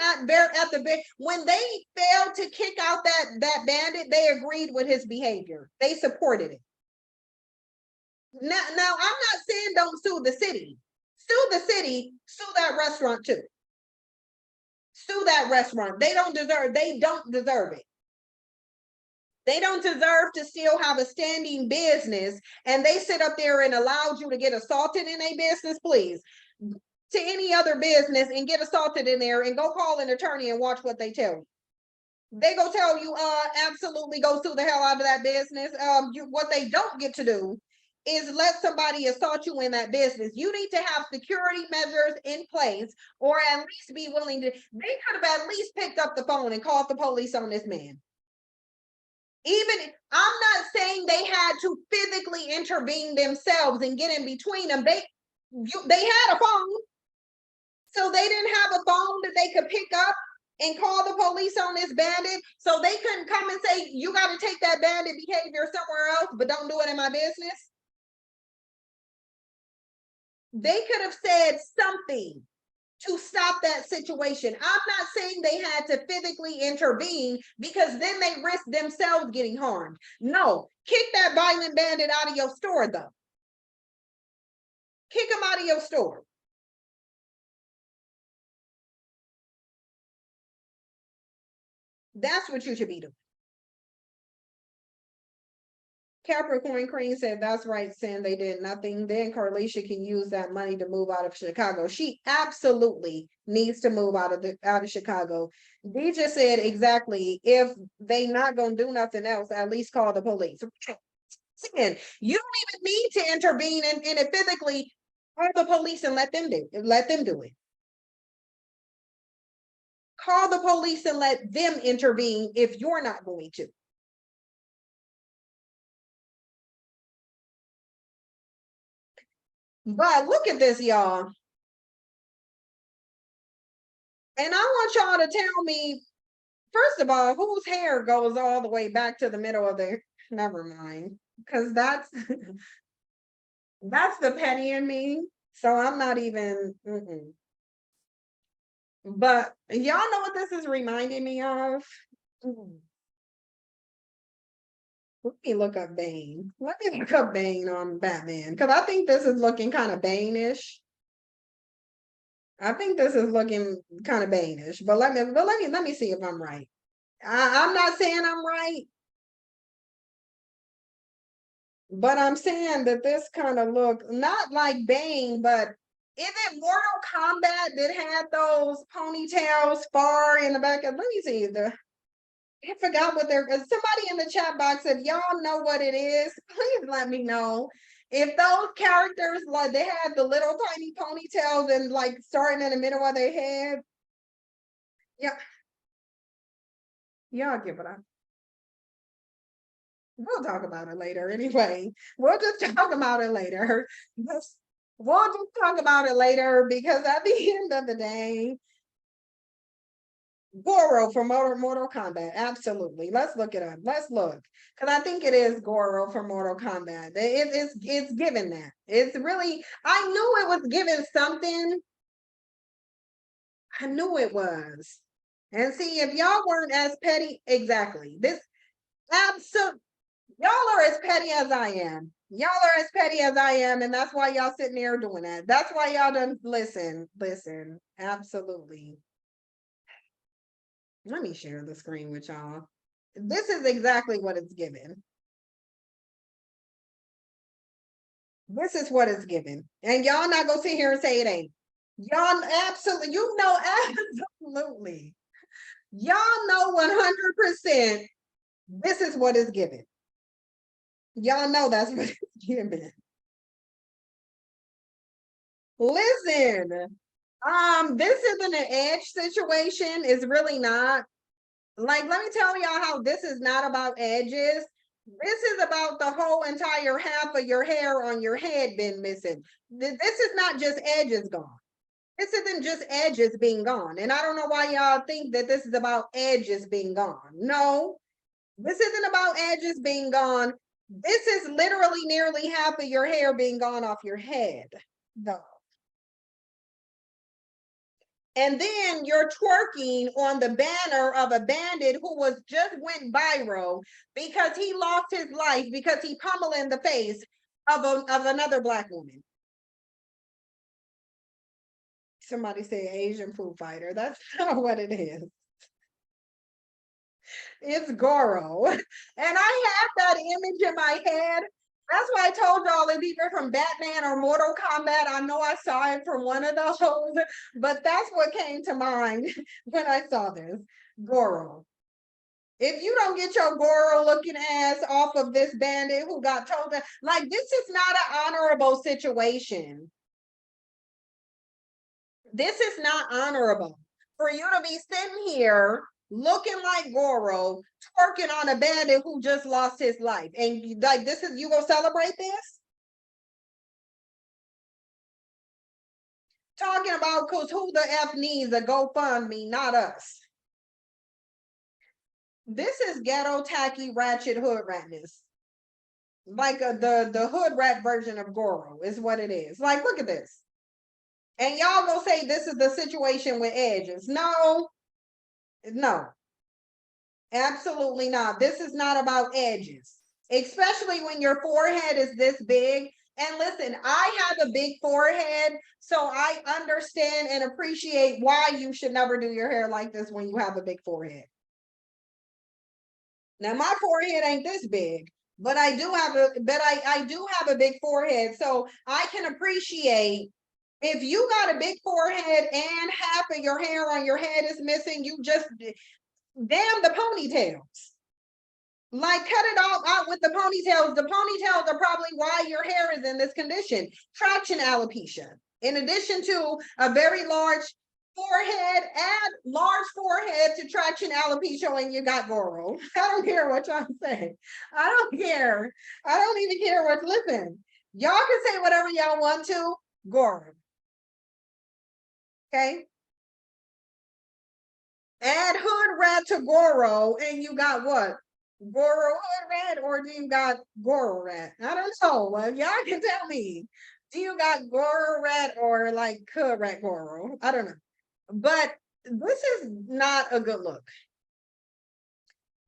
when they failed to kick out that bandit, they agreed with his behavior. They supported it. Now I'm not saying don't sue the city. Sue the city, sue that restaurant too. Sue that restaurant. They don't deserve it. They don't deserve to still have a standing business and they sit up there and allowed you to get assaulted in a business, please. To any other business and get assaulted in there and go call an attorney and watch what they tell you. They go tell you, absolutely go sue the hell out of that business. What they don't get to do is let somebody assault you in that business. You need to have security measures in place or at least be willing to, they could have at least picked up the phone and called the police on this man. Even, I'm not saying they had to physically intervene themselves and get in between them. They had a phone. So they didn't have a phone that they could pick up and call the police on this bandit. So they couldn't come and say, you got to take that bandit behavior somewhere else, but don't do it in my business. They could have said something to stop that situation. I'm not saying they had to physically intervene because then they risk themselves getting harmed. No, kick that violent bandit out of your store though. Kick him out of your store. That's what you should be doing. Capricorn Cream said, that's right, Sin, they did nothing. Then Carlisha can use that money to move out of Chicago. She absolutely needs to move out of Chicago. They just said exactly, if they not gonna do nothing else, at least call the police. Sin, you don't even need to intervene in it physically. Call the police and let them do it. Call the police and let them intervene if you're not going to. But look at this, y'all. And I want y'all to tell me, first of all, whose hair goes all the way back to the middle of their, never mind. Because that's the petty in me. So I'm not even, But y'all know what this is reminding me of? Let me look up Bane. Let me look up Bane on Batman. Because I think this is looking kind of Bane-ish. I think this is looking kind of Bane-ish. But let me see if I'm right. I'm not saying I'm right. But I'm saying that this kind of look not like Bane, but is it Mortal Kombat that had those ponytails far in the back? Let me see. I forgot what somebody in the chat box, if y'all know what it is, please let me know. If those characters, like they had the little tiny ponytails and like starting in the middle of their head. Yeah. Y'all give it up. We'll talk about it later anyway. We'll just talk about it later. We'll just talk about it later because at the end of the day, Goro from Mortal Kombat. Absolutely. Let's look it up. Let's look. Because I think it is Goro from Mortal Kombat. It's given that. It's really, I knew it was given something. I knew it was. And see, if y'all weren't as petty, exactly. This absolute, y'all are as petty as I am. Y'all are as petty as I am, and that's why y'all sitting there doing that. That's why y'all done listen. Absolutely. Let me share the screen with y'all. This is exactly what it's given. This is what it's given. And y'all not gonna sit here and say it ain't. Y'all absolutely, you know, absolutely. Y'all know 100% this is what is given. Y'all know that's what it's given. Listen, this isn't an edge situation. It's really not. Like, let me tell y'all how this is not about edges. This is about the whole entire half of your hair on your head been missing. This is not just edges gone. This isn't just edges being gone. And I don't know why y'all think that this is about edges being gone. No, this isn't about edges being gone. This is literally nearly half of your hair being gone off your head. No. And then you're twerking on the banner of a bandit who was just went viral because he lost his life because he pummeled in the face of another Black woman. Somebody say Asian food fighter. That's not what it is. It's Goro. And I have that image in my head. That's why I told y'all it's either from Batman or Mortal Kombat. I know I saw it from one of those, but that's what came to mind when I saw this. Goro. If you don't get your Goro looking ass off of this bandit who got told that, like, this is not an honorable situation. This is not honorable for you to be sitting here looking like Goro, twerking on a bandit who just lost his life. And like, this is, you gonna celebrate this? Talking about, cause who the F needs a GoFundMe, not us. This is ghetto, tacky, ratchet hood ratness. Like the hood rat version of Goro is what it is. Like, look at this. And y'all gonna say this is the situation with edges. No, no, absolutely not. This is not about edges, especially when your forehead is this big. And listen, I have a big forehead, so I understand and appreciate why you should never do your hair like this when you have a big forehead. Now my forehead ain't this big, but I do have a big forehead, so I can appreciate if you got a big forehead and half of your hair on your head is missing, you just damn the ponytails. Like, cut it all out with the ponytails. The ponytails are probably why your hair is in this condition. Traction alopecia. In addition to a very large forehead, add large forehead to traction alopecia when you got Goro. I don't care what y'all say. I don't care. I don't even care what, listen. Y'all can say whatever y'all want to. Goro. Okay? Add hood rat to Goro and you got what? Goro hood rat, or do you got Goro rat? I don't know. Well, y'all can tell me. Do you got Goro rat or like hood rat Goro? I don't know. But this is not a good look.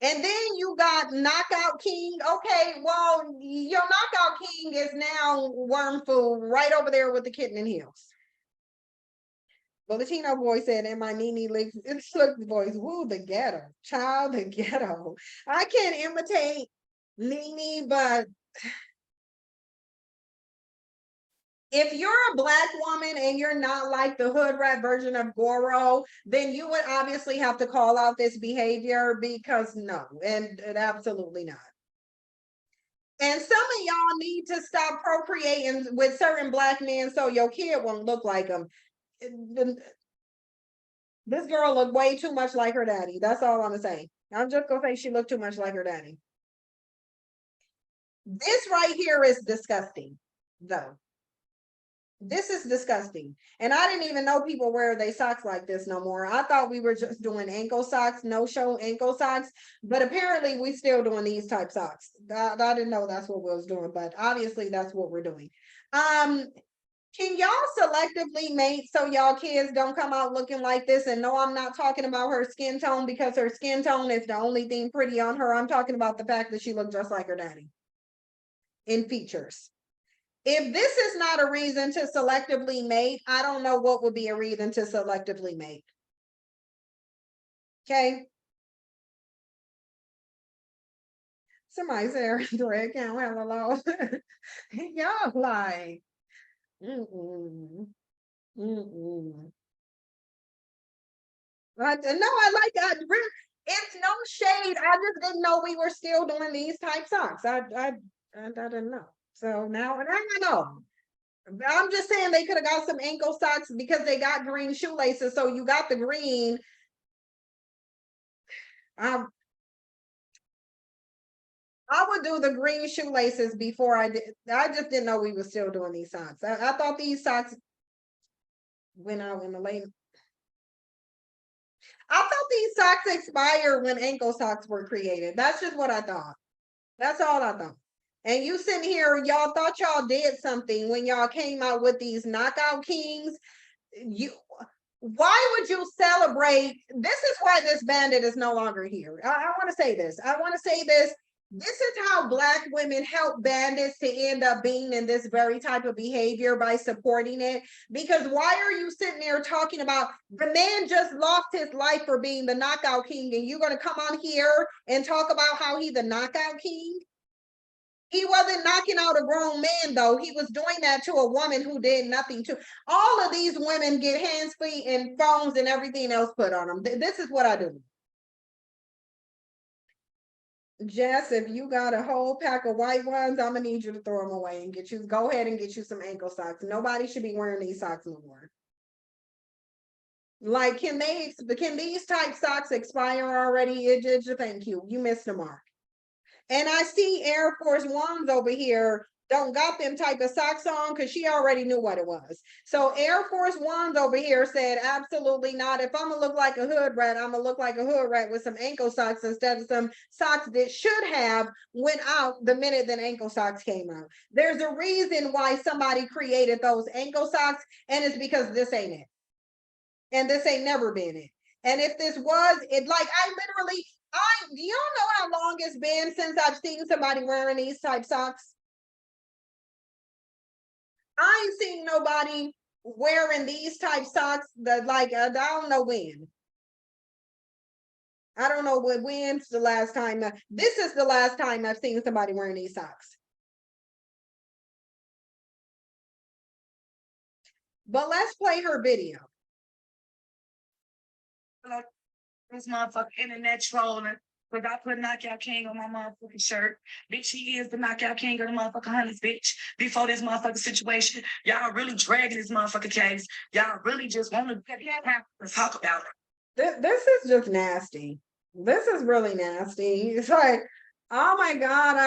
And then you got Knockout King. Okay, well, your Knockout King is now worm food right over there with the kitten in heels. The Latino boy said, "In my Nene Slick's voice, woo, the ghetto, child, the ghetto." I can't imitate Nene, but if you're a Black woman and you're not like the hood rat version of Goro, then you would obviously have to call out this behavior, because no, and absolutely not. And some of y'all need to stop procreating with certain Black men so your kid won't look like them. This girl looked way too much like her daddy. That's all I'm gonna say. I'm just gonna say she looked too much like her daddy. This right here is disgusting, though. This is disgusting. And I didn't even know people wear their socks like this no more. I thought we were just doing ankle socks, no show ankle socks, but apparently we still doing these type socks. I didn't know that's what we was doing, but obviously that's what we're doing. Can y'all selectively mate so y'all kids don't come out looking like this? And no, I'm not talking about her skin tone because her skin tone is the only thing pretty on her. I'm talking about the fact that she looked just like her daddy in features. If this is not a reason to selectively mate, I don't know what would be a reason to selectively mate. Okay. Somebody said Drake can't have a low. Y'all like, mm-mm, mm-mm. No, I like that. It's no shade. I just didn't know we were still doing these type socks. I didn't know. So now I know. I'm just saying they could have got some ankle socks because they got green shoelaces. So you got the green. I would do the green shoelaces before I did. I just didn't know we were still doing these socks. I thought these socks went out in the late. I thought these socks expired when ankle socks were created. That's just what I thought. That's all I thought. And you sitting here, y'all thought y'all did something when y'all came out with these knockout kings. Why would you celebrate? This is why this bandit is no longer here. I want to say this. I want to say this. This is how Black women help bandits to end up being in this very type of behavior by supporting it. Because why are you sitting there talking about the man just lost his life for being the knockout king, and you're going to come on here and talk about how he's the knockout king? He wasn't knocking out a grown man, though. He was doing that to a woman who did nothing to. All of these women get hands, feet, and phones and everything else put on them. This is what I do. Jess, if you got a whole pack of white ones, I'm gonna need you to throw them away and go ahead and get you some ankle socks. Nobody should be wearing these socks no more. Like, can these type socks expire already? Thank you. You missed the mark. And I see Air Force Ones over here don't got them type of socks on because she already knew what it was. So Air Force Ones over here said, absolutely not. If I'm gonna look like a hood rat, I'm gonna look like a hood rat with some ankle socks instead of some socks that should have went out the minute that ankle socks came out. There's a reason why somebody created those ankle socks, and it's because this ain't it. And this ain't never been it. And if this was it, like do y'all know how long it's been since I've seen somebody wearing these type socks? I ain't seen nobody wearing these type socks that I don't know when. I don't know when's the last time. This is the last time I've seen somebody wearing these socks. But let's play her video. This motherfucker internet trolling. But I put Knockout King on my motherfucking shirt. Bitch, he is the Knockout King of the motherfucking Hunters, bitch. Before this motherfucking situation, y'all really dragging this motherfucking case. Y'all really just want to talk about it. This is just nasty. This is really nasty. It's like, oh my God,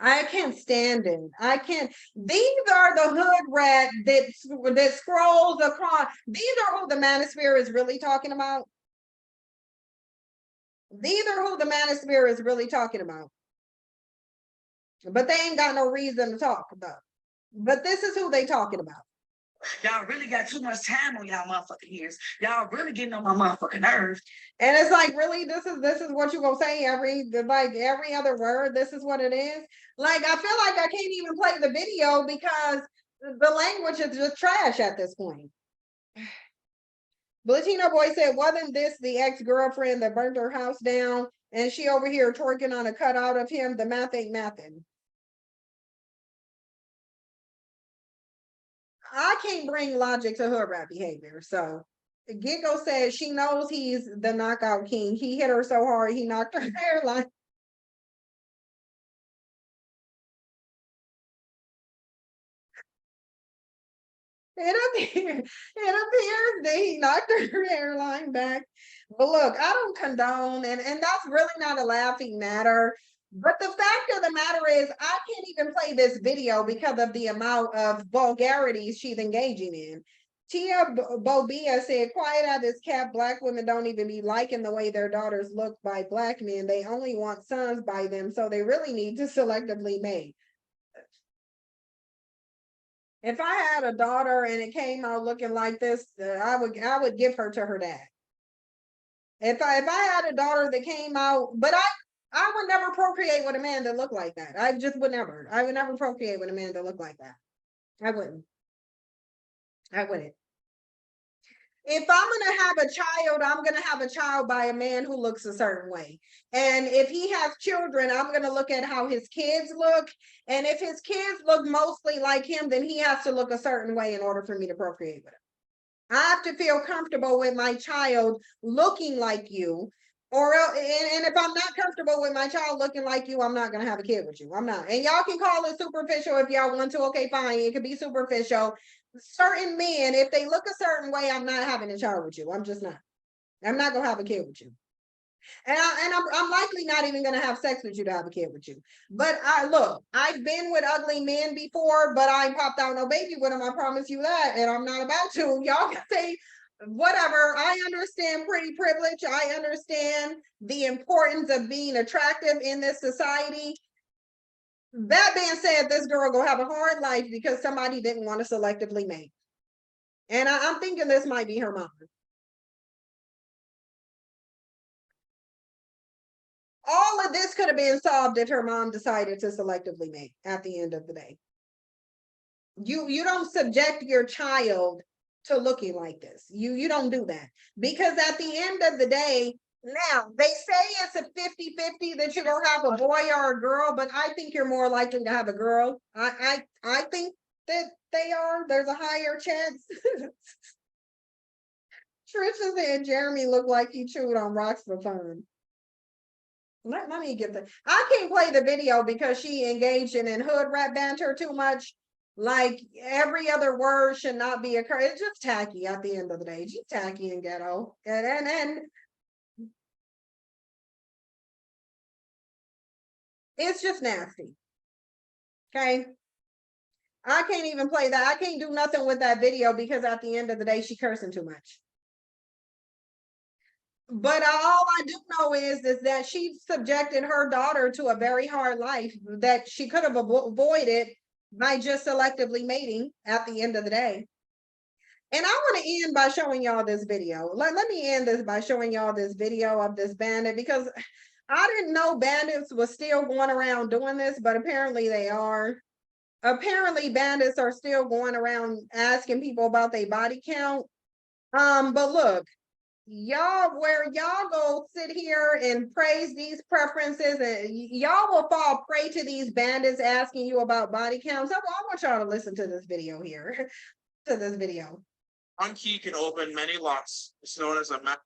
I can't stand it. I can't. These are the hood rat that scrolls across. These are who the manosphere is really talking about. These are who the manosphere is really talking about. But they ain't got no reason to talk about. But this is who they talking about. Y'all really got too much time on y'all motherfucking ears. Y'all really getting on my motherfucking nerves. And it's like, really, this is what you gonna say every other word. This is what it is. Like, I feel like I can't even play the video because the language is just trash at this point. Latino boy said, wasn't this the ex-girlfriend that burnt her house down? And she over here twerking on a cutout of him. The math ain't mathing. I can't bring logic to hood rat behavior. So Giggle says she knows he's the knockout king. He hit her so hard he knocked her hairline. It appears that he knocked her hairline back. But look, I don't condone, and that's really not a laughing matter. But the fact of the matter is, I can't even play this video because of the amount of vulgarities she's engaging in. Tia Bobia said, quiet out this cap. Black women don't even be liking the way their daughters look by black men. They only want sons by them, so they really need to selectively mate. If I had a daughter and it came out looking like this, I would give her to her dad. If I had a daughter that came out, but I would never procreate with a man that looked like that. I just would never. I would never procreate with a man that looked like that. I wouldn't. I wouldn't. If I'm gonna have a child, I'm gonna have a child by a man who looks a certain way. And if he has children, I'm gonna look at how his kids look. And if his kids look mostly like him, then he has to look a certain way in order for me to procreate with him. I have to feel comfortable with my child looking like you. And if I'm not comfortable with my child looking like you, I'm not gonna have a kid with you. I'm not. And y'all can call it superficial if y'all want to. Okay, fine. It could be superficial. Certain men, if they look a certain way, I'm not having a child with you. I'm just not. I'm not gonna have a kid with you. And I'm likely not even gonna have sex with you to have a kid with you. But I've been with ugly men before, but I ain't popped out no baby with them. I promise you that, and I'm not about to. Y'all can say whatever. I understand pretty privilege. I understand the importance of being attractive in this society. That being said, this girl gonna have a hard life because somebody didn't want to selectively mate. And I'm thinking this might be her mom. All of this could have been solved if her mom decided to selectively mate at the end of the day. You don't subject your child to looking like this. You don't do that. Because at the end of the day, now they say it's a 50-50 that you're gonna have a boy or a girl, but I think you're more likely to have a girl. I think that they are. There's a higher chance. Trisha said Jeremy looked like he chewed on rocks for fun. Let me get the. I can't play the video because she engaged in hood rap banter too much. Like every other word should not be occur. It's just tacky at the end of the day. Just tacky and ghetto. And it's just nasty. Okay. I can't even play that. I can't do nothing with that video because at the end of the day, she cursing too much. But all I do know is that she subjected her daughter to a very hard life that she could have avoided by just selectively mating at the end of the day. And I want to end by showing y'all this video. Let me end this by showing y'all this video of this bandit because I didn't know bandits was still going around doing this, but apparently they are. Apparently bandits are still going around asking people about their body count. But look, y'all, where y'all go sit here and praise these preferences and y'all will fall prey to these bandits asking you about body counts. I want y'all to listen to this video here. To this video. One key can open many locks. It's known as a map.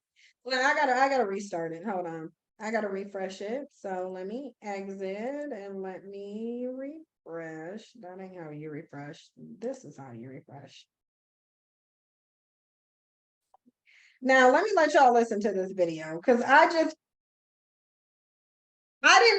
Well, I gotta restart it. Hold on. I gotta refresh it. So let me exit and let me refresh. That ain't how you refresh. This is how you refresh. Now let me let y'all listen to this video because I didn't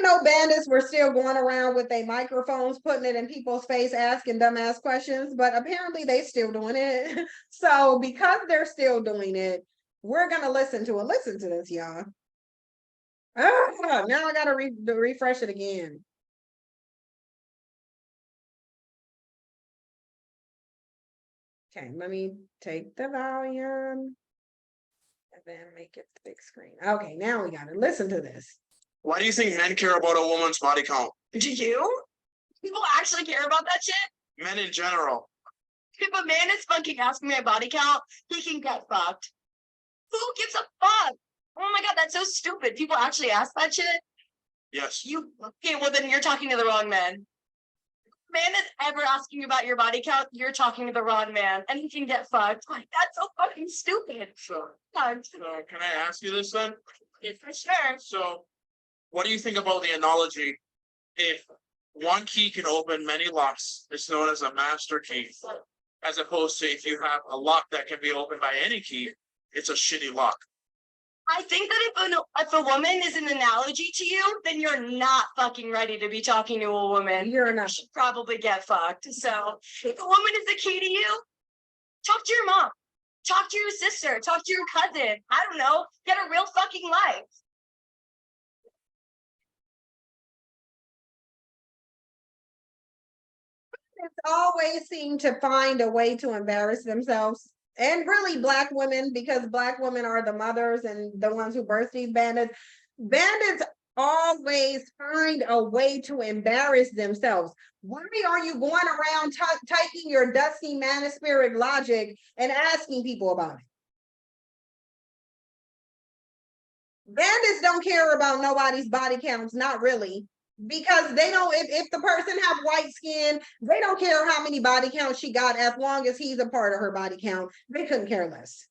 know bandits were still going around with their microphones, putting it in people's face, asking dumbass questions, but apparently they still doing it. So because they're still doing it, we're gonna listen to it. Listen to this, y'all. Now I gotta refresh it again. Okay, let me take the volume and then make it the big screen. Okay, now we gotta listen to this. Why do you think men care about a woman's body count? Do you? People actually care about that shit? Men in general. If a man is fucking asking my body count, he can get fucked. Who gives a fuck? Oh my god, that's so stupid. People actually ask that shit? Yes. Okay, well then you're talking to the wrong man. If a man is ever asking you about your body count, you're talking to the wrong man, and he can get fucked. Like, that's so fucking stupid. So God. can I ask you this then? Yeah, for sure. So what do you think about the analogy? If one key can open many locks, it's known as a master key. As opposed to if you have a lock that can be opened by any key, it's a shitty lock. I think that if a woman is an analogy to you, then you're not fucking ready to be talking to a woman. You're You not. should probably get fucked. So if a woman is the key to you, talk to your mom, talk to your sister, talk to your cousin. I don't know, get a real fucking life. Always seem to find a way to embarrass themselves. And really black women, because black women are the mothers and the ones who birth these bandits. Bandits always find a way to embarrass themselves. Why are you going around typing your dusty manosphere logic and asking people about it? Bandits don't care about nobody's body counts, not really. Because they don't, if the person have white skin, they don't care how many body counts she got as long as he's a part of her body count. They couldn't care less.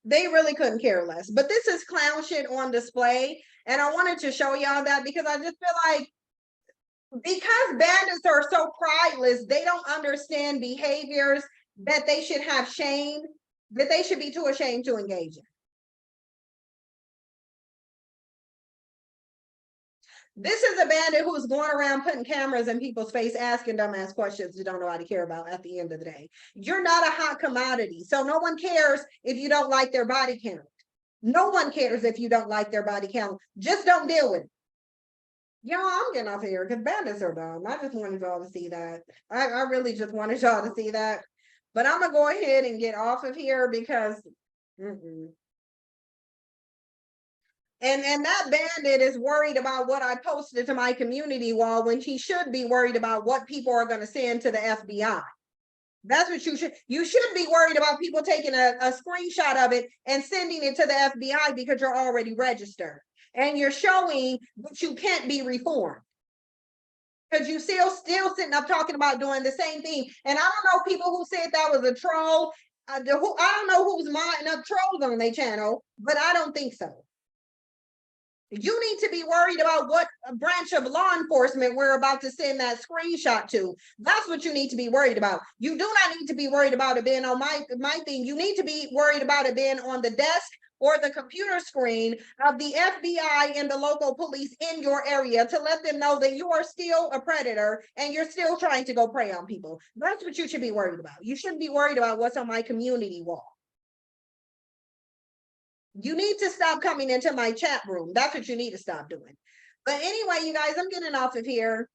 They really couldn't care less. But this is clown shit on display. And I wanted to show y'all that because I just feel like because bandits are so prideless, they don't understand behaviors that they should have shame, that they should be too ashamed to engage in. This is a bandit who's going around putting cameras in people's face, asking dumbass questions you don't know how to care about at the end of the day. You're not a hot commodity. So no one cares if you don't like their body count. No one cares if you don't like their body count. Just don't deal with it. Y'all, I'm getting off here because bandits are dumb. I just wanted y'all to see that. I really just wanted y'all to see that. But I'm going to go ahead and get off of here because And that bandit is worried about what I posted to my community wall when she should be worried about what people are going to send to the FBI. That's what you should be worried about, people taking a screenshot of it and sending it to the FBI because you're already registered. And you're showing that you can't be reformed. Because you still sitting up talking about doing the same thing. And I don't know people who said that was a troll. I don't know who's minding up trolls on their channel, but I don't think so. You need to be worried about what branch of law enforcement we're about to send that screenshot to. That's what you need to be worried about. You do not need to be worried about it being on my thing. You need to be worried about it being on the desk or the computer screen of the FBI and the local police in your area to let them know that you are still a predator and you're still trying to go prey on people. That's what you should be worried about. You shouldn't be worried about what's on my community wall. You need to stop coming into my chat room. That's what you need to stop doing. But anyway, you guys, I'm getting off of here.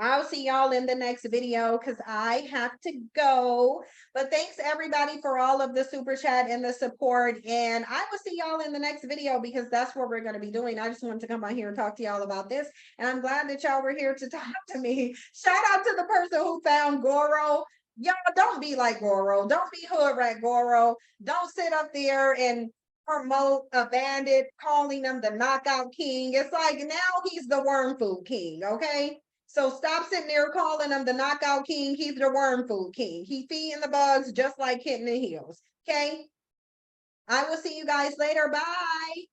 I'll see y'all in the next video because I have to go. But thanks everybody for all of the super chat and the support. And I will see y'all in the next video because that's what we're going to be doing. I just wanted to come on here and talk to y'all about this. And I'm glad that y'all were here to talk to me. Shout out to the person who found Goro. Y'all don't be like Goro. Don't be hood rat Goro. Don't sit up there and promote a bandit, calling him the knockout king. It's like now he's the worm food king, okay? So stop sitting there calling him the knockout king. He's the worm food king. He feeding the bugs just like Kitten and Heels, okay? I will see you guys later. Bye.